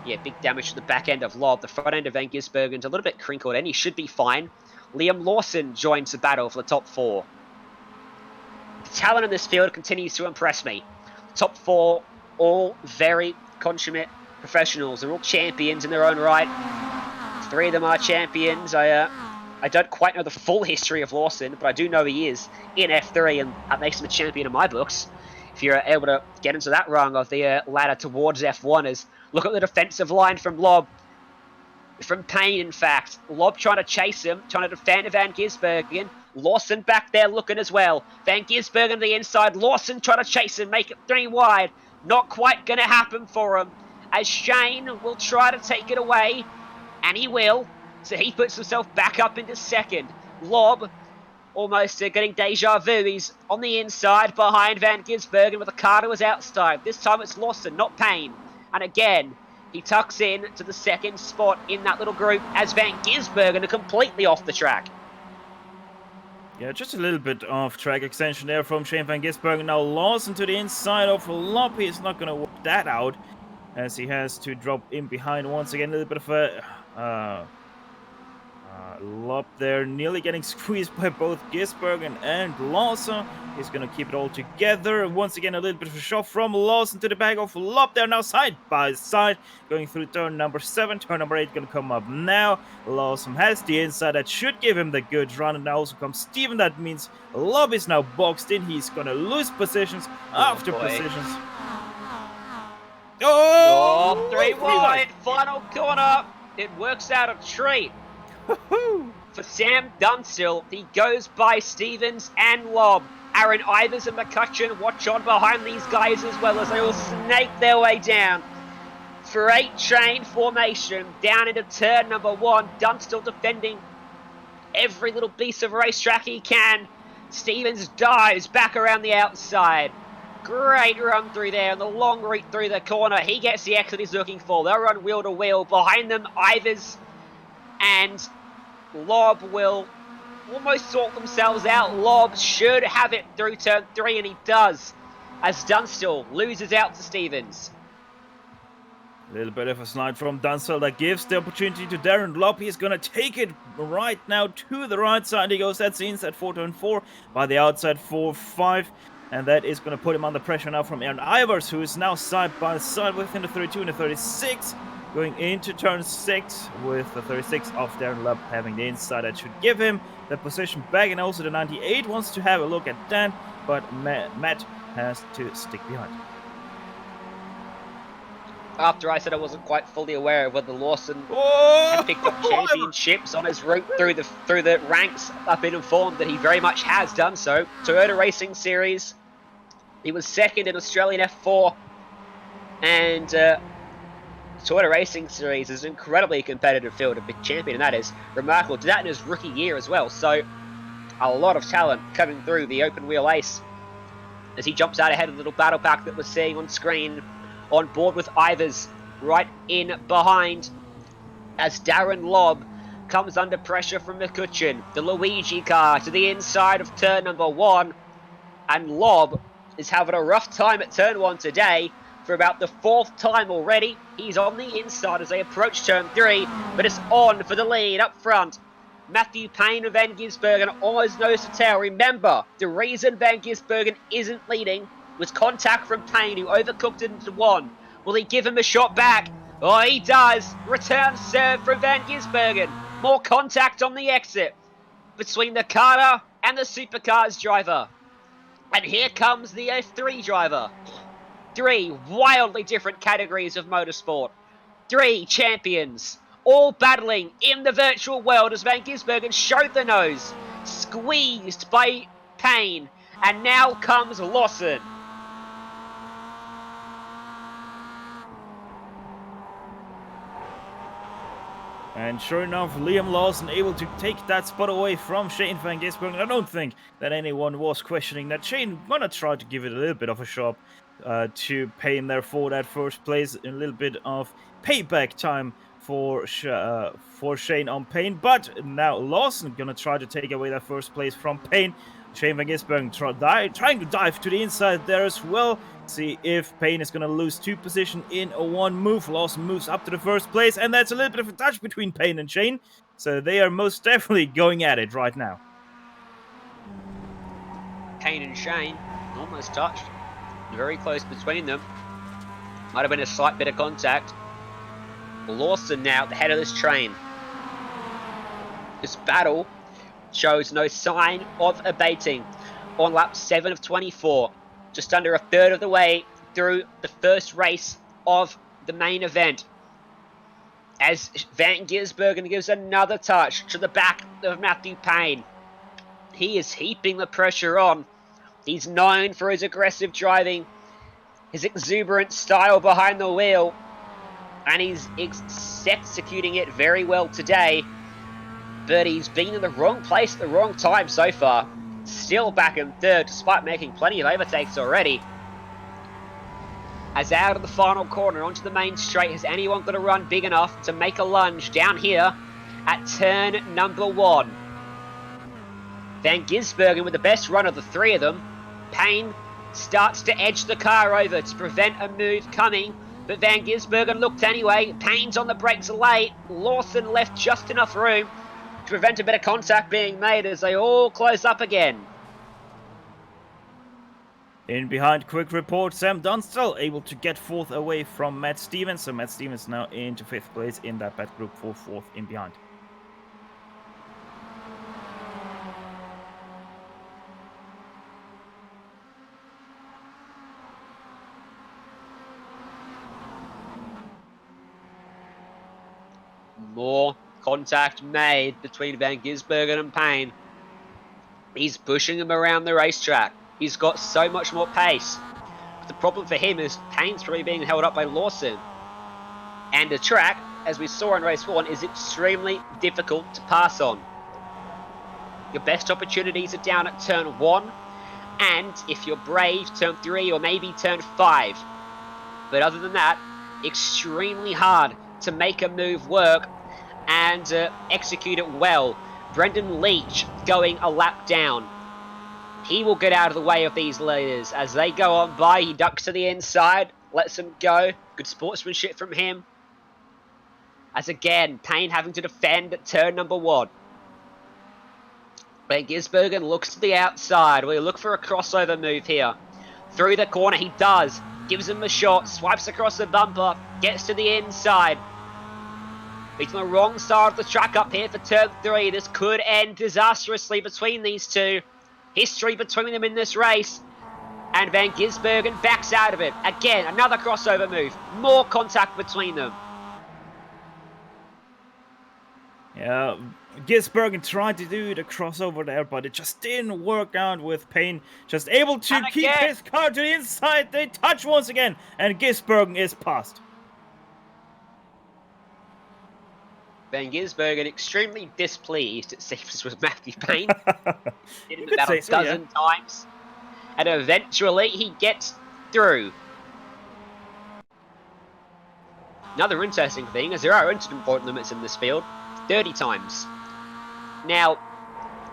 Yeah, big damage to the back end of Lobb. The front end of Van Gisbergen's a little bit crinkled, and he should be fine. Liam Lawson joins the battle for the top 4. The talent in this field continues to impress me. Top 4, all very consummate professionals. They're all champions in their own right. 3 of them are champions. I don't quite know the full history of Lawson, but I do know he is in F3, and that makes him a champion in my books. If you're able to get into that rung of the ladder towards F1, is look at the defensive line from Lobb. From Payne, in fact. Lobb trying to chase him, trying to defend Van Gisbergen. Lawson back there looking as well. Van Gisbergen to the inside. Lawson trying to chase him, make it 3 wide. Not quite going to happen for him, as Shane will try to take it away, and he will. So he puts himself back up into 2nd. Lobb almost getting deja vu. He's on the inside behind Van Gisbergen with a car to his outside. This time it's Lawson, not Payne. And again, he tucks in to the 2nd spot in that little group, as Van Gisbergen are completely off the track. Yeah, just a little bit of track extension there from Shane Van Gisbergen. Now Lawson to the inside of Lobb. He's not going to work that out, as he has to drop in behind once again. A little bit of a Lobb there, nearly getting squeezed by both Gisbergen and Lawson. He's going to keep it all together. Once again, a little bit of a shot from Lawson to the back of Lobb there. Now side by side, going through turn number 7. Turn number 8 going to come up now. Lawson has the inside. That should give him the good run. And now also comes Steven. That means Lobb is now boxed in. He's going to lose positions after positions. Oh, 3 wide, final corner. It works out a treat. For Sam Dunstall, he goes by Stevens and Lobb. Aaron Ivers and McCutcheon watch on behind these guys as well, as they all snake their way down. For 8 train formation, down into turn number 1. Dunstall defending every little piece of racetrack he can. Stevens dives back around the outside. Great run through there, and the long route through the corner. He gets the exit he's looking for. They'll run wheel to wheel. Behind them, Ivers and Lobb will almost sort themselves out. Lobb should have it through turn 3, and he does, as Dunstall loses out to Stevens. A little bit of a slide from Dunstall that gives the opportunity to Darren Lobb. He's going to take it right now to the right side. He goes, that's the inside 4 turn 4 by the outside 4-5. And that is going to put him under pressure now from Aaron Ivers, who is now side by side within the 32 and the 36. Going into turn 6 with the 36 of Darren Lobb having the inside. That should give him the position back, and also the 98 wants to have a look at that, but Matt has to stick behind. After I said I wasn't quite fully aware of whether Lawson had picked up championships on his route through the ranks, I've been informed that he very much has done so. Toyota Racing Series, he was 2nd in Australian F4, and Toyota Racing Series is an incredibly competitive field, a big champion, and that is remarkable. Did that in his rookie year as well. So A lot of talent coming through the open wheel ace as he jumps out ahead of the little battle pack that we're seeing on screen. On board with Ivers right in behind as Darren Lobb comes under pressure from McCutcheon. The Luigi car to the inside of turn number 1. And Lobb is having a rough time at turn 1 today. For about the 4th time already, he's on the inside as they approach turn 3, but it's on for the lead up front. Matthew Payne of Van Gisbergen almost nose to tail. Remember, the reason Van Gisbergen isn't leading was contact from Payne, who overcooked it into 1. Will he give him a shot back? Oh, he does. Return serve from Van Gisbergen. More contact on the exit between the Carter and the Supercars driver. And here comes the F3 driver. 3 wildly different categories of motorsport. 3 champions, all battling in the virtual world as Van Gisbergen showed the nose. Squeezed by Payne. And now comes Lawson. And sure enough, Liam Lawson able to take that spot away from Shane Van Gisbergen. I don't think that anyone was questioning that. Shane gonna try to give it a little bit of a shot to Payne there for that first place. A little bit of payback time for Shane on Payne. But now Lawson gonna try to take away that first place from Payne. Shane Van Gisbergen trying to dive to the inside there as well. See if Payne is going to lose 2 position in a 1 move. Lawson moves up to the first place, and that's a little bit of a touch between Payne and Shane. So they are most definitely going at it right now. Payne and Shane almost touched. Very close between them. Might have been a slight bit of contact. Lawson now at the head of this train. This battle shows no sign of abating on lap 7 of 24. Just under a third of the way through the first race of the main event. As Van Gisbergen gives another touch to the back of Matthew Payne. He is heaping the pressure on. He's known for his aggressive driving, his exuberant style behind the wheel, and he's executing it very well today. But he's been in the wrong place at the wrong time so far. Still back in third, despite making plenty of overtakes already. As out of the final corner onto the main straight, has anyone got to run big enough to make a lunge down here at turn number 1? Van Gisbergen with the best run of the 3 of them. Payne starts to edge the car over to prevent a move coming, but Van Gisbergen looked anyway. Payne's on the brakes late. Lawson left just enough room to prevent a bit of contact being made as they all close up again. In behind, quick report, Sam Dunstall able to get 4th away from Matt Stevens. So Matt Stevens now into 5th place in that battle group for 4th in behind. More contact made between Van Gisbergen and Payne. He's pushing him around the racetrack. He's got so much more pace. But the problem for him is Payne's really being held up by Lawson. And the track, as we saw in race 1, is extremely difficult to pass on. Your best opportunities are down at turn 1, and if you're brave, turn 3 or maybe turn 5. But other than that, extremely hard to make a move work and execute it well. Brendan Leach going a lap down. He will get out of the way of these leaders. As they go on by, he ducks to the inside, lets them go. Good sportsmanship from him. As again, Payne having to defend at turn number 1. Van Gisbergen looks to the outside. We'll look for a crossover move here. Through the corner, he does. Gives him a shot, swipes across the bumper, gets to the inside. He's on the wrong side of the track up here for turn 3. This could end disastrously between these two. History between them in this race. And Van Gisbergen backs out of it. Again, another crossover move. More contact between them. Yeah, Gisbergen tried to do the crossover there, but it just didn't work out with Payne. Just able to keep his car to the inside. They touch once again, and Gisbergen is past. Van Ginsburg extremely displeased, it seems, with Matthew Payne. Hit him could about say a so, yeah. dozen times. And eventually he gets through. Another interesting thing is there are incident point limits in this field, 30 times. Now,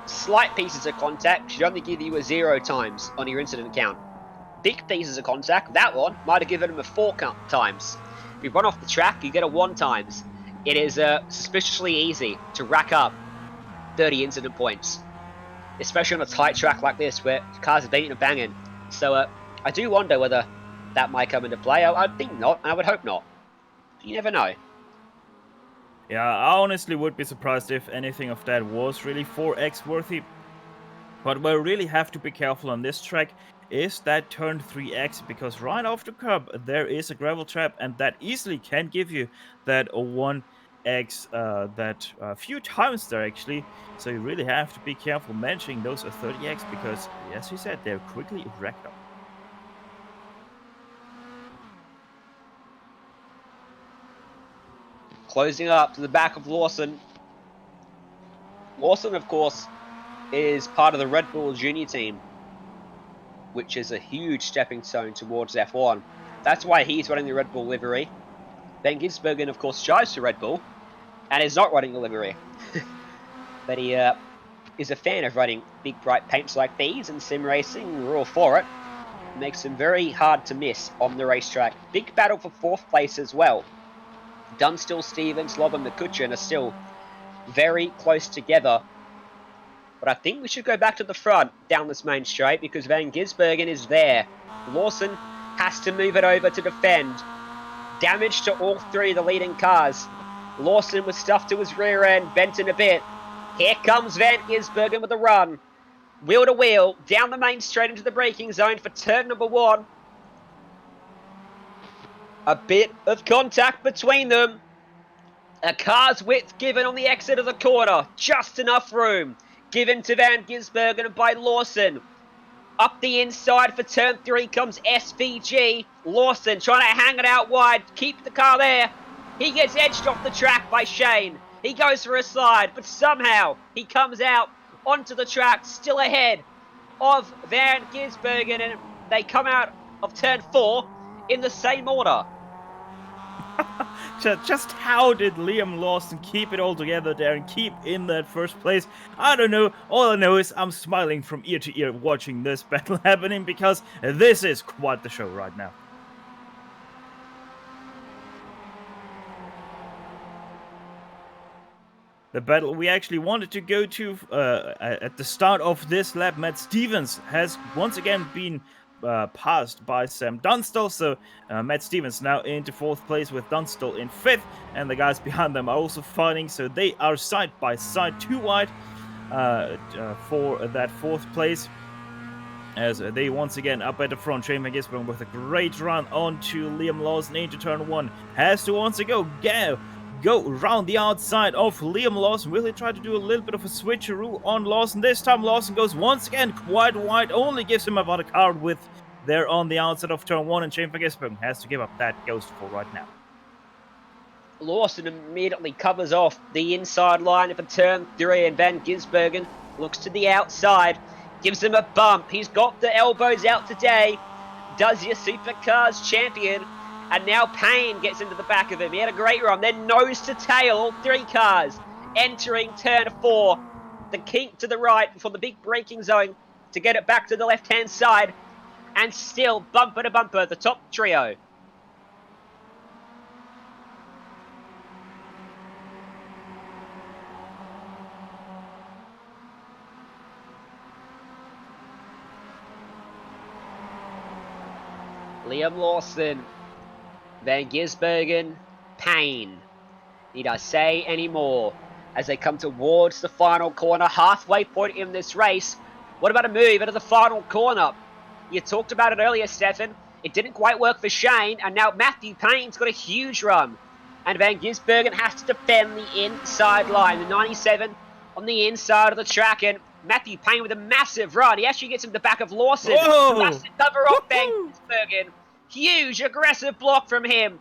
slight pieces of contact should only give you a 0 times on your incident count. Big pieces of contact, that one might have given him a 4 times. If you run off the track, you get a 1 times. It is suspiciously easy to rack up 30 incident points, especially on a tight track like this where cars are beating and banging. So I do wonder whether that might come into play. I think not, and I would hope not. You never know. Yeah, I honestly would be surprised if anything of that was really 4x worthy. But where we really have to be careful on this track is that turn 3x, because right off the curb there is a gravel trap, and that easily can give you that 1x that a few times there actually. So you really have to be careful managing those 30x, because as you said, they're quickly racked up. Closing up to the back of Lawson. Lawson, of course, is part of the Red Bull junior team, which is a huge stepping stone towards F1. That's why he's running the Red Bull livery. Van Ginsburg, of course, drives for Red Bull and is not running the livery. But he is a fan of running big bright paints like these, and sim racing, we're all for it. Makes them very hard to miss on the racetrack. Big battle for 4th place as well. Dunstall, Stevens, Lobb and McCutcheon are still very close together. But I think we should go back to the front down this main straight, because Van Gisbergen is there. Lawson has to move it over to defend. Damage to all 3 of the leading cars. Lawson was stuffed to his rear end, bent in a bit. Here comes Van Gisbergen with a run. Wheel to wheel, down the main straight into the braking zone for turn number 1. A bit of contact between them. A car's width given on the exit of the corner. Just enough room given to Van Gisbergen by Lawson. Up the inside for turn 3 comes SVG. Lawson trying to hang it out wide. Keep the car there. He gets edged off the track by Shane. He goes for a slide, but somehow he comes out onto the track, still ahead of Van Gisbergen, and they come out of turn 4 in the same order. Just how did Liam Lawson keep it all together there and keep in that first place? I don't know. All I know is I'm smiling from ear to ear watching this battle happening, because this is quite the show right now. The battle we actually wanted to go to at the start of this lap, Matt Stevens has once again been passed by Sam Dunstall, so Matt Stevens now into 4th place with Dunstall in 5th, and the guys behind them are also fighting, so they are side by side, 2 wide for that 4th place, as they once again up at the front. Shane Van Gisbergen with a great run onto Liam Lawson into turn 1, has to once again go around the outside of Liam Lawson. Will he try to do a little bit of a switcheroo on Lawson? This time Lawson goes once again quite wide, only gives him about a car width there on the outside of turn 1, and Shane Van Gisbergen has to give up that ghost for right now. Lawson immediately covers off the inside line for turn 3, and Van Gisbergen looks to the outside, gives him a bump. He's got the elbows out today. Does your Supercars champion. And now Payne gets into the back of him. He had a great run. Then nose to tail, all 3 cars entering turn 4. The kink to the right before the big braking zone to get it back to the left-hand side. And still bumper to bumper, the top trio. Liam Lawson, Van Gisbergen, Payne. Need I say any more? As they come towards the final corner, halfway point in this race. What about a move into the final corner? You talked about it earlier, Stefan. It didn't quite work for Shane, and now Matthew Payne's got a huge run. And Van Gisbergen has to defend the inside line. The 97 on the inside of the track, and Matthew Payne with a massive run. He actually gets him the back of Lawson. Whoa! Massive cover off Van Gisbergen. Huge aggressive block from him.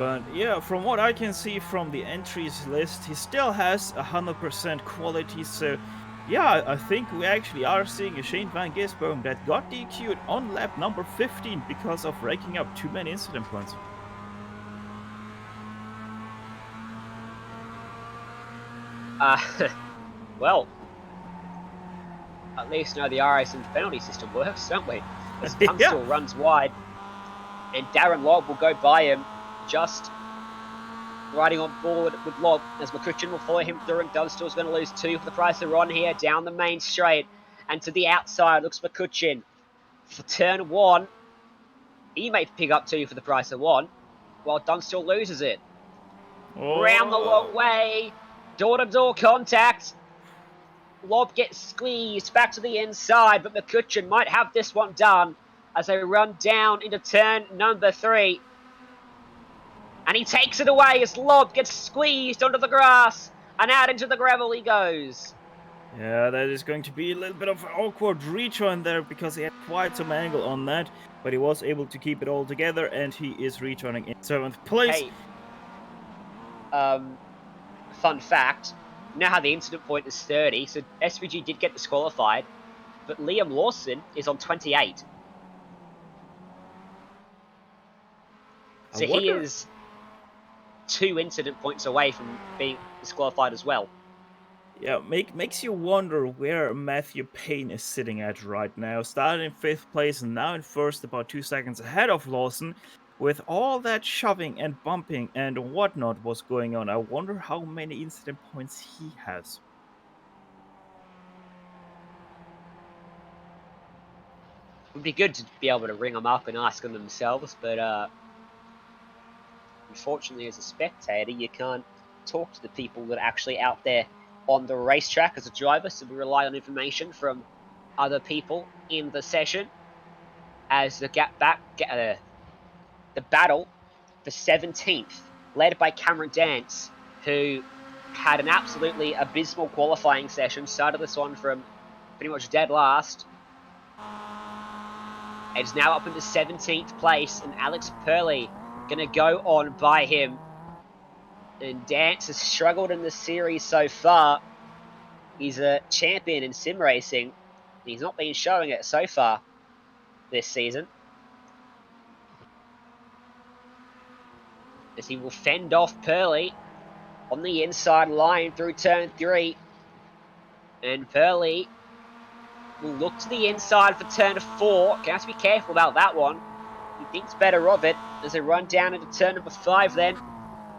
But yeah, from what I can see from the entries list, he still has 100% quality. So yeah, I think we actually are seeing a Shane van Gisbergen that got DQ'd on lap number 15 because of raking up too many incident points. Well, at least now the iRacing penalty system works, don't we? As Tunstall runs wide, and Darren Lobb will go by him, just riding on board with Lobb, as McCutcheon will follow him through, and Dunstall's going to lose 2 for the price of 1 here, down the main straight, and to the outside looks McCutcheon. For turn 1, he may pick up 2 for the price of 1, while Dunstall loses it. Round the long way, door-to-door contact. Lobb gets squeezed back to the inside, but McCutcheon might have this one done as they run down into turn number 3. And he takes it away as Lobb gets squeezed onto the grass, and out into the gravel he goes. Yeah, that is going to be a little bit of an awkward rejoin there because he had quite some angle on that, but he was able to keep it all together, and he is rejoining in 7th place. Hey, fun fact, you know how the incident point is 30, so SVG did get disqualified, but Liam Lawson is on 28. So he is 2 incident points away from being disqualified as well. Yeah, makes you wonder where Matthew Payne is sitting at right now. Started in 5th place and now in 1st, about 2 seconds ahead of Lawson. With all that shoving and bumping and whatnot was going on, I wonder how many incident points he has. It would be good to be able to ring them up and ask them themselves, but unfortunately as a spectator you can't talk to the people that are actually out there on the racetrack as a driver, so we rely on information from other people in the session as the battle for 17th, led by Cameron Dance, who had an absolutely abysmal qualifying session, started this one from pretty much dead last. It's now up into 17th place, and Alex Purley going to go on by him. And Dance has struggled in the series so far. He's a champion in sim racing. He's not been showing it so far this season, as he will fend off Purley on the inside line through turn 3. And Purley will look to the inside for turn 4. Gonna have to be careful about that one. He thinks better of it as they run down into turn number 5 then.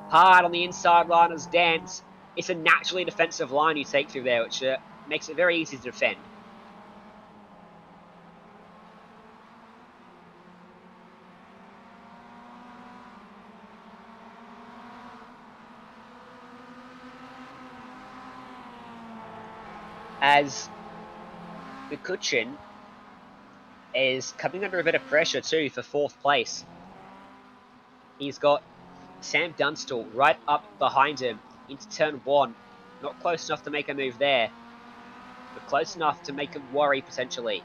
Hard on the inside line as Dance. It's a naturally defensive line you take through there, which makes it very easy to defend. As McCutcheon is coming under a bit of pressure too for 4th place. He's got Sam Dunstall right up behind him into turn 1. Not close enough to make a move there, but close enough to make him worry potentially.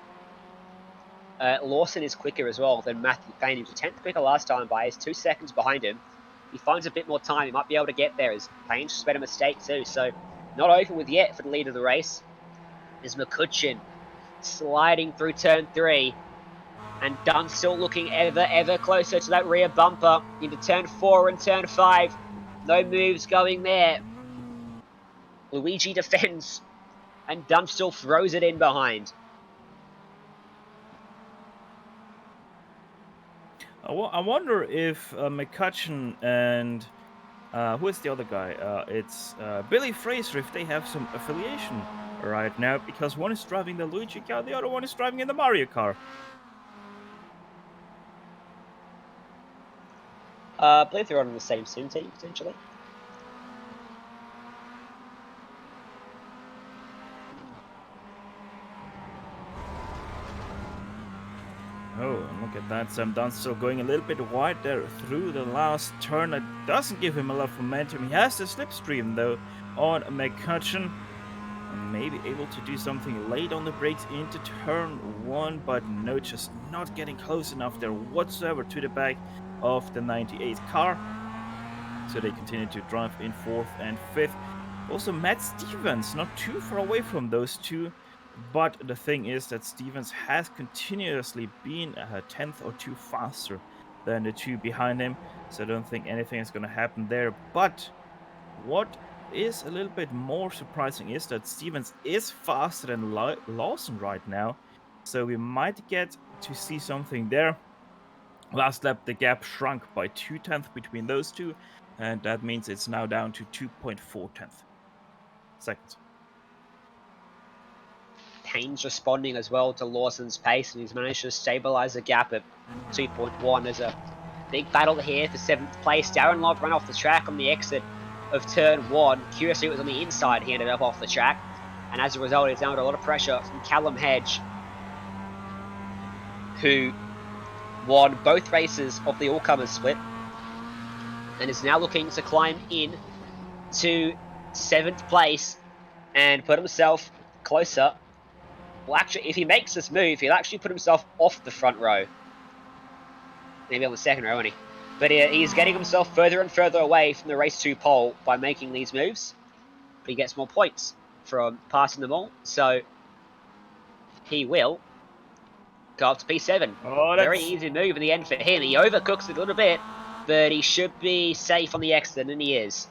Lawson is quicker as well than Matthew Payne. He was a 10th quicker last time by his 2 seconds behind him. He finds a bit more time. He might be able to get there as Payne's just made a mistake too. So not over with yet for the lead of the race. Is McCutcheon sliding through turn 3, and Dunstall looking ever closer to that rear bumper into turn 4 and turn 5. No moves going there. Luigi defends, and Dunstall throws it in behind. I wonder if McCutcheon and who is the other guy? It's Billy Fraser, if they have some affiliation right now, because one is driving the Luigi car, the other one is driving in the Mario car. I believe they're on the same sim team, potentially. Oh, and look at that, Sam Dunstall going a little bit wide there through the last turn. It doesn't give him a lot of momentum. He has the slipstream though on McCutcheon. Maybe able to do something late on the brakes into turn 1, but no, just not getting close enough there whatsoever to the back of the 98 car. So they continue to drive in 4th and 5th. Also, Matt Stevens, not too far away from those two. But the thing is that Stevens has continuously been a 10th or 2 faster than the two behind him. So I don't think anything is going to happen there. But what is a little bit more surprising is that Stevens is faster than Lawson right now. So we might get to see something there. Last lap, the gap shrunk by 0.2 between those two. And that means it's now down to 2.4 seconds. Payne's responding as well to Lawson's pace, and he's managed to stabilise the gap at 2.1. There's a big battle here for 7th place. Darren Lobb ran off the track on the exit of turn 1. Curiously, it was on the inside. He ended up off the track, and as a result, he's now under a lot of pressure from Callum Hedge, who won both races of the all-comers split and is now looking to climb in to 7th place and put himself closer. Well, actually, if he makes this move, he'll actually put himself off the front row. Maybe on the second row, isn't he? But he's getting himself further and further away from the race 2 pole by making these moves. But he gets more points from passing them all. So he will go up to P7. Oh, Very easy move in the end for him. He overcooks it a little bit, but he should be safe on the exit, and he is.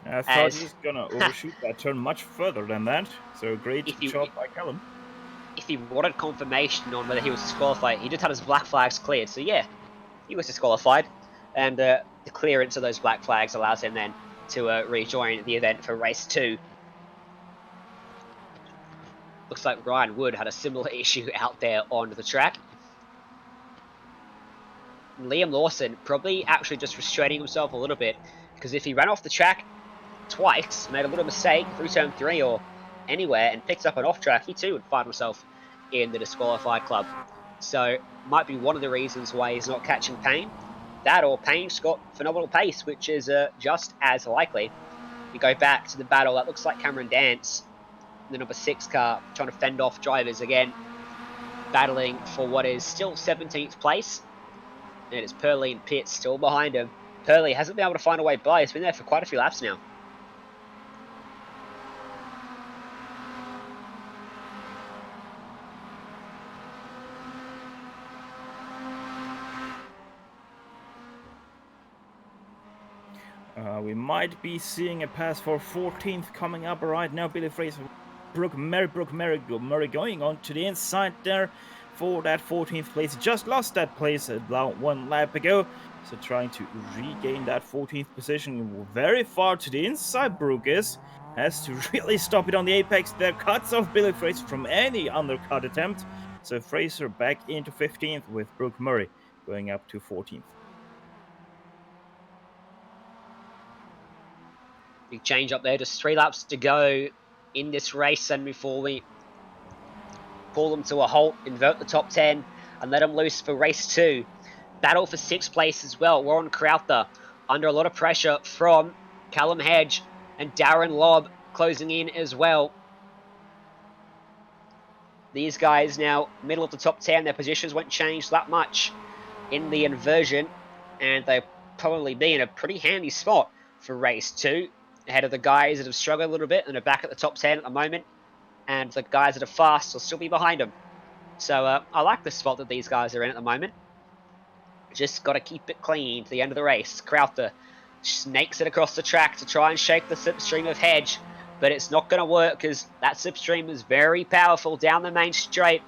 I thought he was going to overshoot that turn much further than that. So great shot by Calum. If he wanted confirmation on whether he was disqualified, he just had his black flags cleared. So yeah, he was disqualified. And the clearance of those black flags allows him then to rejoin the event for race 2. Looks like Ryan Wood had a similar issue out there on the track. Liam Lawson probably actually just restraining himself a little bit, because if he ran off the track twice, made a little mistake through turn 3 or anywhere, and picked up an off track, he too would find himself in the disqualified club. So might be one of the reasons why he's not catching Payne. That, or Payne's got phenomenal pace, which is just as likely. You go back to the battle, that looks like Cameron Dance, the number 6 car, trying to fend off drivers again, battling for what is still 17th place. And it's Purley and Pitt still behind him. Purley hasn't been able to find a way by. He's been there for quite a few laps now. We might be seeing a pass for 14th coming up right now. Billy Fraser, Brooke Murray going on to the inside there for that 14th place. Just lost that place about 1 lap ago. So trying to regain that 14th position. Very far to the inside, Brooke has to really stop it on the apex there. Cuts off Billy Fraser from any undercut attempt. So Fraser back into 15th with Brooke Murray going up to 14th. Big change up there, just 3 laps to go in this race, and before we pull them to a halt, invert the top 10 and let them loose for race 2. Battle for 6th place as well. Warren Crowther under a lot of pressure from Callum Hedge and Darren Lobb closing in as well. These guys now middle of the top 10. Their positions won't change that much in the inversion, and they'll probably be in a pretty handy spot for race 2. Ahead of the guys that have struggled a little bit and are back at the top 10 at the moment. And the guys that are fast will still be behind them. So I like the spot that these guys are in at the moment. Just got to keep it clean to the end of the race. Crowther snakes it across the track to try and shake the slipstream of Hedge. But it's not going to work, because that slipstream is very powerful down the main straight.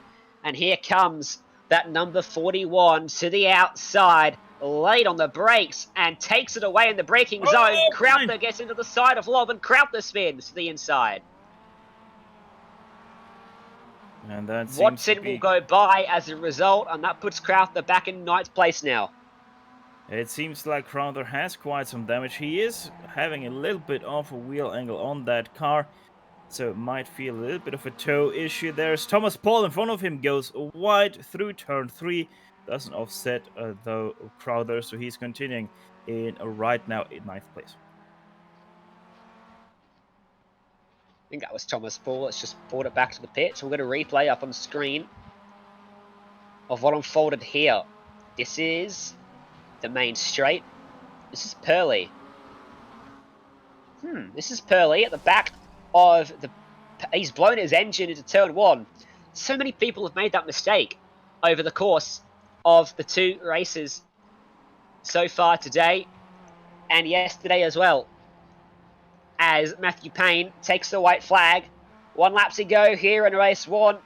And here comes that number 41 to the outside. Late on the brakes and takes it away in the braking zone. Crowther gets into the side of Lobb, and Crowther spins to the inside. And that Watson will go by as a result, and that puts Crowther back in 9th place now. It seems like Crowther has quite some damage. He is having a little bit of a wheel angle on that car, so it might feel a little bit of a toe issue. There's Thomas Paul in front of him, goes wide through turn 3. Doesn't offset though Crowther, so he's continuing in right now in 9th place. I think that was Thomas Paul. Let's just brought it back to the pit. So we're going to replay up on the screen of what unfolded here. This is the main straight. This is Purley This is Pearly at the back of the... He's blown his engine into turn 1. So many people have made that mistake over the course of the 2 races so far today and yesterday as well. As Matthew Payne takes the white flag. 1 lap to go here in race 1.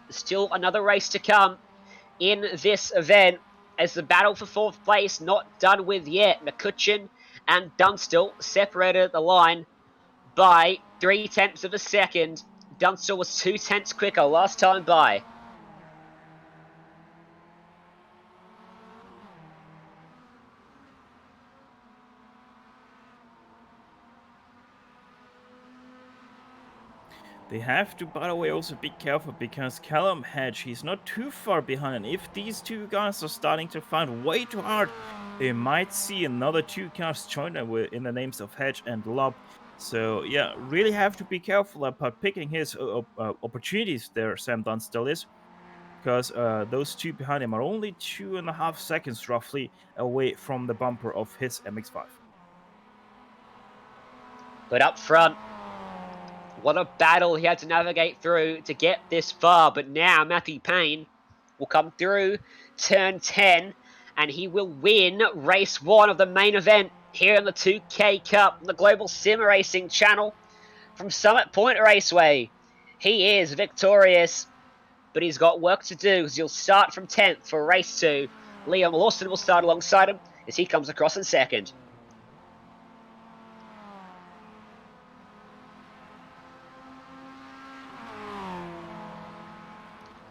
Still another race to come in this event, as the battle for 4th place not done with yet. McCutcheon and Dunstall separated at the line by 0.3 of a second. Dunstall was 0.2 quicker last time by. They have to, by the way, also be careful, because Callum, Hedge, he's not too far behind, and if these 2 guys are starting to fight way too hard, they might see another 2 cars join them in the names of Hedge and Lob. So yeah, really have to be careful about picking his opportunities there, Sam Dunstall is, because those 2 behind him are only 2.5 seconds roughly away from the bumper of his MX5. But up front, what a battle he had to navigate through to get this far. But now Matthew Payne will come through turn 10 and he will win race 1 of the main event here in the 2K Cup, the Global SimRacing Channel from Summit Point Raceway. He is victorious, but he's got work to do because he'll start from 10th for race 2. Liam Lawson will start alongside him as he comes across in second.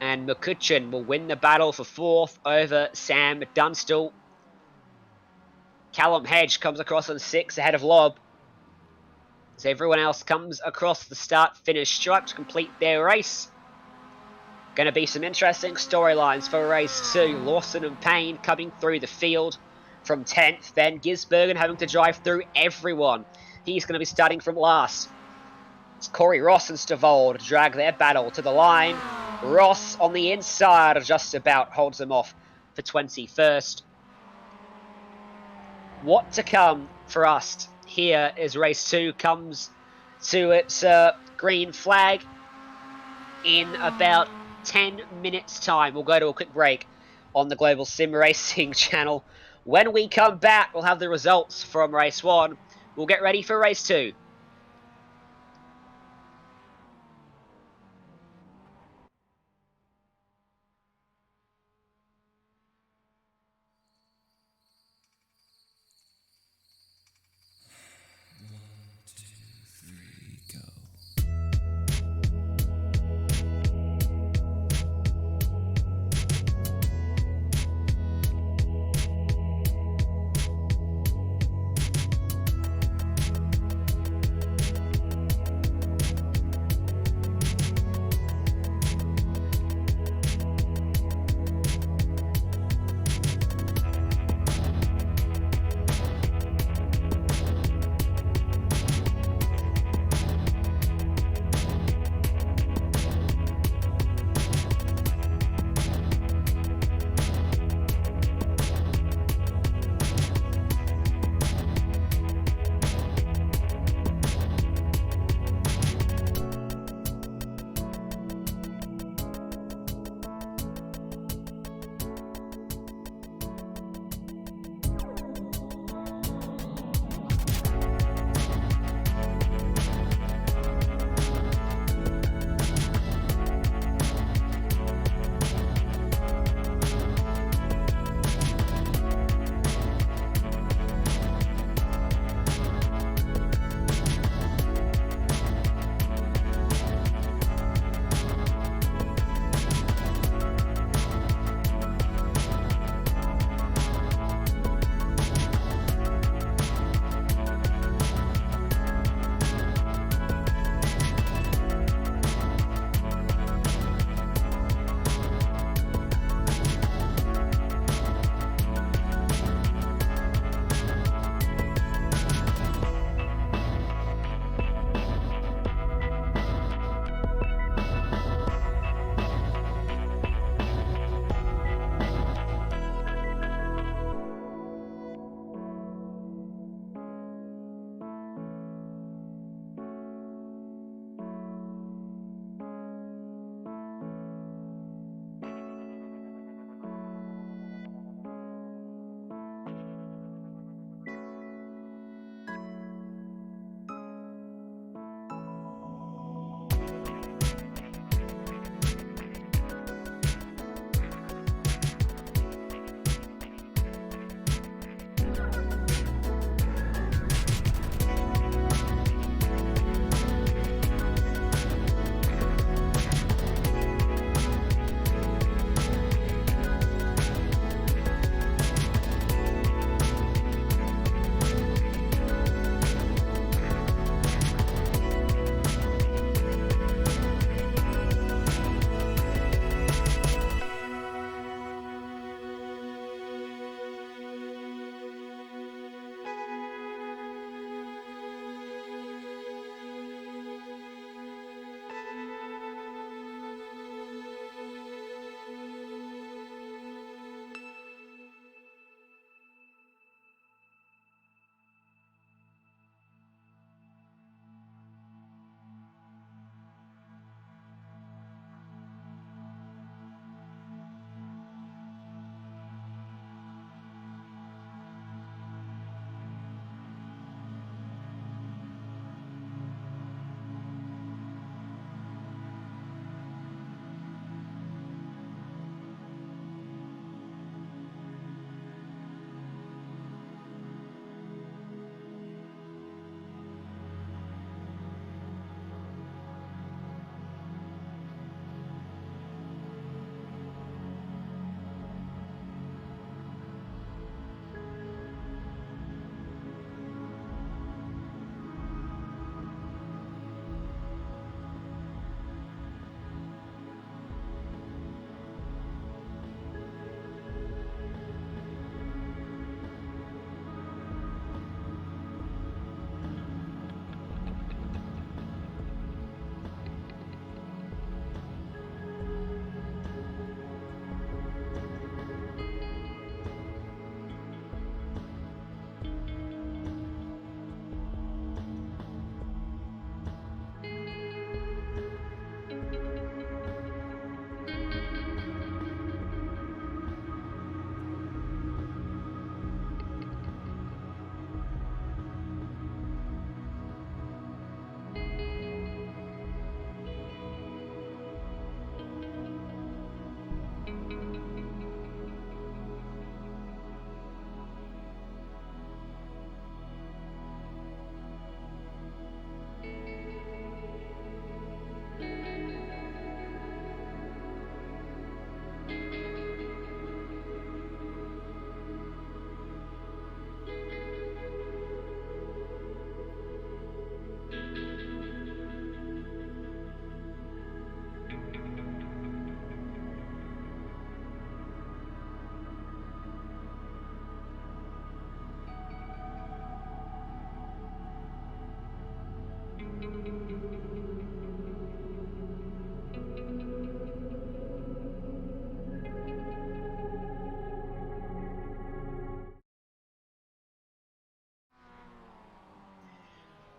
And McCutcheon will win the battle for 4th over Sam Dunstall. Callum Hedge comes across on 6th ahead of Lob, as everyone else comes across the start-finish stripe to complete their race. Going to be some interesting storylines for race 2. Lawson and Payne coming through the field from 10th. Then Ginsburg having to drive through everyone. He's going to be starting from last. It's Corey Ross and Stavold drag their battle to the line. Ross on the inside just about holds them off for 21st. What to come for us here as race 2 comes to its green flag in about 10 minutes time. We'll go to a quick break on the Global SimRacing Channel. When we come back, we'll have the results from race 1. We'll get ready for race 2.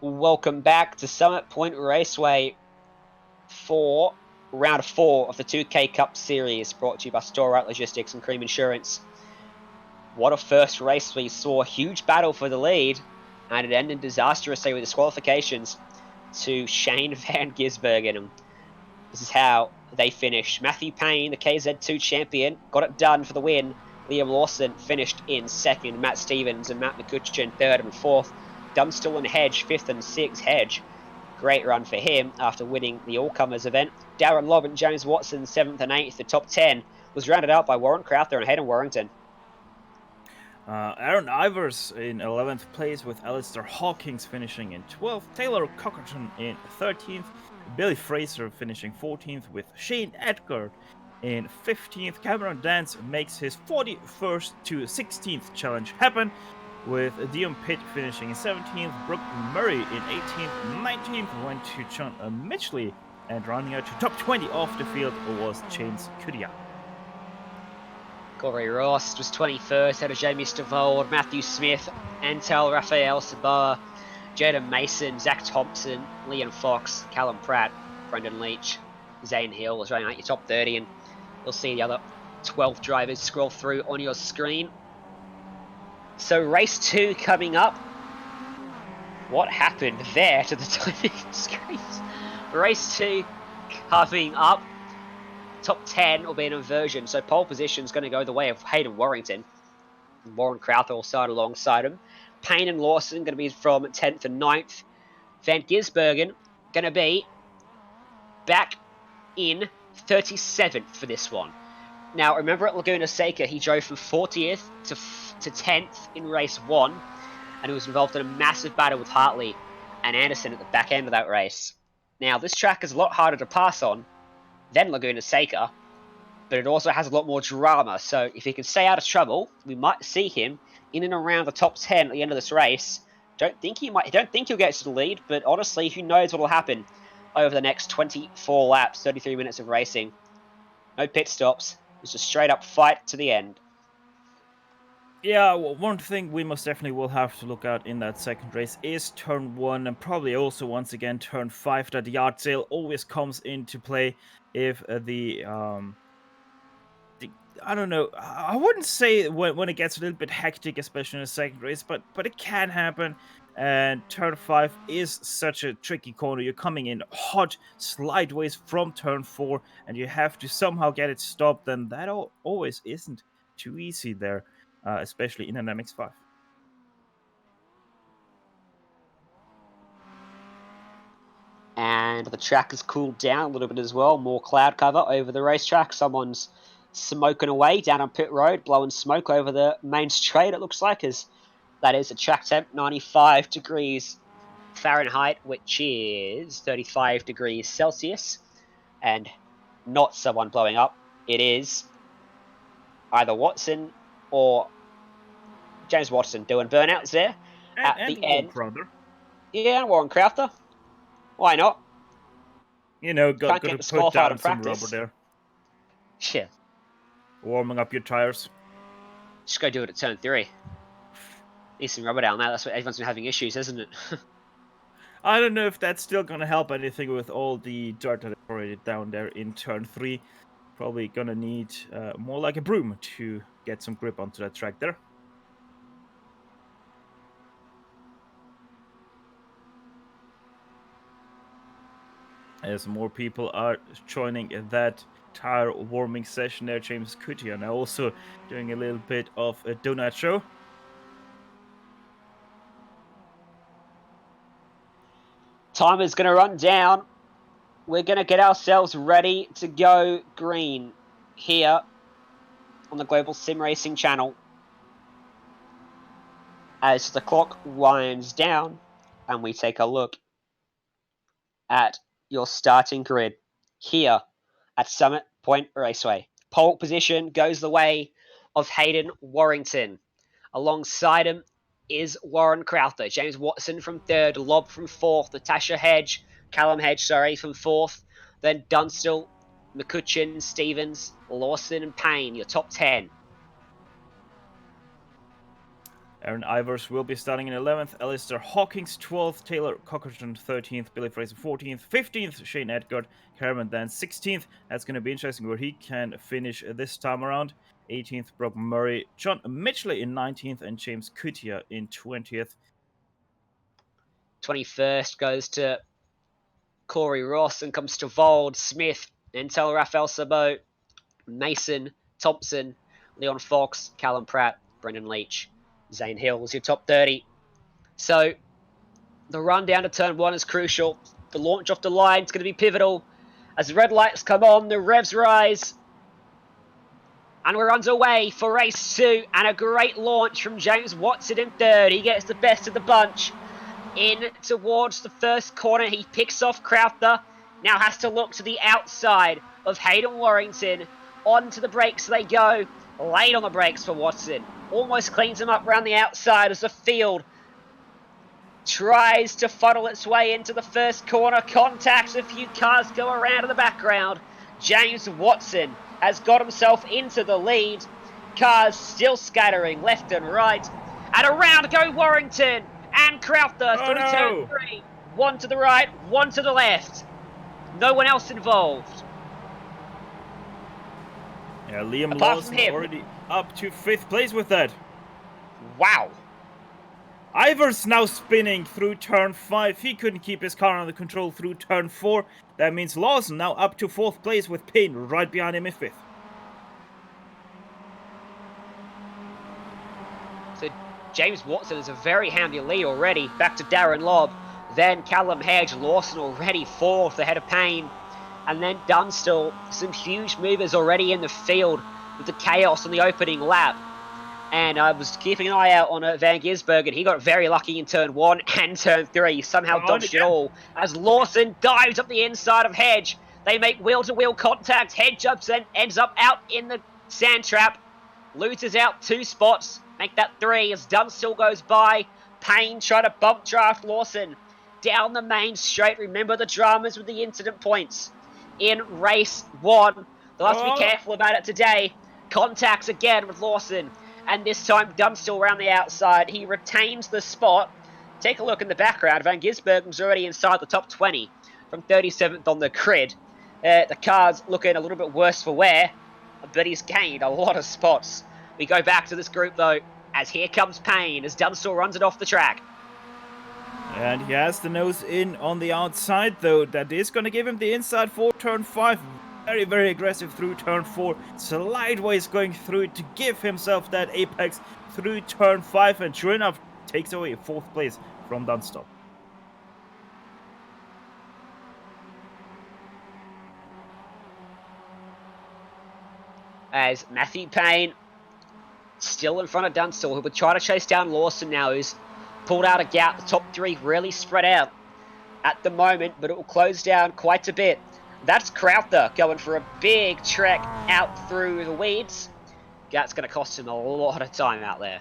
Welcome back to Summit Point Raceway for round 4 of the 2K Cup series, brought to you by Storeright Logistics and Cream Insurance. What a first race we saw. A huge battle for the lead, and it ended disastrously with disqualifications to Shane van Gisbergen. And this is how they finished. Matthew Payne, the KZ2 champion, got it done for the win. Liam Lawson finished in second. Matt Stevens and Matt McCutcheon third and fourth. Dunstall and Hedge, 5th and 6th. Hedge, great run for him after winning the all-comers event. Darren Lobb and James Watson, 7th and 8th. The top 10 was rounded out by Warren Crowther and Hayden Warrington. Aaron Ivers in 11th place, with Alistair Hawkins finishing in 12th. Taylor Cockerton in 13th. Billy Fraser finishing 14th, with Shane Edgar in 15th. Cameron Dance makes his 41st to 16th challenge happen, with Dion Pitt finishing in 17th. Brooke Murray in 18th. 19th went to John Mitchley, and rounding out to top 20 off the field was James Kudia. Corey Ross was 21st, ahead of Jamie Stavold, Matthew Smith, Antel Raphael Sabar, Jaden Mason, Zach Thompson, Liam Fox, Callum Pratt, Brendan Leach, Zane Hill was running out your top 30, and you'll see the other 12 drivers scroll through on your screen. So race 2 coming up. What happened there to the timing screens? Race 2 coming up. Top 10 will be an inversion, so pole position is going to go the way of Hayden Warrington. Warren Crowther will start alongside him. Payne and Lawson going to be from 10th and 9th. Van Gisbergen going to be back in 37th for this one. Now, remember at Laguna Seca, he drove from 40th to 10th in race 1, and he was involved in a massive battle with Hartley and Anderson at the back end of that race. Now, this track is a lot harder to pass on than Laguna Seca, but it also has a lot more drama, so if he can stay out of trouble, we might see him in and around the top 10 at the end of this race. Don't think he'll get to the lead, but honestly, who knows what will happen over the next 24 laps, 33 minutes of racing. No pit stops, it's just straight up fight to the end. Yeah, well, one thing we most definitely will have to look at in that second race is turn 1, and probably also once again turn 5. That yard sale always comes into play if I don't know, I wouldn't say when it gets a little bit hectic, especially in the second race, but it can happen. And turn 5 is such a tricky corner. You're coming in hot slideways from turn 4, and you have to somehow get it stopped, and that always isn't too easy there. Especially in an MX5. And the track has cooled down a little bit as well. More cloud cover over the racetrack. Someone's smoking away down on pit road, blowing smoke over the main straight, it looks like, as that is a track temp, 95 degrees Fahrenheit, which is 35 degrees Celsius. And not someone blowing up. It is either Watson or James Watson doing burnouts there at the end. Crowther. Yeah, Warren Crowther. Why not? You know, got to put down some rubber there. Yeah. Warming up your tires. Just go do it at turn 3. Need some rubber down there. That's what everyone's been having issues, isn't it? I don't know if that's still going to help anything with all the dirt that is already down there in turn 3. Probably going to need more like a broom to get some grip onto that track there. As more people are joining that tire warming session there, James Kutia now also doing a little bit of a donut show. Time is going to run down. We're going to get ourselves ready to go green here on the Global SimRacing Channel. As the clock winds down and we take a look at your starting grid here at Summit Point Raceway. Pole position goes the way of Hayden Warrington. Alongside him is Warren Crowther. James Watson from 3rd, Lobb from 4th, Natasha Hedge, Callum Hedge, from 4th. Then Dunstall, McCutcheon, Stevens, Lawson and Payne, your top 10. Aaron Ivers will be starting in 11th, Alistair Hawkins 12th, Taylor Cockerton 13th, Billy Fraser 14th, 15th, Shane Edgard, Herman then 16th. That's going to be interesting where he can finish this time around. 18th, Brooke Murray, John Mitchley in 19th, and James Kutia in 20th. 21st goes to Corey Ross and comes to Vold, Smith, Intel Rafael Sabo, Mason, Thompson, Leon Fox, Callum Pratt, Brendan Leach, Zane Hill was your top 30. So the run down to turn 1 is crucial. The launch off the line is going to be pivotal. As the red lights come on, the revs rise. And we're underway for race 2. And a great launch from James Watson in 3rd. He gets the best of the bunch. In towards the first corner, he picks off Crowther. Now has to look to the outside of Hayden Warrington. Onto the brakes they go. Late on the brakes for Watson. Almost cleans him up around the outside as the field tries to funnel its way into the first corner. Contacts, a few cars go around in the background. James Watson has got himself into the lead. Cars still scattering left and right. And around go Warrington and Crowther through turn 3. One to the right, one to the left. No one else involved. Yeah, Liam Apart Lawson from him. already up to 5th place with that. Wow. Ivers now spinning through turn 5. He couldn't keep his car under control through turn 4. That means Lawson now up to 4th place with Payne right behind him in 5th. So James Watson is a very handy lead already. Back to Darren Lobb. Then Callum, Hedge, Lawson already 4th ahead of Payne. And then Dunstall. Some huge movers already in the field with the chaos on the opening lap. And I was keeping an eye out on Van Ginsburg, and he got very lucky in turn 1 and turn 3. Somehow dodged it all. As Lawson dives up the inside of Hedge. They make wheel-to-wheel contact. Hedge jumps and ends up out in the sand trap. Loses out 2 spots. Make that 3 as Dunstall goes by. Payne trying to bump draft Lawson down the main straight. Remember the dramas with the incident points in race 1. They'll have to be careful about it today. Contacts again with Lawson. And this time Dunstall around the outside. He retains the spot. Take a look in the background. Van Gisbergen was already inside the top 20 from 37th on the grid. The car's looking a little bit worse for wear, but he's gained a lot of spots. We go back to this group though, as here comes Payne as Dunstall runs it off the track. And he has the nose in on the outside though. That is going to give him the inside for turn 5. Very, very aggressive through turn 4. Slideways going through to give himself that apex through turn 5. And sure enough, takes away 4th place from Dunstall. As Matthew Payne still in front of Dunstall, who will try to chase down Lawson now, who's pulled out a gap. The top 3 really spread out at the moment, but it will close down quite a bit. That's Crowther going for a big trek out through the weeds. That's going to cost him a lot of time out there.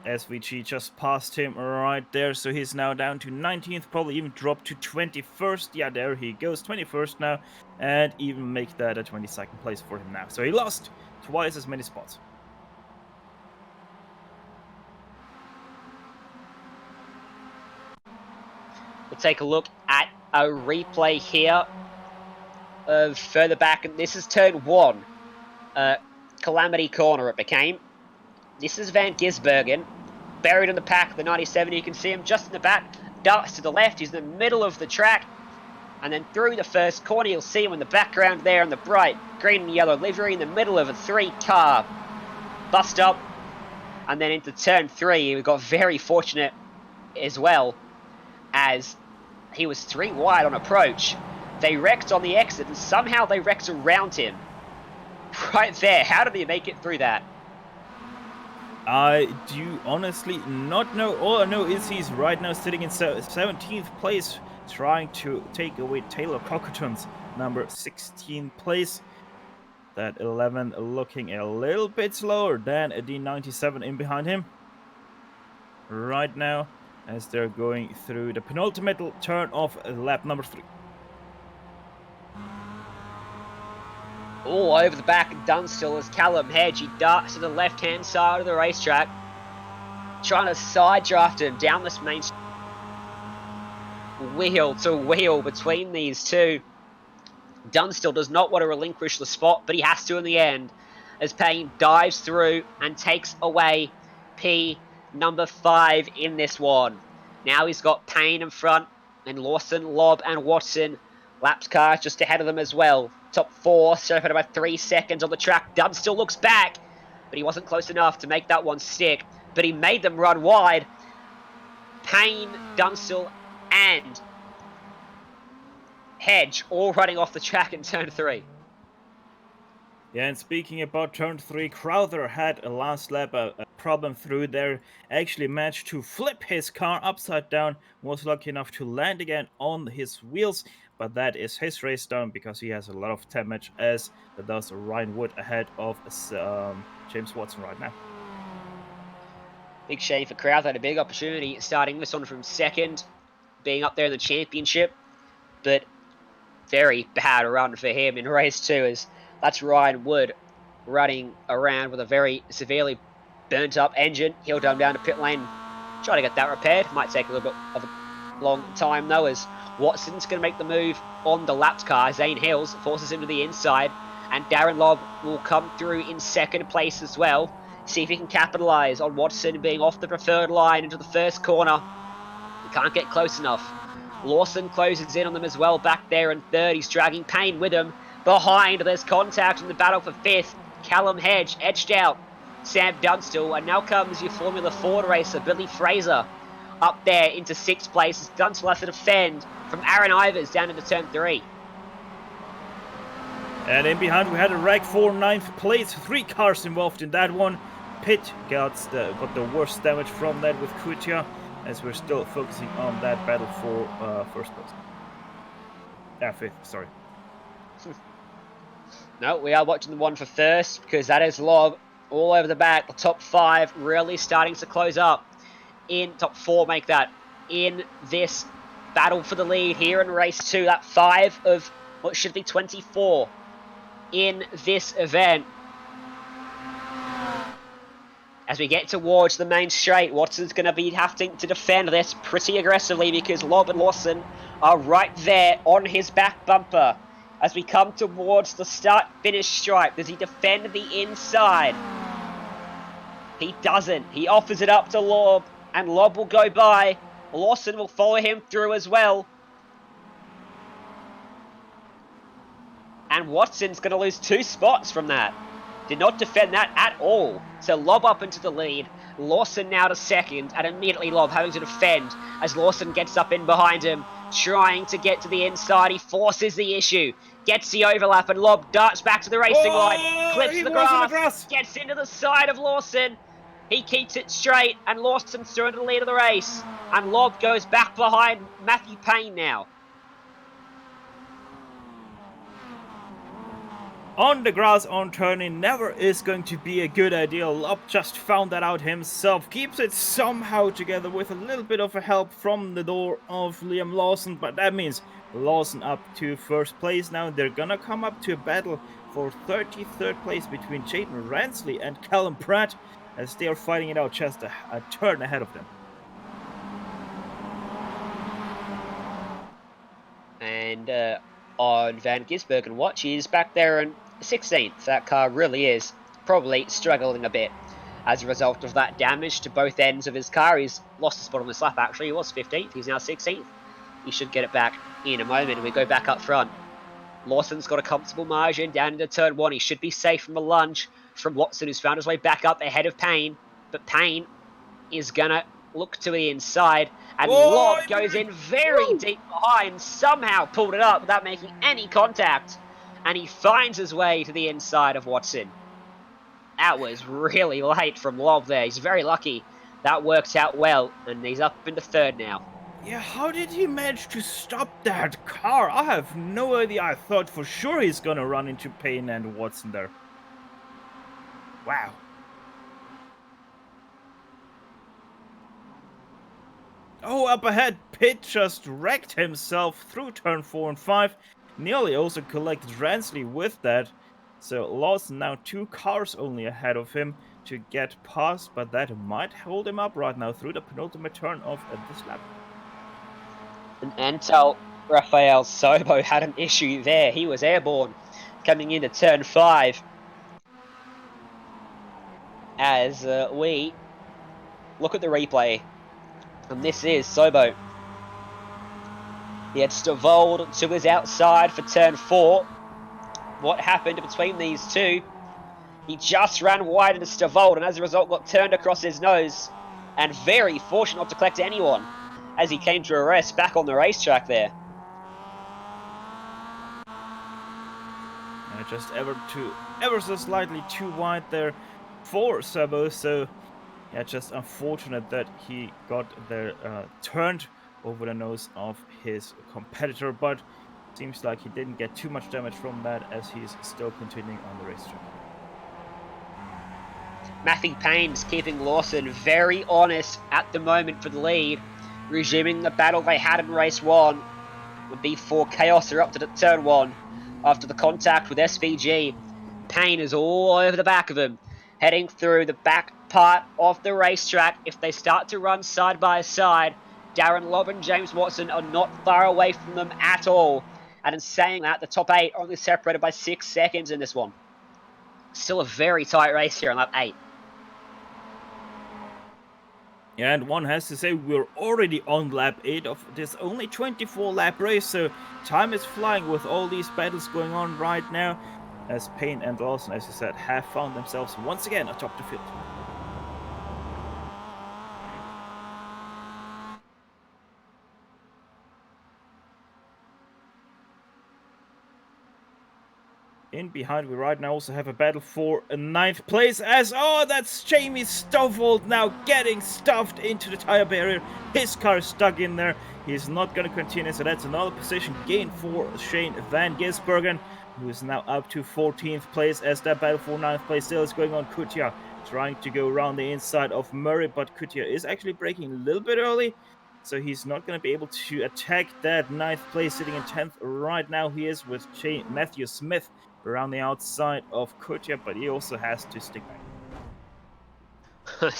SVG just passed him right there, so he's now down to 19th, probably even dropped to 21st. Yeah, there he goes, 21st now, and even make that a 22nd place for him now. So he lost twice as many spots. We'll take a look at a replay here of further back, and this is turn 1. Calamity corner it became. This is Van Gisbergen, buried in the pack of the 97. You can see him just in the back, darts to the left. He's in the middle of the track. And then through the first corner, you'll see him in the background there in the bright green and yellow livery in the middle of a 3-car bust up. And then into turn 3, we got very fortunate as well, as he was 3 wide on approach. They wrecked on the exit, and somehow they wrecked around him. Right there. How did he make it through that? I do honestly not know. All I know is he's right now sitting in 17th place, trying to take away Taylor Cockerton's number 16th place. That 11 looking a little bit slower than a D97 in behind him. Right now, as they're going through the penultimate turn of lap number 3. all over the back of Dunstall as Callum Hedge. He darts to the left-hand side of the racetrack, trying to side draft him down this main wheel to wheel between these two. Dunstall does not want to relinquish the spot, but he has to in the end, as Payne dives through and takes away P number 5 in this one. Now he's got Payne in front, and Lawson, Lobb, and Watson. Laps cars just ahead of them as well. Top 4, separated by 3 seconds on the track. Dunstall looks back, but he wasn't close enough to make that one stick. But he made them run wide. Payne, Dunstall, and Hedge all running off the track in turn 3. Yeah, and speaking about turn 3, Crowther had a last lap a problem through there. Actually managed to flip his car upside down. Was lucky enough to land again on his wheels. But that is his race down because he has a lot of damage, as does Ryan Wood ahead of James Watson right now. Big shame for Crowther. Had a big opportunity starting this one from second, being up there in the championship. But very bad run for him in race 2, as that's Ryan Wood running around with a very severely burnt up engine. He'll come down to pit lane, try to get that repaired. Might take a little bit of a long time though, as Watson's going to make the move on the lapped car. Zane Hills forces him to the inside, and Darren Lobb will come through in second place as well. See if he can capitalise on Watson being off the preferred line into the first corner. He can't get close enough. Lawson closes in on them as well back there in third. He's dragging Payne with him. Behind, there's contact in the battle for fifth. Callum Hedge edged out Sam Dunstall, and now comes your Formula Ford racer, Billy Fraser, up there into 6th place as Dunstall has to defend from Aaron Ivers down into turn 3. And in behind we had a wreck for 9th place. 3 cars involved in that one. Pitt got the worst damage from that with Kutia, as we're still focusing on that battle for first place. 5th, sorry. No, we are watching the one for first, because that is Lobb all over the back. The top 5 really starting to close up. In top 4 make that in this battle for the lead here in race 2. That 5 of what should be 24 in this event. As we get towards the main straight, Watson's going to be having to defend this pretty aggressively, because Lobb and Lawson are right there on his back bumper. As we come towards the start-finish stripe, does he defend the inside? He doesn't. He offers it up to Lobb, and Lobb will go by. Lawson will follow him through as well. And Watson's going to lose 2 spots from that. Did not defend that at all. So Lobb up into the lead. Lawson now to second, and immediately Lobb having to defend as Lawson gets up in behind him, trying to get to the inside. He forces the issue, gets the overlap, and Lobb darts back to the racing line, clips the grass, gets into the side of Lawson. He keeps it straight, and Lawson's through into the lead of the race. And Lobb goes back behind Matthew Payne now. On the grass on turning never is going to be a good idea. Lobb just found that out himself. Keeps it somehow together with a little bit of a help from the door of Liam Lawson. But that means Lawson up to first place now. They're gonna come up to a battle for 33rd place between Jayden Ransley and Callum Pratt, as they are fighting it out just a turn ahead of them. And on Van Gisbergen watch, he's back there in 16th. That car really is probably struggling a bit as a result of that damage to both ends of his car. He's lost a spot on this lap, actually. He was 15th, he's now 16th. He should get it back in a moment. We go back up front. Lawson's got a comfortable margin down into turn 1. He should be safe from a lunge from Watson, who's found his way back up ahead of Payne. But Payne is going to look to the inside. And Lobb goes in very deep behind, somehow pulled it up without making any contact. And he finds his way to the inside of Watson. That was really late from Lobb there. He's very lucky. That worked out well, and he's up into third now. Yeah, how did he manage to stop that car? I have no idea. I thought for sure he's gonna run into Payne and Watson there. Wow. Oh, up ahead, Pitt just wrecked himself through turn 4 and 5. Nearly also collected Ransley with that. So Lawson now 2 cars only ahead of him to get past, but that might hold him up right now through the penultimate turn of this lap. And Antel Rafael Sobo had an issue there. He was airborne coming into turn 5. As we look at the replay, and this is Sobo. He had Stavold to his outside for turn 4. What happened between these two? He just ran wide into Stavold and as a result got turned across his nose. And very fortunate not to collect anyone as he came to a rest back on the racetrack there. Just ever so slightly too wide there for Sabo, so yeah, just unfortunate that he got there turned over the nose of his competitor, but seems like he didn't get too much damage from that as he's still continuing on the racetrack. Matthew Payne's keeping Lawson very honest at the moment for the lead, resuming the battle they had in race 1 before Chaos erupted at turn 1. After the contact with SVG, Payne is all over the back of him, heading through the back part of the racetrack. If they start to run side by side, Darren Lobb and James Watson are not far away from them at all. And in saying that, the top 8 are only separated by 6 seconds in this one. Still a very tight race here on lap 8. Yeah, and one has to say we're already on lap 8 of this only 24 lap race, so time is flying with all these battles going on right now, as Payne and Lawson, as you said, have found themselves once again atop the field. In behind, we right now also have a battle for a 9th place as, oh, that's Jamie Stovall now getting stuffed into the tire barrier. His car is stuck in there. He's not going to continue, so that's another position gain for Shane Van Gisbergen, who is now up to 14th place as that battle for 9th place still is going on. Kutia trying to go around the inside of Murray, but Kutia is actually braking a little bit early, so he's not going to be able to attack that 9th place. Sitting in 10th right now, he is with Matthew Smith around the outside of Kutia, but he also has to stick back.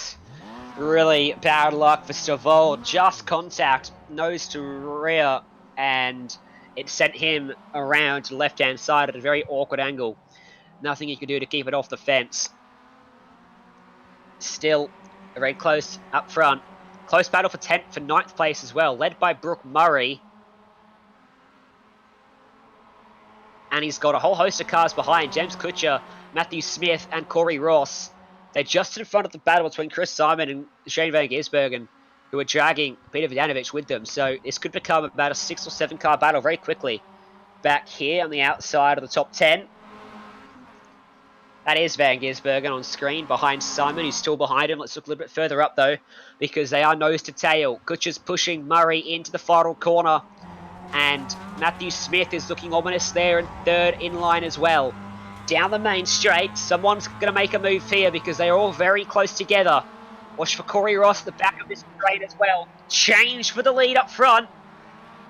Really bad luck for Stavold. Just contact, nose to rear, and it sent him around to the left-hand side at a very awkward angle. Nothing he could do to keep it off the fence. Still very close up front. Close battle for 9th place as well, led by Brooke Murray. And he's got a whole host of cars behind. James Kutcher, Matthew Smith, and Corey Ross. They're just in front of the battle between Chris Simon and Shane Van Gisbergen, who are dragging Peter Vidanovic with them. So this could become about a 6 or 7 car battle very quickly. Back here on the outside of the top 10. That is Van Gisbergen on screen behind Simon, who's still behind him. Let's look a little bit further up though, because they are nose to tail. Kutcher's pushing Murray into the final corner. And Matthew Smith is looking ominous there in 3rd in line as well. Down the main straight, someone's going to make a move here because they are all very close together. Watch for Corey Ross at the back of this straight as well. Change for the lead up front.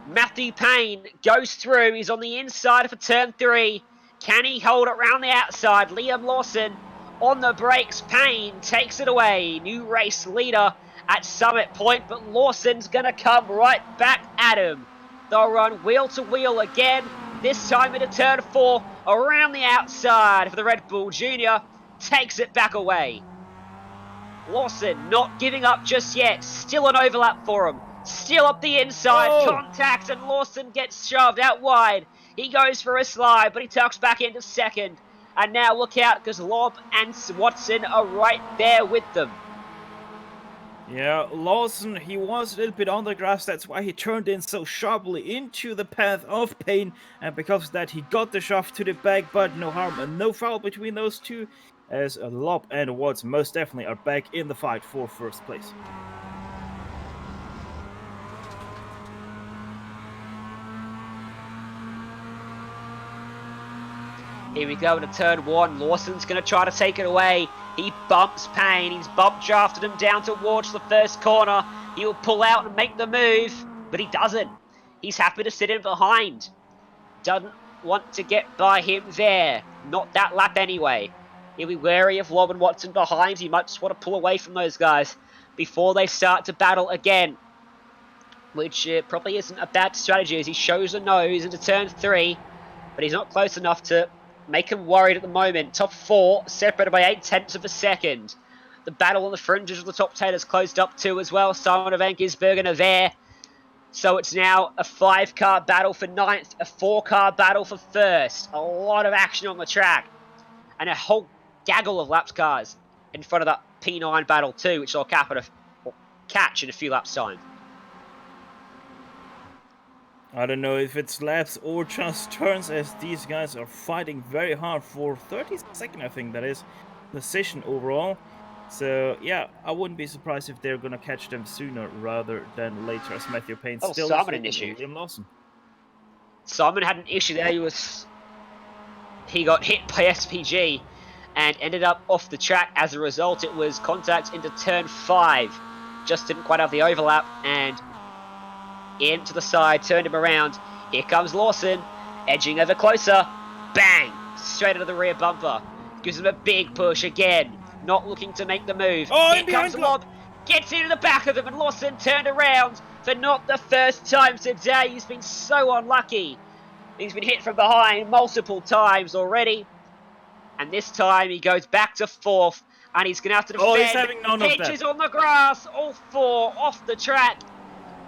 Matthew Payne goes through. He's on the inside for turn 3. Can he hold it round the outside? Liam Lawson on the brakes. Payne takes it away. New race leader at Summit Point, but Lawson's going to come right back at him. They'll run wheel to wheel again, this time into turn 4, around the outside for the Red Bull Junior, takes it back away. Lawson not giving up just yet, still an overlap for him, still up the inside, contact, and Lawson gets shoved out wide. He goes for a slide, but he tucks back into 2nd. And now look out, because Lobb and Watson are right there with them. Yeah, Lawson, he was a little bit on the grass, that's why he turned in so sharply into the path of Payne, and because of that he got the shove to the back, but no harm and no foul between those two, as Lobb and Watts most definitely are back in the fight for 1st place. Here we go into turn 1. Lawson's going to try to take it away. He bumps Payne. He's bump drafted him down towards the 1st corner. He'll pull out and make the move, but he doesn't. He's happy to sit in behind. Doesn't want to get by him there. Not that lap anyway. He'll be wary of Lob and Watson behind. He might just want to pull away from those guys before they start to battle again. Which probably isn't a bad strategy as he shows a nose into turn 3. But he's not close enough to make him worried at the moment. Top 4 separated by 8/10 of a second. The battle on the fringes of the top 10 has closed up too as well. Simon van Gisbergen are there. So it's now a 5-car battle for 9th, a 4-car battle for 1st. A lot of action on the track. And a whole gaggle of laps cars in front of that P9 battle too, which I'll catch in a few laps' time. I don't know if it's laps or just turns, as these guys are fighting very hard for 32nd, I think that is, position overall. So yeah, I wouldn't be surprised if they're gonna catch them sooner rather than later, as Matthew Payne still Simon an issue. Liam Lawson. Simon had an issue there. He got hit by SPG and ended up off the track. As a result, it was contact into turn 5. Just didn't quite have the overlap and into the side, turned him around. Here comes Lawson, edging over closer. Bang! Straight into the rear bumper. Gives him a big push again. Not looking to make the move. Oh, Here comes Lob. Gets into the back of him, and Lawson turned around for not the first time today. He's been so unlucky. He's been hit from behind multiple times already. And this time he goes back to 4th, and he's going to have to defend. Oh, he's having none of that. Hedge is on the grass, all 4 off the track.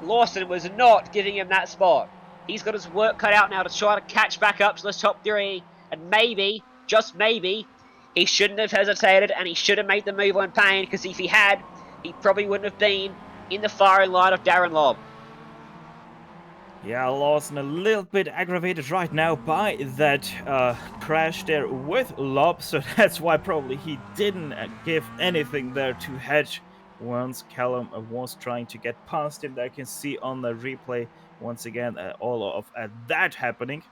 Lawson was not giving him that spot. He's got his work cut out now to try to catch back up to the top 3. And maybe, just maybe, he shouldn't have hesitated and he should have made the move on Payne, because if he had, he probably wouldn't have been in the firing line of Darren Lobb. Yeah, Lawson a little bit aggravated right now by that crash there with Lob, so that's why probably he didn't give anything there to Hedge once Callum was trying to get past him. I can see on the replay once again all of that happening.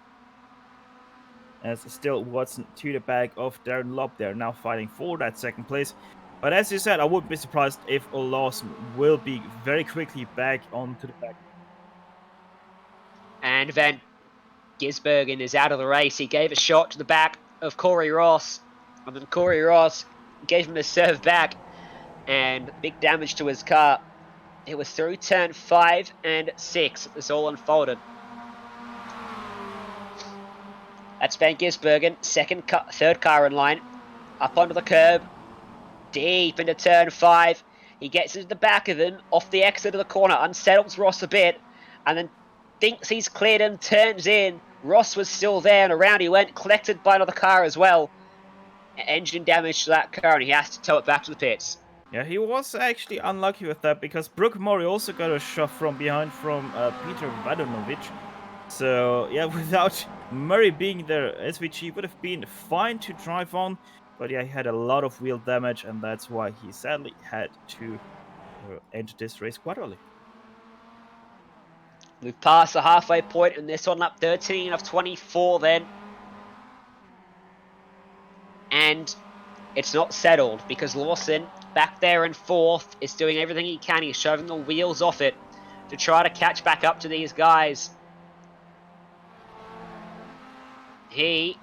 As still Watson to the back of Darren Lobb there, now fighting for that 2nd place. But as you said, I wouldn't be surprised if Lawson will be very quickly back onto the back. And Van Gisbergen is out of the race. He gave a shot to the back of Corey Ross. And then Corey Ross gave him a serve back. And big damage to his car. It was through turn 5 and 6 that this all unfolded. That's Van Gisbergen, 3rd car in line. Up onto the curb. Deep into turn 5. He gets into the back of him, off the exit of the corner, unsettles Ross a bit, and then thinks he's cleared him, turns in. Ross was still there, and around he went, collected by another car as well. Engine damage to that car, and he has to tow it back to the pits. Yeah, he was actually unlucky with that, because Brooke Murray also got a shot from behind from Peter Vadanovic. So, yeah, without Murray being there, SVG would have been fine to drive on. But yeah, he had a lot of wheel damage, and that's why he sadly had to enter this race quite early. We've passed the halfway point in this one, lap 13 of 24 then. And it's not settled, because Lawson, back there in 4th, is doing everything he can. He's shoving the wheels off it to try to catch back up to these guys. He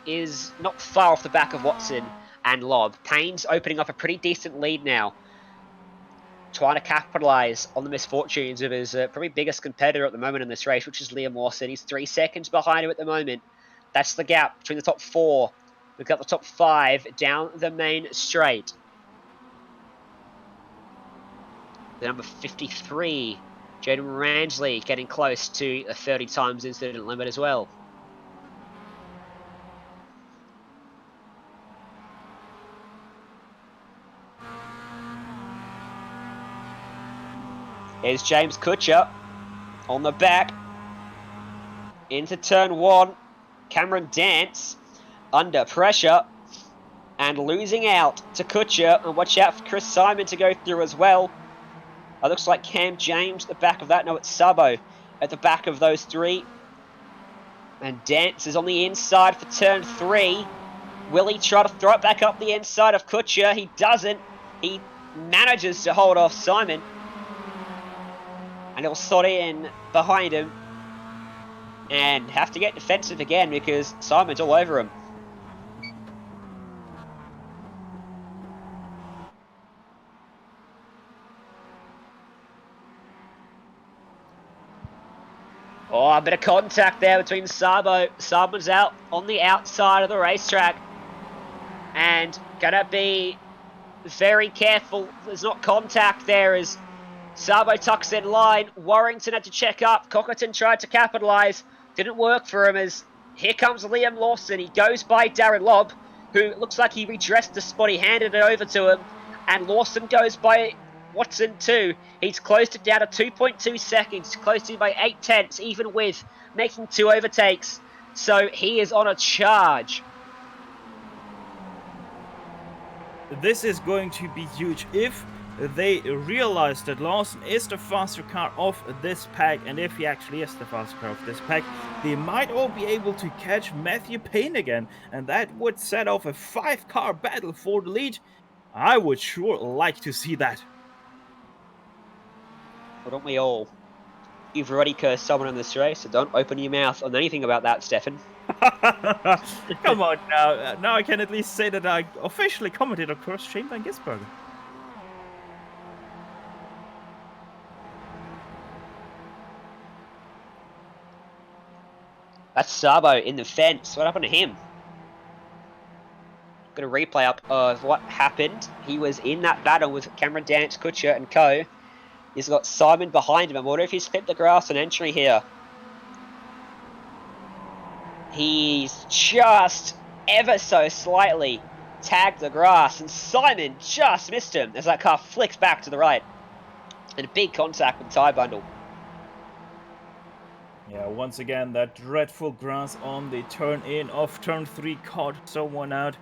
is not far off the back of Watson and Lobb. Payne's opening up a pretty decent lead now, trying to capitalise on the misfortunes of his probably biggest competitor at the moment in this race, which is Liam Lawson. He's 3 seconds behind him at the moment. That's the gap between the top 4. We've got the top 5 down the main straight. The number 53, Jaden Ransley, getting close to a 30 times incident limit as well. Here's James Kutcher on the back. Into turn 1. Cameron Dance under pressure and losing out to Kutcher. And watch out for Chris Simon to go through as well. It looks like Cam James at the back of that. No, it's Sabo at the back of those 3. And Dance is on the inside for turn 3. Will he try to throw it back up the inside of Kutcher? He doesn't. He manages to hold off Simon. And he'll slot in behind him. and have to get defensive again because Simon's all over him. Oh, a bit of contact there between Sabo. Sabo's out on the outside of the racetrack. And gonna be very careful. There's not contact there as Sabo tucks in line. Warrington had to check up. Cockerton tried to capitalise. Didn't work for him as here comes Liam Lawson. He goes by Darren Lobb, who looks like he redressed the spot. He handed it over to him. And Lawson goes by Watson too. He's closed it down to 2.2 seconds. Closed in by 8/10, even with making 2 overtakes. So he is on a charge. This is going to be huge if they realize that Lawson is the faster car of this pack, and if he actually is the faster car of this pack, they might all be able to catch Matthew Payne again, and that would set off a 5-car battle for the lead. I would sure like to see that. Well, don't we all? You've already cursed someone in this race, so don't open your mouth on anything about that, Stefan. Come on now. Now I can at least say that I officially commented on Curse Shane Van Gisbergen. That's Sabo in the fence. What happened to him? Got a replay up of what happened. He was in that battle with Cameron Dance, Kutcher and co. He's got Simon behind him. I wonder if he's clipped the grass on entry here. He's just ever so slightly tagged the grass, and Simon just missed him as that car flicks back to the right. And a big contact with the tyre bundle. Yeah, once again, that dreadful grass on the turn in of turn 3 caught someone out.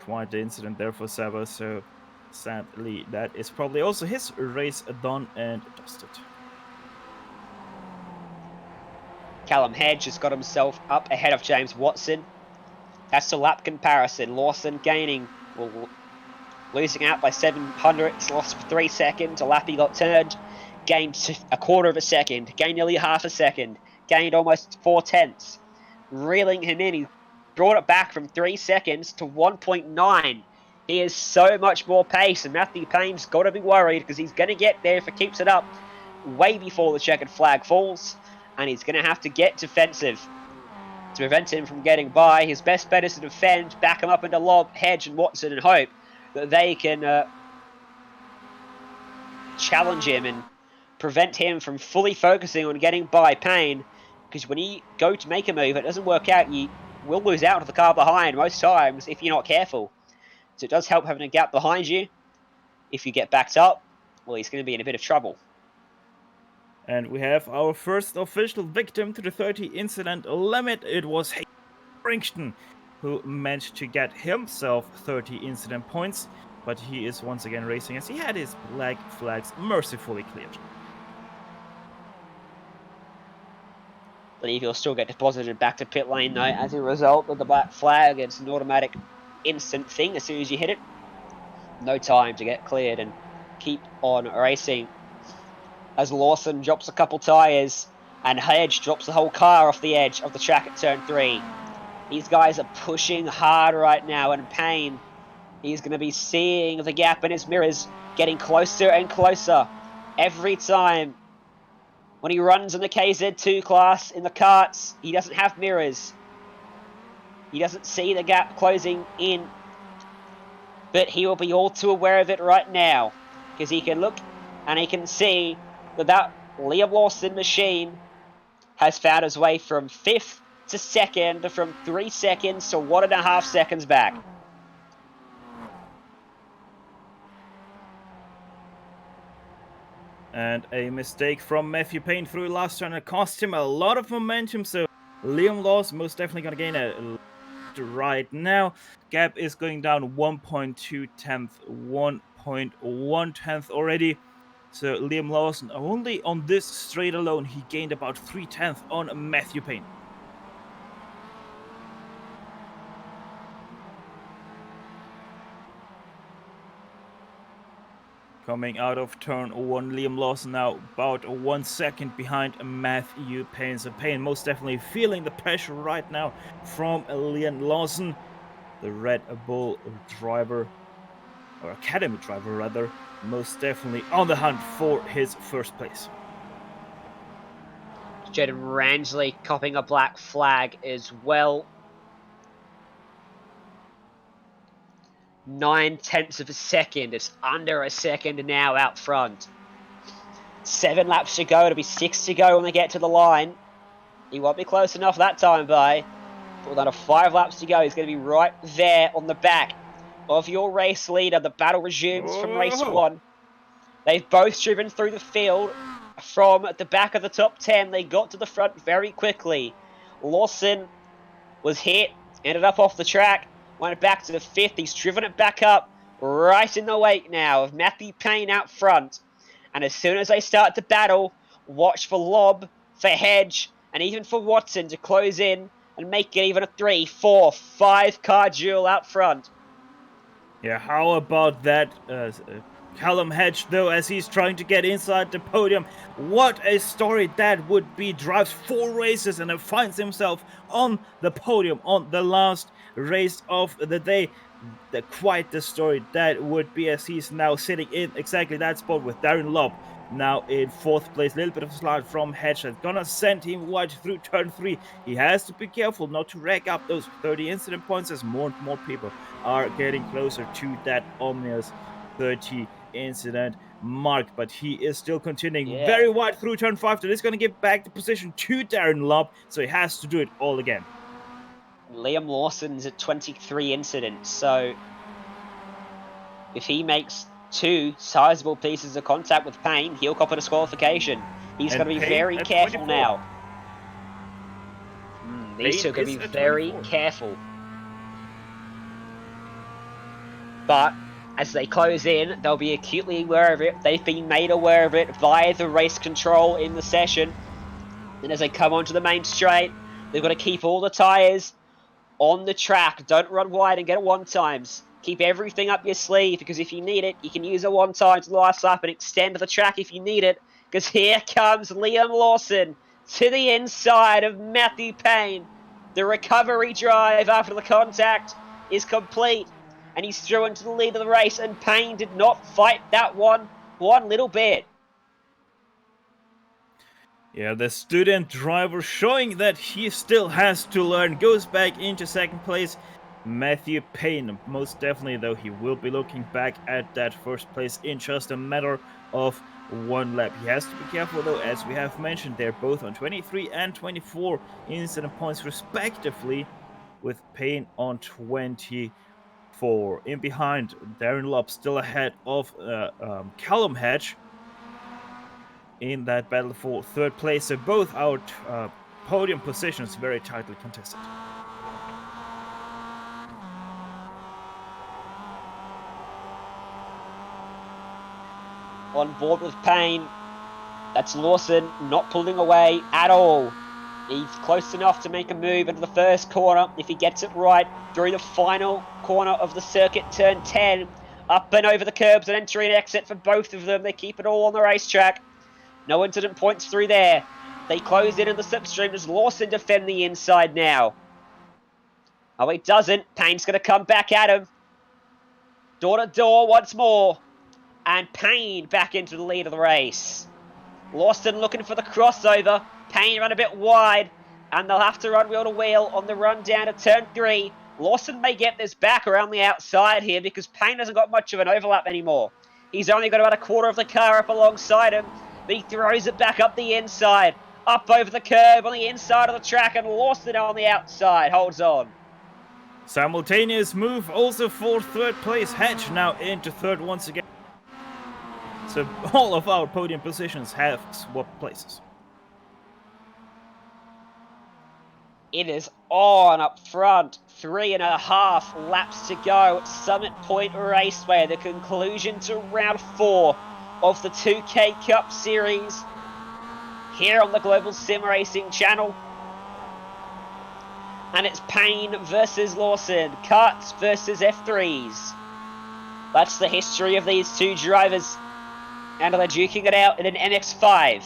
Quite the incident there for Sabo, so sadly that is probably also his race done and dusted. Callum Hedge has got himself up ahead of James Watson. That's the lap comparison. Lawson gaining, well, losing out by 700. Lost 3 seconds. A lap he got turned. Gained a quarter of a second. Gained nearly half a second. Gained almost 4/10. Reeling him in. He brought it back from 3 seconds to 1.9. He is so much more pace, and Matthew Payne's got to be worried because he's going to get there if it keeps it up way before the checkered flag falls. And he's going to have to get defensive to prevent him from getting by. His best bet is to defend, back him up into Lobb, Hedge and Watson, and hope that they can challenge him and prevent him from fully focusing on getting by Payne. Because when you go to make a move, it doesn't work out, you will lose out to the car behind most times if you're not careful. So it does help having a gap behind you. If you get backed up, well, he's going to be in a bit of trouble. And we have our first official victim to the 30 incident limit. It was Warrington who managed to get himself 30 incident points, but he is once again racing as he had his black flags mercifully cleared. I believe he'll still get deposited back to pit lane though as a result of the black flag. It's an automatic instant thing as soon as you hit it. No time to get cleared and keep on racing. As Lawson drops a couple tyres and Hedge drops the whole car off the edge of the track at turn 3. These guys are pushing hard right now, and Payne, he's going to be seeing the gap in his mirrors, getting closer and closer every time. When he runs in the KZ2 class in the karts, he doesn't have mirrors. He doesn't see the gap closing in, but he will be all too aware of it right now because he can look and he can see that Liam Lawson machine has found his way from 5th to 2nd, from 3 seconds to 1.5 seconds back. And a mistake from Matthew Payne through last turn cost him a lot of momentum, so Liam Lawson most definitely going to gain a right now. Gap is going down 1.2 tenths, 1.1 tenths already. So Liam Lawson, only on this straight alone, he gained about 3 tenths on Matthew Payne. Coming out of turn 1, Liam Lawson now about 1 second behind Matthew Payne. So Payne most definitely feeling the pressure right now from Liam Lawson, the Red Bull driver, or Academy driver rather, most definitely on the hunt for his first place. Jaden Rangeley copping a black flag as well. 9/10 of a second. It's under a second now out front. 7 laps to go. It'll be 6 to go when they get to the line. He won't be close enough that time, but with under 5 laps to go, he's going to be right there on the back of your race leader. The battle resumes from race 1. They've both driven through the field from the back of the top 10. They got to the front very quickly. Lawson was hit, ended up off the track, went back to the 5th. He's driven it back up right in the wake now of Matthew Payne out front. And as soon as they start to battle, watch for Lob, for Hedge, and even for Watson to close in and make it even a 3, 4, 5 car duel out front. Yeah, how about that Callum Hedge, though, as he's trying to get inside the podium. What a story that would be. Drives 4 races and then finds himself on the podium on the last race of the day. Quite the story that would be, as he's now sitting in exactly that spot with Darren Lobb now in 4th place. A little bit of a slide from Hedge that's gonna send him wide through turn 3. He has to be careful not to rack up those 30 incident points as more and more people are getting closer to that ominous 30 incident mark, but he is still continuing very wide through turn 5. That is going to give back the position to Darren Lobb, so he has to do it all again. Liam Lawson's at 23 incidents, so if he makes 2 sizable pieces of contact with Payne, he'll cop a disqualification. He's going to be very careful 24. Now. These two are going to be very 24. Careful. But as they close in, they'll be acutely aware of it. They've been made aware of it via the race control in the session. And as they come onto the main straight, they've got to keep all the tyres on the track. Don't run wide and get it 1-times. Keep everything up your sleeve, because if you need it, you can use a 1-time to the last lap and extend the track if you need it. Because here comes Liam Lawson to the inside of Matthew Payne. The recovery drive after the contact is complete. And he's through into the lead of the race, and Payne did not fight that one little bit. Yeah, the student driver showing that he still has to learn, goes back into 2nd place. Matthew Payne, most definitely, though, he will be looking back at that 1st place in just a matter of 1 lap. He has to be careful, though, as we have mentioned, they're both on 23 and 24 incident points respectively, with Payne on 24. In behind, Darren Lobb still ahead of Callum Hedge in that battle for 3rd place. So both our podium positions very tightly contested. On board with Payne, that's Lawson not pulling away at all. He's close enough to make a move into the 1st corner if he gets it right through the final corner of the circuit, turn 10. Up and over the curbs, an entry and exit for both of them. They keep it all on the racetrack. No incident points through there. They close in the slipstream. Does Lawson defend the inside now? Oh, he doesn't. Payne's going to come back at him. Door to door once more. And Payne back into the lead of the race. Lawson looking for the crossover. Payne ran a bit wide, and they'll have to run wheel to wheel on the run down to turn 3. Lawson may get this back around the outside here, because Payne hasn't got much of an overlap anymore. He's only got about a quarter of the car up alongside him, but he throws it back up the inside, up over the curb on the inside of the track, and Lawson on the outside holds on. Simultaneous move also for 3rd place. Hedge now into 3rd once again. So all of our podium positions have swapped places. It is on up front. 3.5 laps to go at Summit Point Raceway. The conclusion to round 4 of the 2K Cup Series here on the Global SimRacing Channel. And it's Payne versus Lawson. Karts versus F3s. That's the history of these two drivers. And they're duking it out in an MX5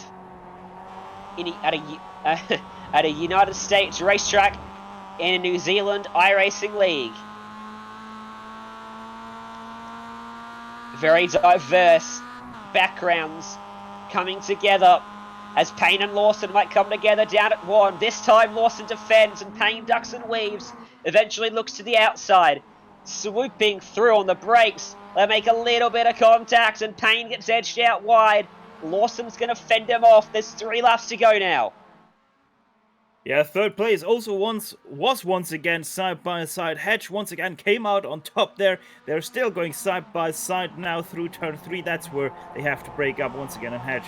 at a United States racetrack in a New Zealand iRacing league. Very diverse backgrounds coming together as Payne and Lawson might come together down at 1. This time Lawson defends and Payne ducks and weaves, eventually looks to the outside, swooping through on the brakes. They make a little bit of contact and Payne gets edged out wide. Lawson's going to fend him off. There's 3 laps to go now. Yeah, third place also was once again side by side. Hedge once again came out on top there. They're still going side by side now through turn 3. That's where they have to break up once again, and Hedge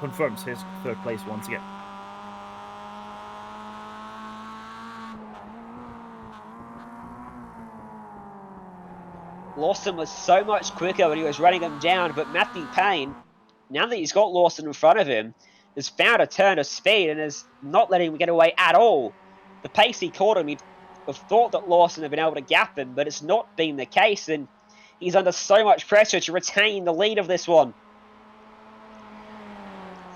confirms his third place once again. Lawson was so much quicker when he was running him down, but Matthew Payne, now that he's got Lawson in front of him, has found a turn of speed and is not letting him get away at all. The pace he caught him, he'd have thought that Lawson had been able to gap him, but it's not been the case, and he's under so much pressure to retain the lead of this one.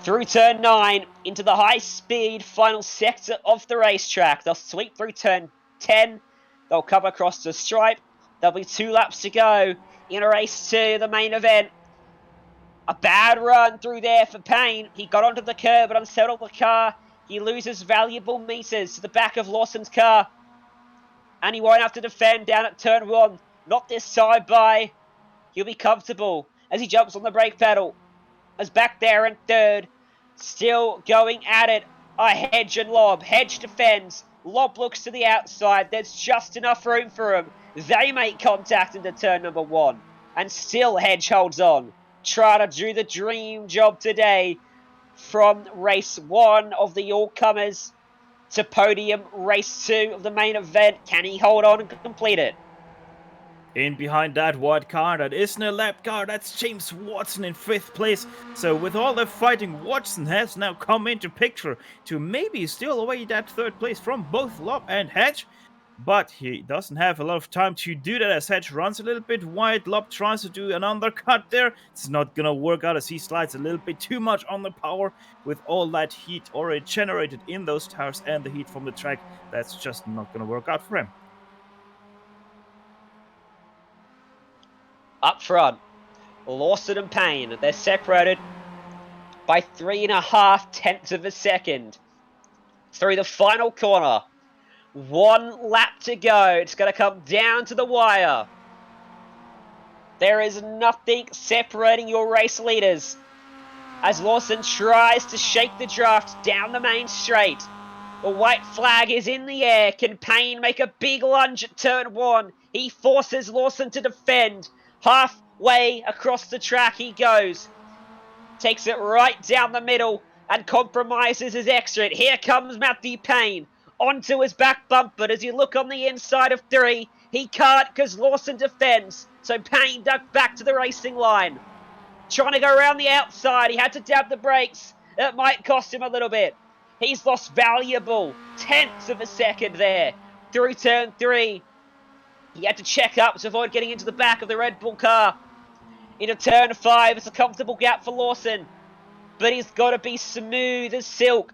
Through turn 9, into the high-speed final sector of the racetrack. They'll sweep through turn 10. They'll come across the stripe. There'll be 2 laps to go in race 2, the main event. A bad run through there for Payne. He got onto the curb but unsettled the car. He loses valuable meters to the back of Lawson's car. And he won't have to defend down at turn 1. Not this side by. He'll be comfortable as he jumps on the brake pedal. As back there in third. Still going at it are Hedge and Lob. Hedge defends. Lob looks to the outside. There's just enough room for him. They make contact into turn number 1. And still Hedge holds on. Try to do the dream job today from race 1 of the all-comers to podium race 2 of the main event. Can he hold on and complete it? In behind that white car, that isn't a lap car, that's James Watson in 5th place. So with all the fighting, Watson has now come into picture to maybe steal away that 3rd place from both Lob and Hedge. But he doesn't have a lot of time to do that as Hedge runs a little bit wide. Lob tries to do an undercut there. It's not going to work out as he slides a little bit too much on the power with all that heat already generated in those tires and the heat from the track. That's just not going to work out for him. Up front, Lawson and Payne, they're separated by 3.5 tenths of a second. Through the final corner. 1 lap to go. It's going to come down to the wire. There is nothing separating your race leaders as Lawson tries to shake the draft down the main straight. The white flag is in the air. Can Payne make a big lunge at turn 1? He forces Lawson to defend. Halfway across the track he goes. Takes it right down the middle and compromises his exit. Here comes Matthew Payne. Onto his back bumper as you look on the inside of 3. He can't because Lawson defends. So Payne ducked back to the racing line. Trying to go around the outside. He had to dab the brakes. It might cost him a little bit. He's lost valuable tenths of a second there. Through turn 3. He had to check up to avoid getting into the back of the Red Bull car. Into turn 5. It's a comfortable gap for Lawson. But he's got to be smooth as silk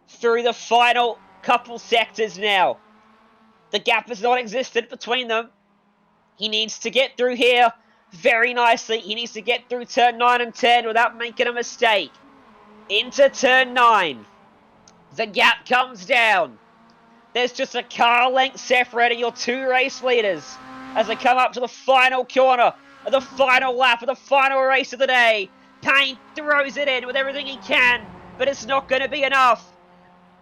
through the final couple sectors now. The gap is non-existent between them. He needs to get through here very nicely. He needs to get through turn 9 and 10 without making a mistake. Into turn 9. The gap comes down. There's just a car length separating your 2 race leaders as they come up to the final corner of the final lap of the final race of the day. Payne throws it in with everything he can, but it's not going to be enough.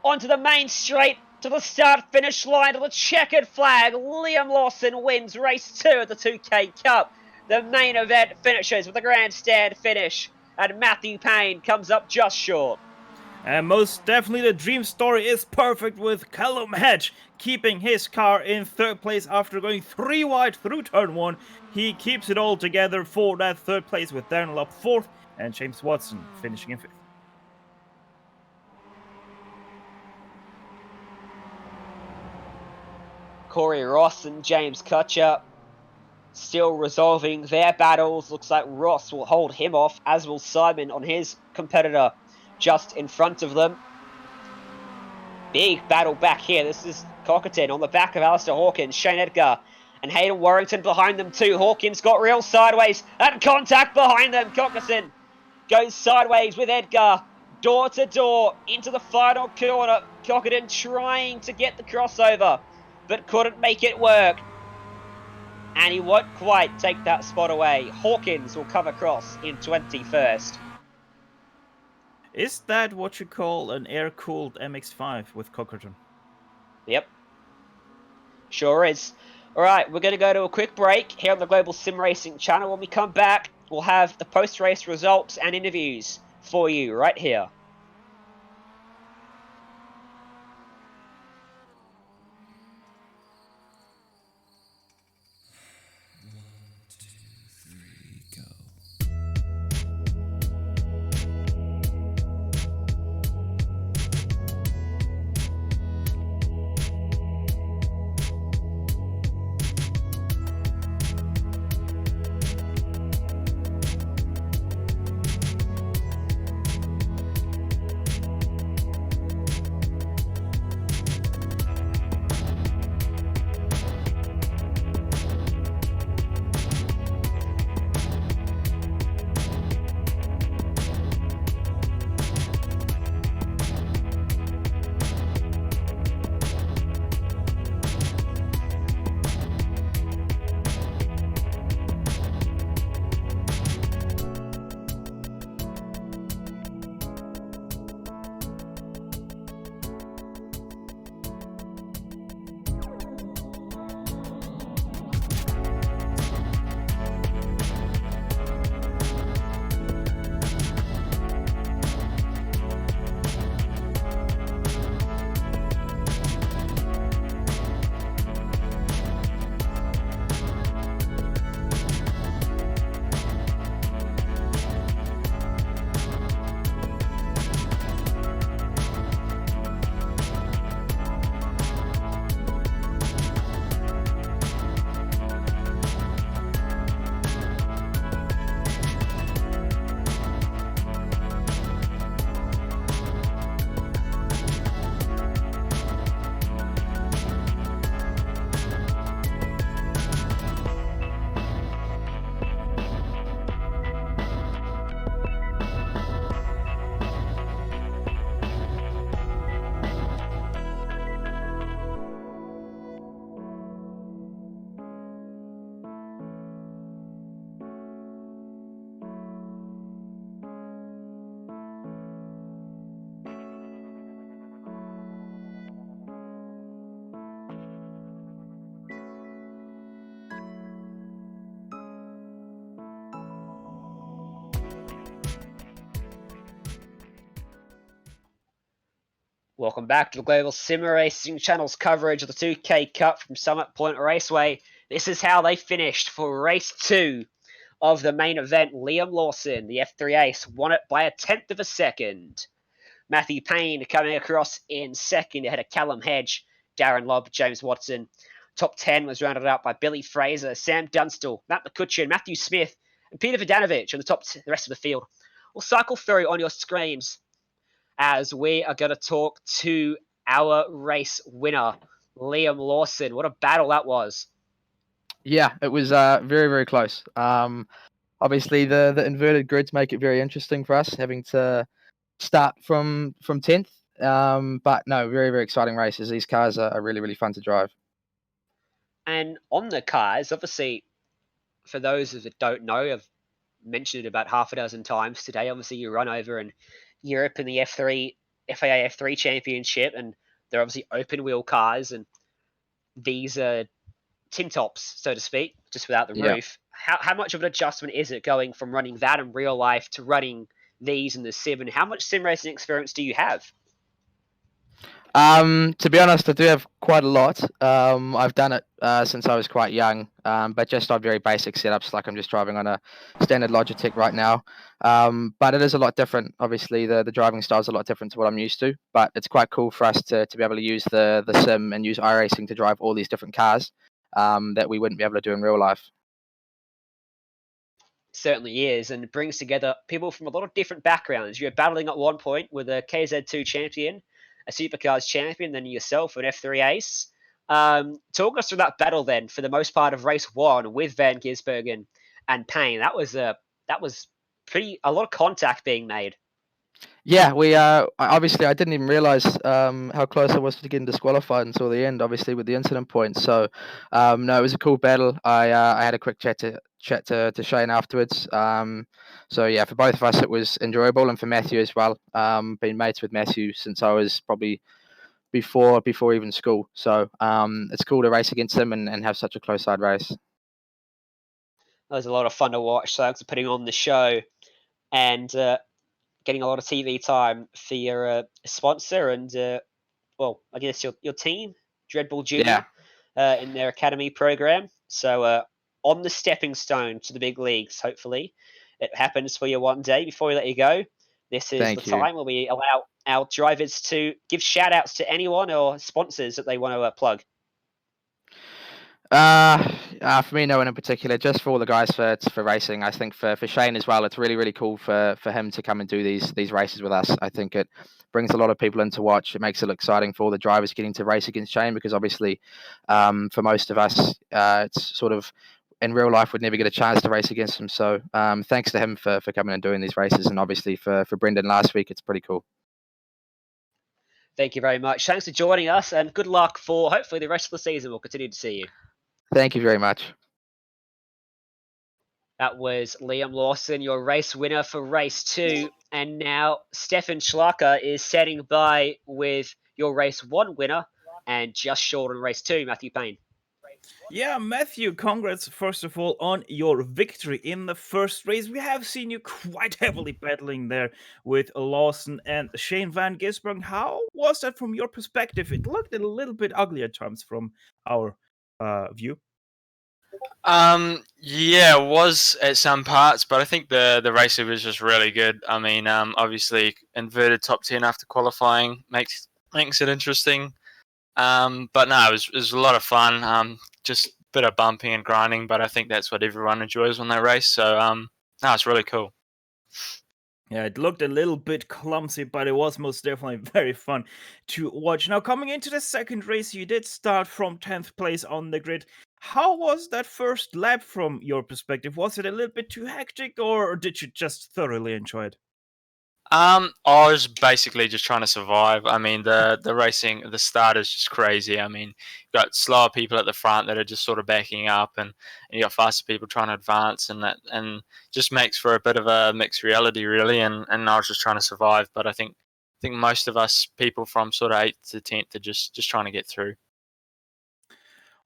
Onto the main straight, to the start-finish line, to the checkered flag. Liam Lawson wins race 2 of the 2K Cup. The main event finishes with a grandstand finish, and Matthew Payne comes up just short. And most definitely the dream story is perfect with Callum Hedge keeping his car in 3rd place after going 3 wide through turn 1. He keeps it all together for that 3rd place with Darren Lob 4th and James Watson finishing in 5th. Corey Ross and James Kutcher still resolving their battles. Looks like Ross will hold him off, as will Simon on his competitor just in front of them. Big battle back here. This is Cockerton on the back of Alistair Hawkins, Shane Edgar, and Hayden Warrington behind them too. Hawkins got real sideways, and contact behind them. Cockerton goes sideways with Edgar, door to door, into the final corner. Cockerton trying to get the crossover, but couldn't make it work. And he won't quite take that spot away. Hawkins will come across in 21st. Is that what you call an air-cooled MX5 with Cockerton? Yep. Sure is. Alright, we're going to go to a quick break here on the Global SimRacing Channel. When we come back, we'll have the post-race results and interviews for you right here. Welcome back to the Global SimRacing Channel's coverage of the 2K Cup from Summit Point Raceway. This is how they finished for race 2 of the main event. Liam Lawson, the F3 ace, won it by a tenth of a second. Matthew Payne coming across in second ahead of Callum, Hedge, Darren Lobb, James Watson. Top 10 was rounded out by Billy Fraser, Sam Dunstall, Matt McCutcheon, Matthew Smith, and Peter Vodanovic on the rest of the field. We'll cycle through on your screens as we are going to talk to our race winner, Liam Lawson. What a battle that was. Yeah, it was very, very close. Obviously, the inverted grids make it very interesting for us, having to start from 10th. But no, very, very exciting races. These cars are really, really fun to drive. And on the cars, obviously, for those that don't know, I've mentioned it about half a dozen times today. Obviously, you run over in Europe in the FIA F3 Championship, and they're obviously open wheel cars, and these are tin tops, so to speak, just without the roof. How much of an adjustment is it going from running that in real life to running these in the sim, and how much sim racing experience do you have? To be honest, I do have quite a lot. I've done it since I was quite young, but just on very basic setups, like I'm just driving on a standard Logitech right now. But it is a lot different. Obviously, the driving style is a lot different to what I'm used to, but it's quite cool for us to be able to use the sim and use iRacing to drive all these different cars that we wouldn't be able to do in real life. Certainly is, and brings together people from a lot of different backgrounds. You're battling at one point with a KZ2 champion, a Supercars champion, then yourself, an F3 ace. Talk us through that battle then, for the most part of race 1 with Van Gisbergen and Payne. That was pretty a lot of contact being made. Yeah, we obviously I didn't even realize how close I was to getting disqualified until the end. Obviously with the incident points. So no, it was a cool battle. I had a quick chat to Shane afterwards. So yeah, for both of us it was enjoyable, and for Matthew as well. Been mates with Matthew since I was probably before even school. So it's cool to race against him and have such a close side race. That was a lot of fun to watch. Thanks for putting on the show and getting a lot of TV time for your sponsor and, well, I guess your team, Dread Bull Junior, in their academy program. So on the stepping stone to the big leagues, hopefully. It happens for you one day. Before we let you go, this is the time where we allow our drivers to give shout-outs to anyone or sponsors that they want to plug. For me, no one in particular. Just for all the guys for racing. I think for Shane as well, it's really cool for him to come and do these races with us. I think it brings a lot of people in to watch. It makes it exciting for all the drivers getting to race against Shane, because obviously, for most of us, it's sort of in real life we'd never get a chance to race against him. So thanks to him for coming and doing these races, and obviously for Brendan last week, it's pretty cool. Thank you very much. Thanks for joining us, and good luck for hopefully the rest of the season. We'll continue to see you. Thank you very much. That was Liam Lawson, your race winner for race 2. And now Stefan Schlacker is standing by with your race 1 winner and just short on race 2, Matthew Payne. Yeah, Matthew, congrats first of all on your victory in the first race. We have seen you quite heavily battling there with Lawson and Shane Van Gisbergen. How was that from your perspective? It looked a little bit ugly at times from our view. Yeah, it was at some parts, but I think the race was just really good. I mean, obviously inverted top 10 after qualifying makes it interesting. But no, it was a lot of fun. Just a bit of bumping and grinding, but I think that's what everyone enjoys when they race. So no, it's really cool. Yeah, it looked a little bit clumsy, but it was most definitely very fun to watch. Now, coming into the second race, you did start from 10th place on the grid. How was that first lap from your perspective? Was it a little bit too hectic, or did you just thoroughly enjoy it? I was basically just trying to survive. I mean, the racing, the start is just crazy. I mean, you've got slower people at the front that are just sort of backing up, and you got faster people trying to advance, and just makes for a bit of a mixed reality, really. And I was just trying to survive. But I think most of us people from sort of 8th to 10th are just trying to get through.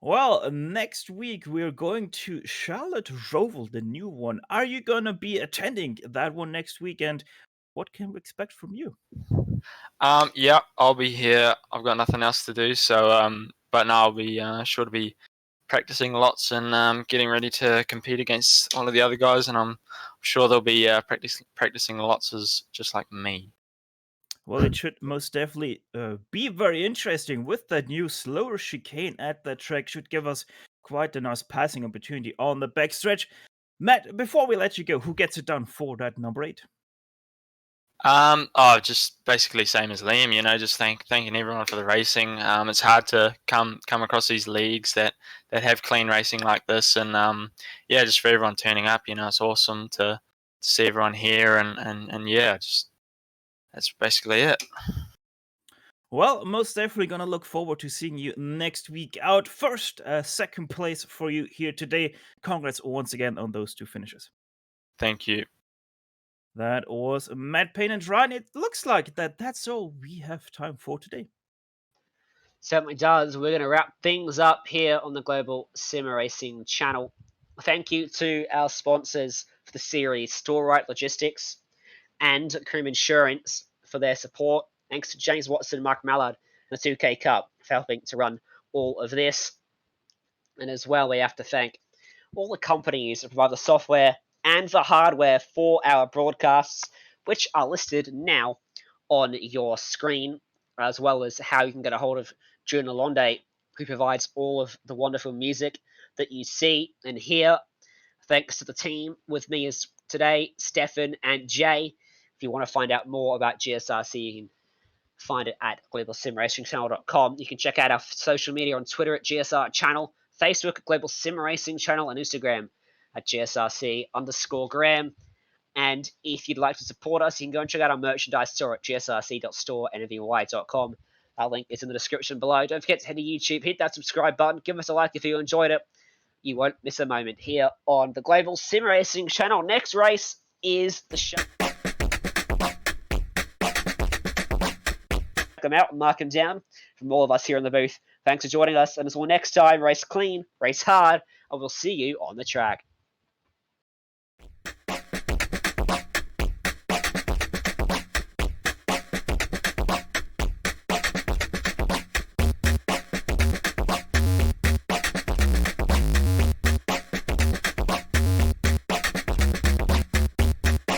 Well, next week we're going to Charlotte Roval, the new one. Are you going to be attending that one next week? And what can we expect from you? Yeah, I'll be here. I've got nothing else to do, so but no, I'll be sure to be practicing lots and getting ready to compete against all of the other guys, and I'm sure they'll be practicing lots as just like me. Well, it should most definitely be very interesting with that new slower chicane at the track. Should give us quite a nice passing opportunity on the backstretch. Matt, before we let you go, who gets it done for that number 8? Just basically same as Liam, just thanking everyone for the racing. It's hard to come across these leagues that have clean racing like this, and yeah, just for everyone turning up, it's awesome to see everyone here, and yeah, just that's basically it. Well, most definitely gonna look forward to seeing you next week out. First, second place for you here today. Congrats once again on those 2 finishes. Thank you. That was Matt Payne and Ryan. It looks like that's all we have time for today. Certainly does. We're going to wrap things up here on the Global SimRacing Channel. Thank you to our sponsors for the series, Storeright Logistics and Cream Insurance for their support. Thanks to James Watson, Marc Mallard, and the 2K Cup for helping to run all of this. And as well, we have to thank all the companies that provide the software and the hardware for our broadcasts, which are listed now on your screen, as well as how you can get a hold of June Lalonde, who provides all of the wonderful music that you see and hear. Thanks to the team with me as today, Stefan and Jay. If you want to find out more about GSRC, you can find it at globalsimracingchannel.com. You can check out our social media on Twitter at GSR Channel, Facebook at Global Sim Racing Channel, and Instagram at GSRC_Graham. And if you'd like to support us, you can go and check out our merchandise store at gsrc.store.nvy.com. Our link is in the description below. Don't forget to head to YouTube, hit that subscribe button, give us a like if you enjoyed it. You won't miss a moment here on the Global Sim Racing Channel. Next race is the show. Them out and mark them down from all of us here in the booth. Thanks for joining us, and until next time, race clean, race hard, and we'll see you on the track.